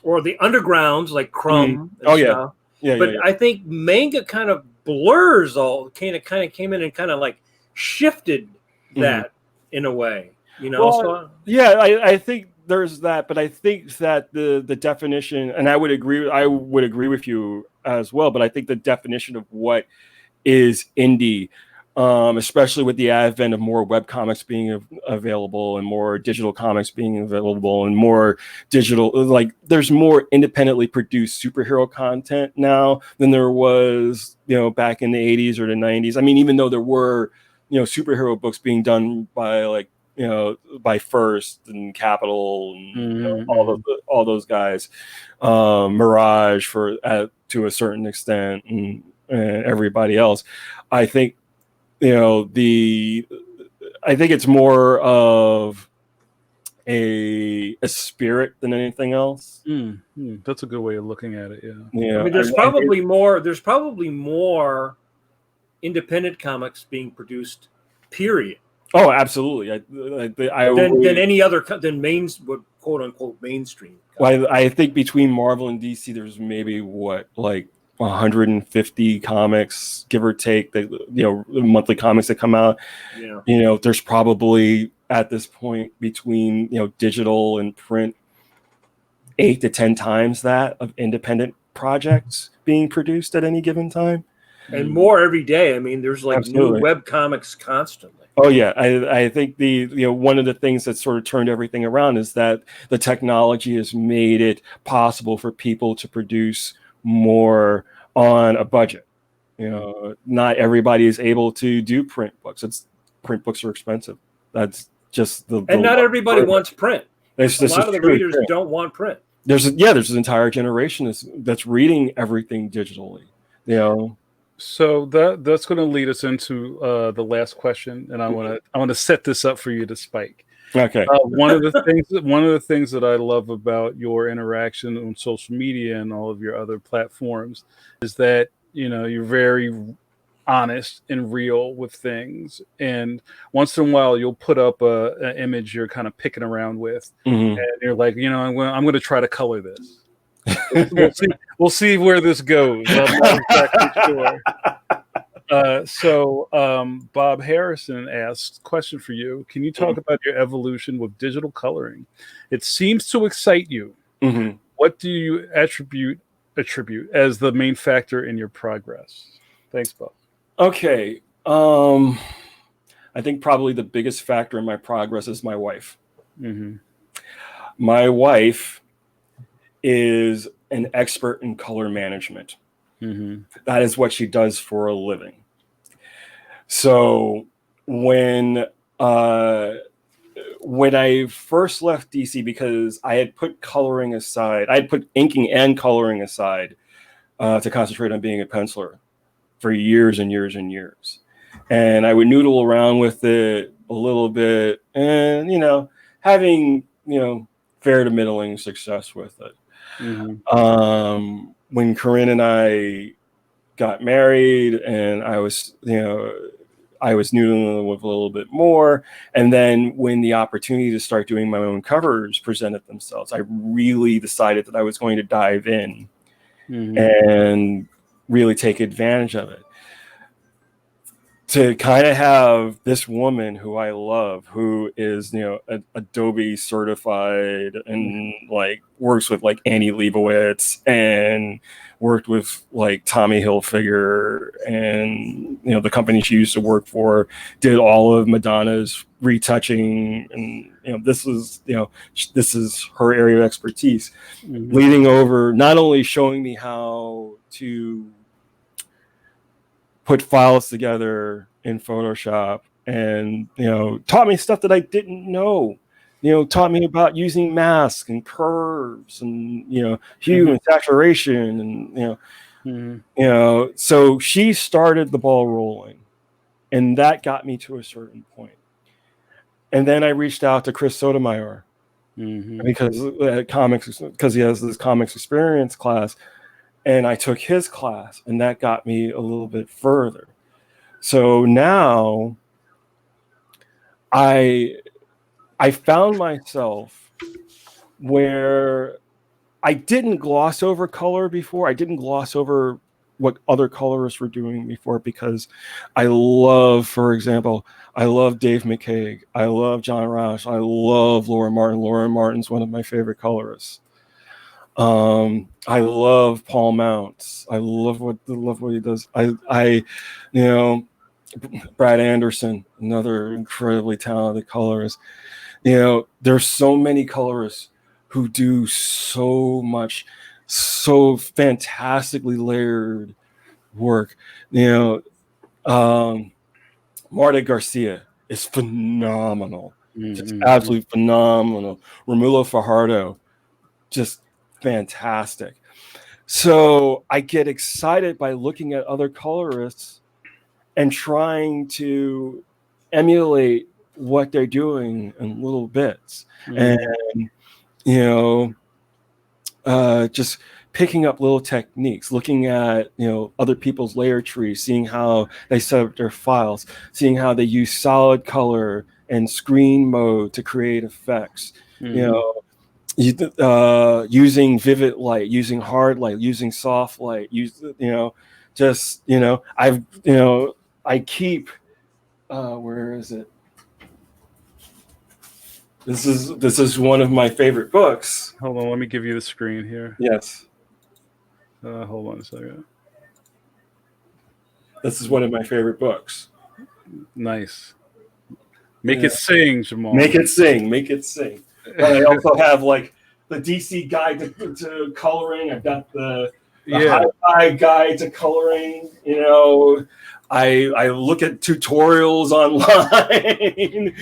or the undergrounds like Crumb and stuff. But I think manga kind of blurs kind of came in and kind of like shifted that in a way, you know? Well, I think there's that, but I think that the definition, and I would agree with you as well, but I think the definition of what is indie, especially with the advent of more web comics being available and more digital comics being available and more digital, like there's more independently produced superhero content now than there was, you know, back in the 80s or the 90s. I mean, even though there were, you know, superhero books being done by like, you know, by First and Capital and you know, all those guys, Mirage to a certain extent, and everybody else. I think, you know, I think it's more of a spirit than anything else. That's a good way of looking at it. Yeah. I mean, there's probably more independent comics being produced, period. Oh, absolutely. Than any other quote unquote mainstream. Well, I think between Marvel and DC, there's maybe like 150 comics, give or take, that, you know, monthly comics that come out. Yeah. You know, there's probably at this point between, you know, digital and print 8 to 10 times that of independent projects being produced at any given time. And more every day. I mean, there's like new web comics constantly. Oh yeah, I think one of the things that sort of turned everything around is that the technology has made it possible for people to produce more on a budget. You know, not everybody is able to do print books. Print books are expensive. That's just and not everybody wants print. A lot of the readers don't want print. There's an entire generation that's reading everything digitally. You know. So that's going to lead us into the last question, and I want to set this up for you to Spike. Okay. One of the things that I love about your interaction on social media and all of your other platforms is that you're very honest and real with things. And once in a while, you'll put up an image you're kind of picking around with, Mm-hmm. and you're like, I'm going to try to color this. We'll see where this goes. I'm not exactly sure. Bob Harrison asks, question for you. Can you talk about your evolution with digital coloring? It seems to excite you. Mm-hmm. What do you attribute as the main factor in your progress? Thanks, Bob. Okay. I think probably the biggest factor in my progress is my wife. Mm-hmm. My wife is an expert in color management. Mm-hmm. That is what she does for a living. So when I first left DC, because I had put coloring aside, I had put inking and coloring aside to concentrate on being a penciler for years and years and years. And I would noodle around with it a little bit and, having, fair to middling success with it. Mm-hmm. When Corinne and I got married and I was noodling with a little bit more. And then when the opportunity to start doing my own covers presented themselves, I really decided that I was going to dive in and really take advantage of it. To kind of have this woman who I love, who is, Adobe certified and like works with like Annie Leibovitz and worked with like Tommy Hilfiger and, the company she used to work for, did all of Madonna's retouching. And, this is her area of expertise, leading over, not only showing me how to put files together in Photoshop and, taught me stuff that I didn't know, taught me about using masks and curves and, hue and saturation and, so she started the ball rolling and that got me to a certain point. And then I reached out to Chris Sotomayor because he has this comics experience class. And I took his class, and that got me a little bit further. So now I found myself where I didn't gloss over color before. I didn't gloss over what other colorists were doing before because I love, for example, I love Dave McCaig. I love John Roush. I love Laura Martin. Laura Martin's one of my favorite colorists. I love Paul Mounts. I love what he does. I Brad Anderson, another incredibly talented colorist. There's so many colorists who do so much, so fantastically layered work. Marta Garcia is phenomenal. Just absolutely phenomenal. Romulo Fajardo, just fantastic. So I get excited by looking at other colorists and trying to emulate what they're doing in little bits and just picking up little techniques, looking at other people's layer trees, seeing how they set up their files, seeing how they use solid color and screen mode to create effects, using vivid light, using hard light, using soft light, I keep where is it? This is one of my favorite books. Hold on, let me give you the screen here. Yes. Hold on a second. This is one of my favorite books. Nice. Make it sing, Jamal. Make it sing. Make it sing. But I also have like the DC guide to coloring. I've got the hi-fi guide to coloring. I look at tutorials online.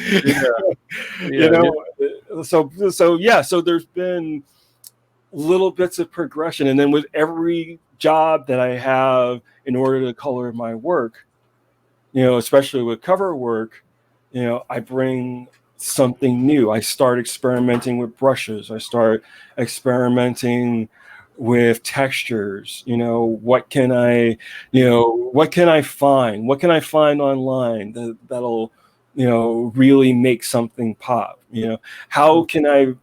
So there's been little bits of progression, and then with every job that I have in order to color my work, especially with cover work, I bring something new. I start experimenting with brushes. I start experimenting with textures. What can I find? What can I find online that'll really make something pop? How can I,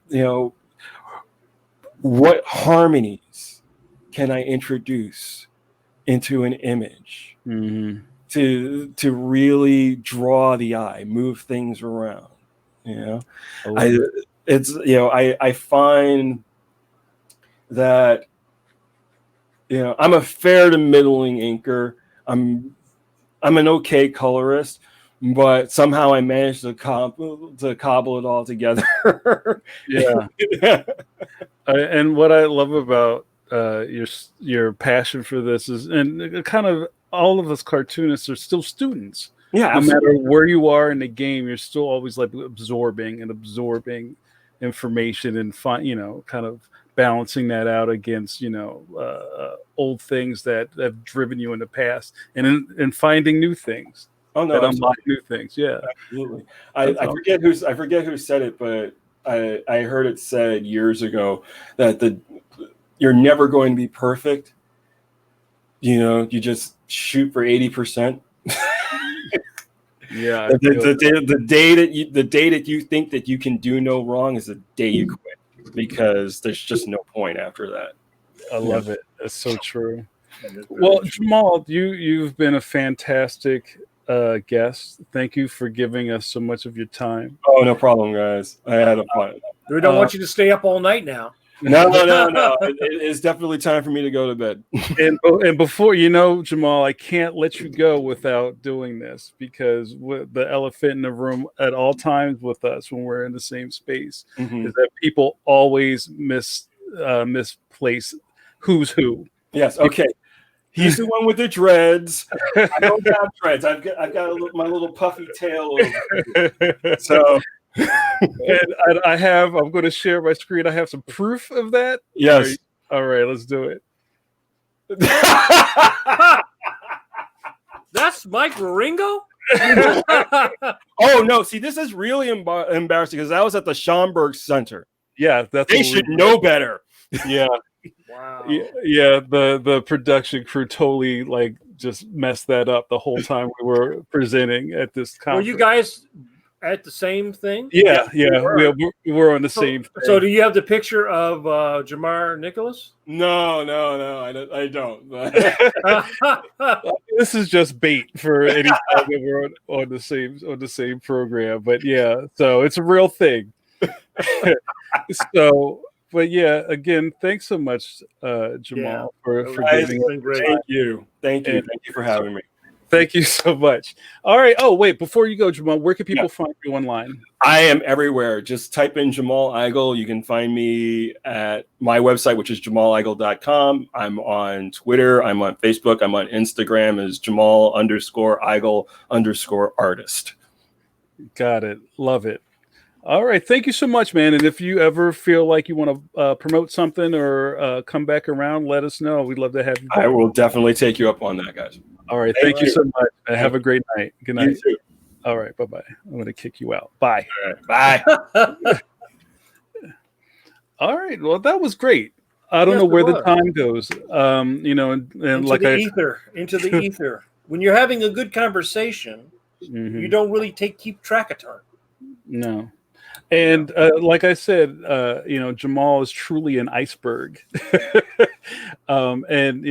what harmonies can I introduce into an image to really draw the eye, move things around? I find that I'm a fair to middling inker. I'm an okay colorist, but somehow I managed to cobble it all together. Yeah. And what I love about your passion for this is, and kind of all of us cartoonists are still students. Yeah, no absolutely. matter where you are in the game, you're still always like absorbing information and kind of balancing that out against old things that have driven you in the past, and finding new things that unlock new things. Yeah, absolutely. I forget who said it, but I heard it said years ago that you're never going to be perfect. You just shoot for 80%. Yeah, the day that you think that you can do no wrong is the day you quit, because there's just no point after that. I love it. That's so true. Well, Jamal, you've been a fantastic guest. Thank you for giving us so much of your time. Oh, no problem, guys. I had a fun. We don't want you to stay up all night now. No. It's definitely time for me to go to bed. and before Jamal, I can't let you go without doing this, because the elephant in the room at all times with us when we're in the same space is that people always misplace who's who. Yes. Okay. He's the one with the dreads. I don't have dreads. I've got my little puffy tail. So. And I'm going to share my screen. I have some proof of that. Yes. All right, let's do it. That's Mike Waringo? Oh no! See, this is really embarrassing, because I was at the Schomburg Center. Yeah, they should know better. Yeah. Wow. Yeah. The production crew totally just messed that up the whole time we were presenting at this conference. Were you guys at the same thing? Yeah. We were on the same thing. So do you have the picture of Jamar Nicholas? No, I don't. This is just bait for any time that we're on the same program. But yeah, so it's a real thing. But yeah, again, thanks so much, Jamal, for giving us. Thank you for having me. Thank you so much. All right. Oh, wait, before you go, Jamal, where can people find you online? I am everywhere. Just type in Jamal Igle. You can find me at my website, which is jamaligle.com. I'm on Twitter. I'm on Facebook. I'm on Instagram as Jamal_Igle_artist. Got it. Love it. All right. Thank you so much, man. And if you ever feel like you want to promote something or come back around, let us know. We'd love to have you back. I will definitely take you up on that, guys. All right. Thank you so much. Have a great night. Good night. You too. All right. Bye-bye. I'm going to kick you out. Bye. All right, bye. All right. Well, that was great. I don't know where the time goes. And into the ether. When you're having a good conversation, you don't really keep track of time. No. And like I said, Jamal is truly an iceberg. And,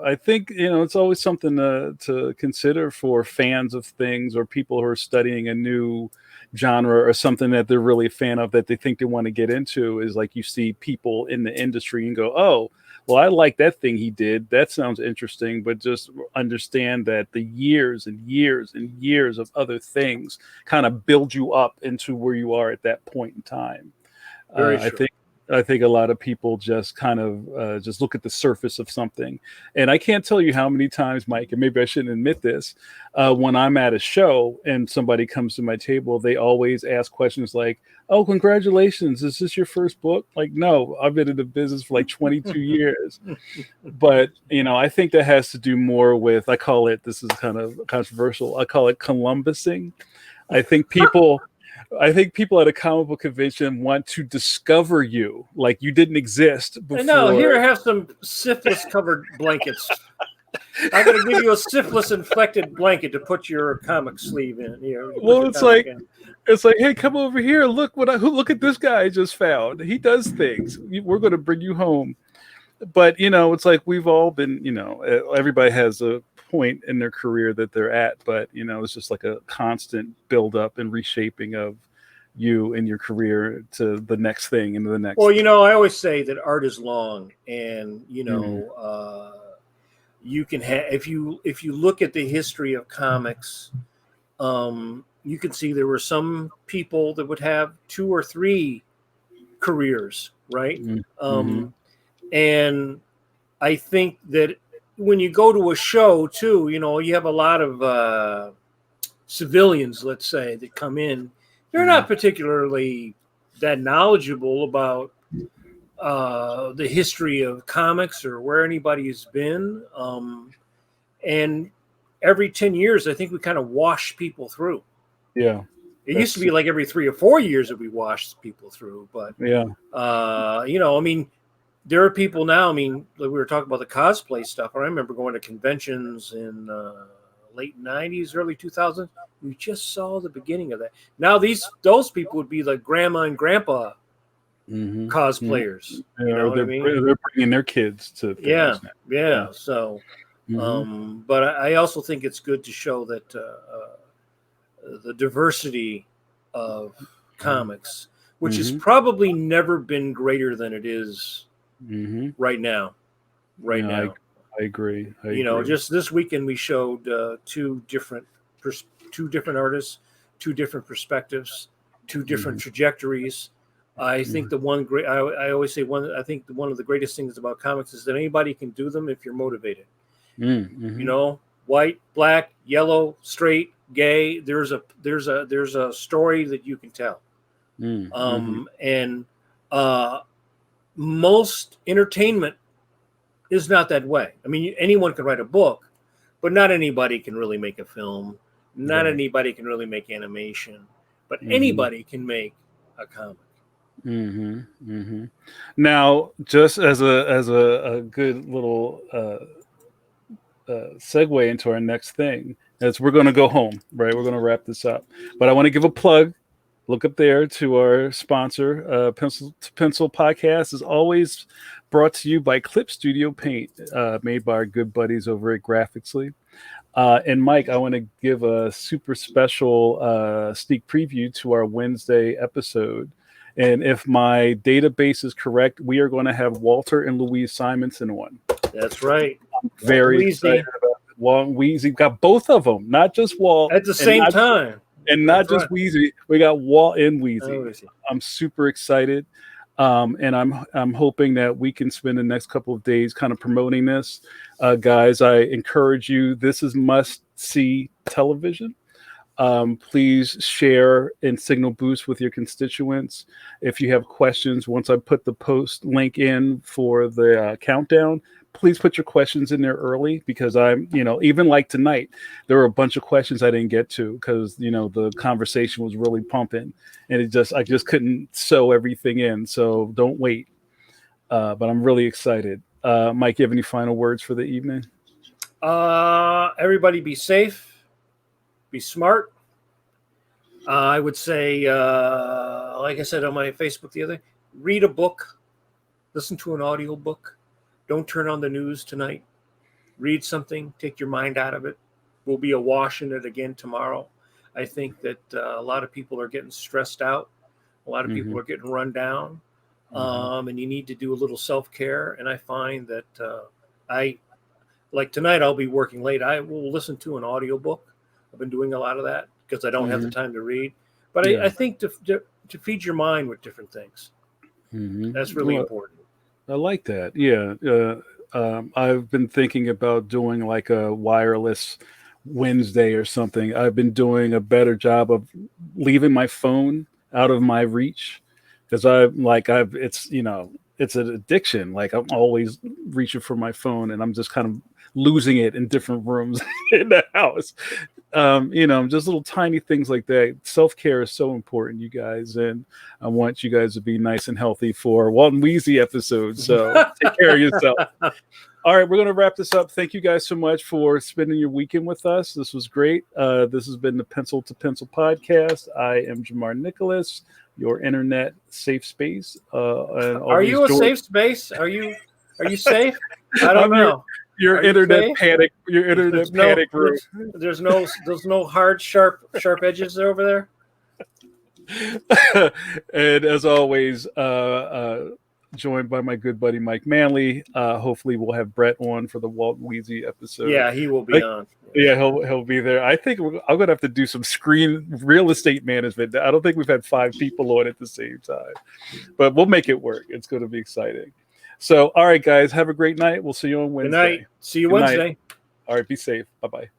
I think, it's always something to consider for fans of things, or people who are studying a new genre or something that they're really a fan of, that they think they want to get into, is like you see people in the industry and go, oh, well, I like that thing he did. That sounds interesting. But just understand that the years and years and years of other things kind of build you up into where you are at that point in time. I think a lot of people just kind of just look at the surface of something. And I can't tell you how many times, Mike, and maybe I shouldn't admit this, when I'm at a show and somebody comes to my table, they always ask questions like, oh, congratulations, is this your first book? Like, no, I've been in the business for like 22 years. But, I think that has to do more with, I call it, this is kind of controversial, I call it Columbusing. I think people I think people at a comic book convention want to discover you, like you didn't exist before. No, here I have some syphilis-covered blankets. I'm going to give you a syphilis-infected blanket to put your comic sleeve in. Well, it's like, hey, come over here. Look look at this guy I just found. He does things. We're going to bring you home. But it's like we've all been. Everybody has a point in their career that they're at, but it's just like a constant build up and reshaping of you and your career to the next thing and to the next. Well, I always say that art is long, and you can have if you look at the history of comics, you can see there were some people that would have 2 or 3 careers, right? And I think that when you go to a show too, you have a lot of civilians, let's say, that come in. They're not particularly that knowledgeable about the history of comics or where anybody has been. And every 10 years, I think we kind of wash people through. Yeah. It used to be like every 3 or 4 years that we washed people through. But, there are people now, like we were talking about the cosplay stuff. I remember going to conventions in late 90s, early 2000s. We just saw the beginning of that. Now those people would be like grandma and grandpa cosplayers. They're bringing their kids to things now. So, but I also think it's good to show that the diversity of comics, which has probably never been greater than it is right now. I agree. Just this weekend we showed 2 different artists, 2 different perspectives, 2 different trajectories. I think I always say I think one of the greatest things about comics is that anybody can do them if you're motivated. White, black, yellow, straight, gay. There's a story that you can tell. And most entertainment is not that way. Anyone can write a book, but not anybody can really make a film. Not anybody can really make animation, but anybody can make a comic. Now, just as a good little segue into our next thing, as we're going to go home, right? We're going to wrap this up, but I want to give a plug. Look up there to our sponsor, Pencil to Pencil Podcast is always brought to you by Clip Studio Paint, made by our good buddies over at Graphicsly. And Mike, I want to give a super special sneak preview to our Wednesday episode. And if my database is correct, we are going to have Walter and Louise Simonson on. That's right. I'm very excited about it. Walt and Weezy. Got both of them, not just Walt. At the same time. And not just Weezy, we got Walt and Weezy. I'm super excited, and I'm hoping that we can spend the next couple of days kind of promoting this, guys. I encourage you. This is must-see television. Please share and signal boost with your constituents. If you have questions, once I put the post link in for the countdown, please put your questions in there early, because I'm, even like tonight, there were a bunch of questions I didn't get to because, the conversation was really pumping and I just couldn't sew everything in. So don't wait. But I'm really excited. Mike, you have any final words for the evening? Everybody be safe, be smart. I would say, like I said on my Facebook the other day, read a book, listen to an audio book. Don't turn on the news tonight. Read something. Take your mind out of it. We'll be awash in it again tomorrow. I think that a lot of people are getting stressed out. A lot of people are getting run down. And you need to do a little self-care. And I find that like tonight, I'll be working late. I will listen to an audiobook. I've been doing a lot of that because I don't have the time to read. But I think to feed your mind with different things. That's really important. I like that. Yeah. I've been thinking about doing like a wireless Wednesday or something. I've been doing a better job of leaving my phone out of my reach, because it's an addiction. Like I'm always reaching for my phone and I'm just kind of losing it in different rooms in the house. just little tiny things like that. Self-care is so important, you guys, and I want you guys to be nice and healthy for Walt and Weezy episode. So take care of yourself. All right, we're going to wrap this up. Thank you guys so much for spending your weekend with us. This was great. This has been the Pencil to Pencil podcast. I am Jamar Nicholas, your internet safe space. Are you a safe space? Are you safe? I don't know. Your internet panic. Your internet panic room. There's no hard, sharp edges over there. And as always, joined by my good buddy Mike Manley. Hopefully, we'll have Bret on for the Walt and Weezy episode. Yeah, he will be on. Yeah, he'll be there. I think I'm gonna have to do some screen real estate management. I don't think we've had 5 people on at the same time, but we'll make it work. It's going to be exciting. So, all right, guys, have a great night. We'll see you on Wednesday. Good night. See you Wednesday. All right, be safe. Bye-bye.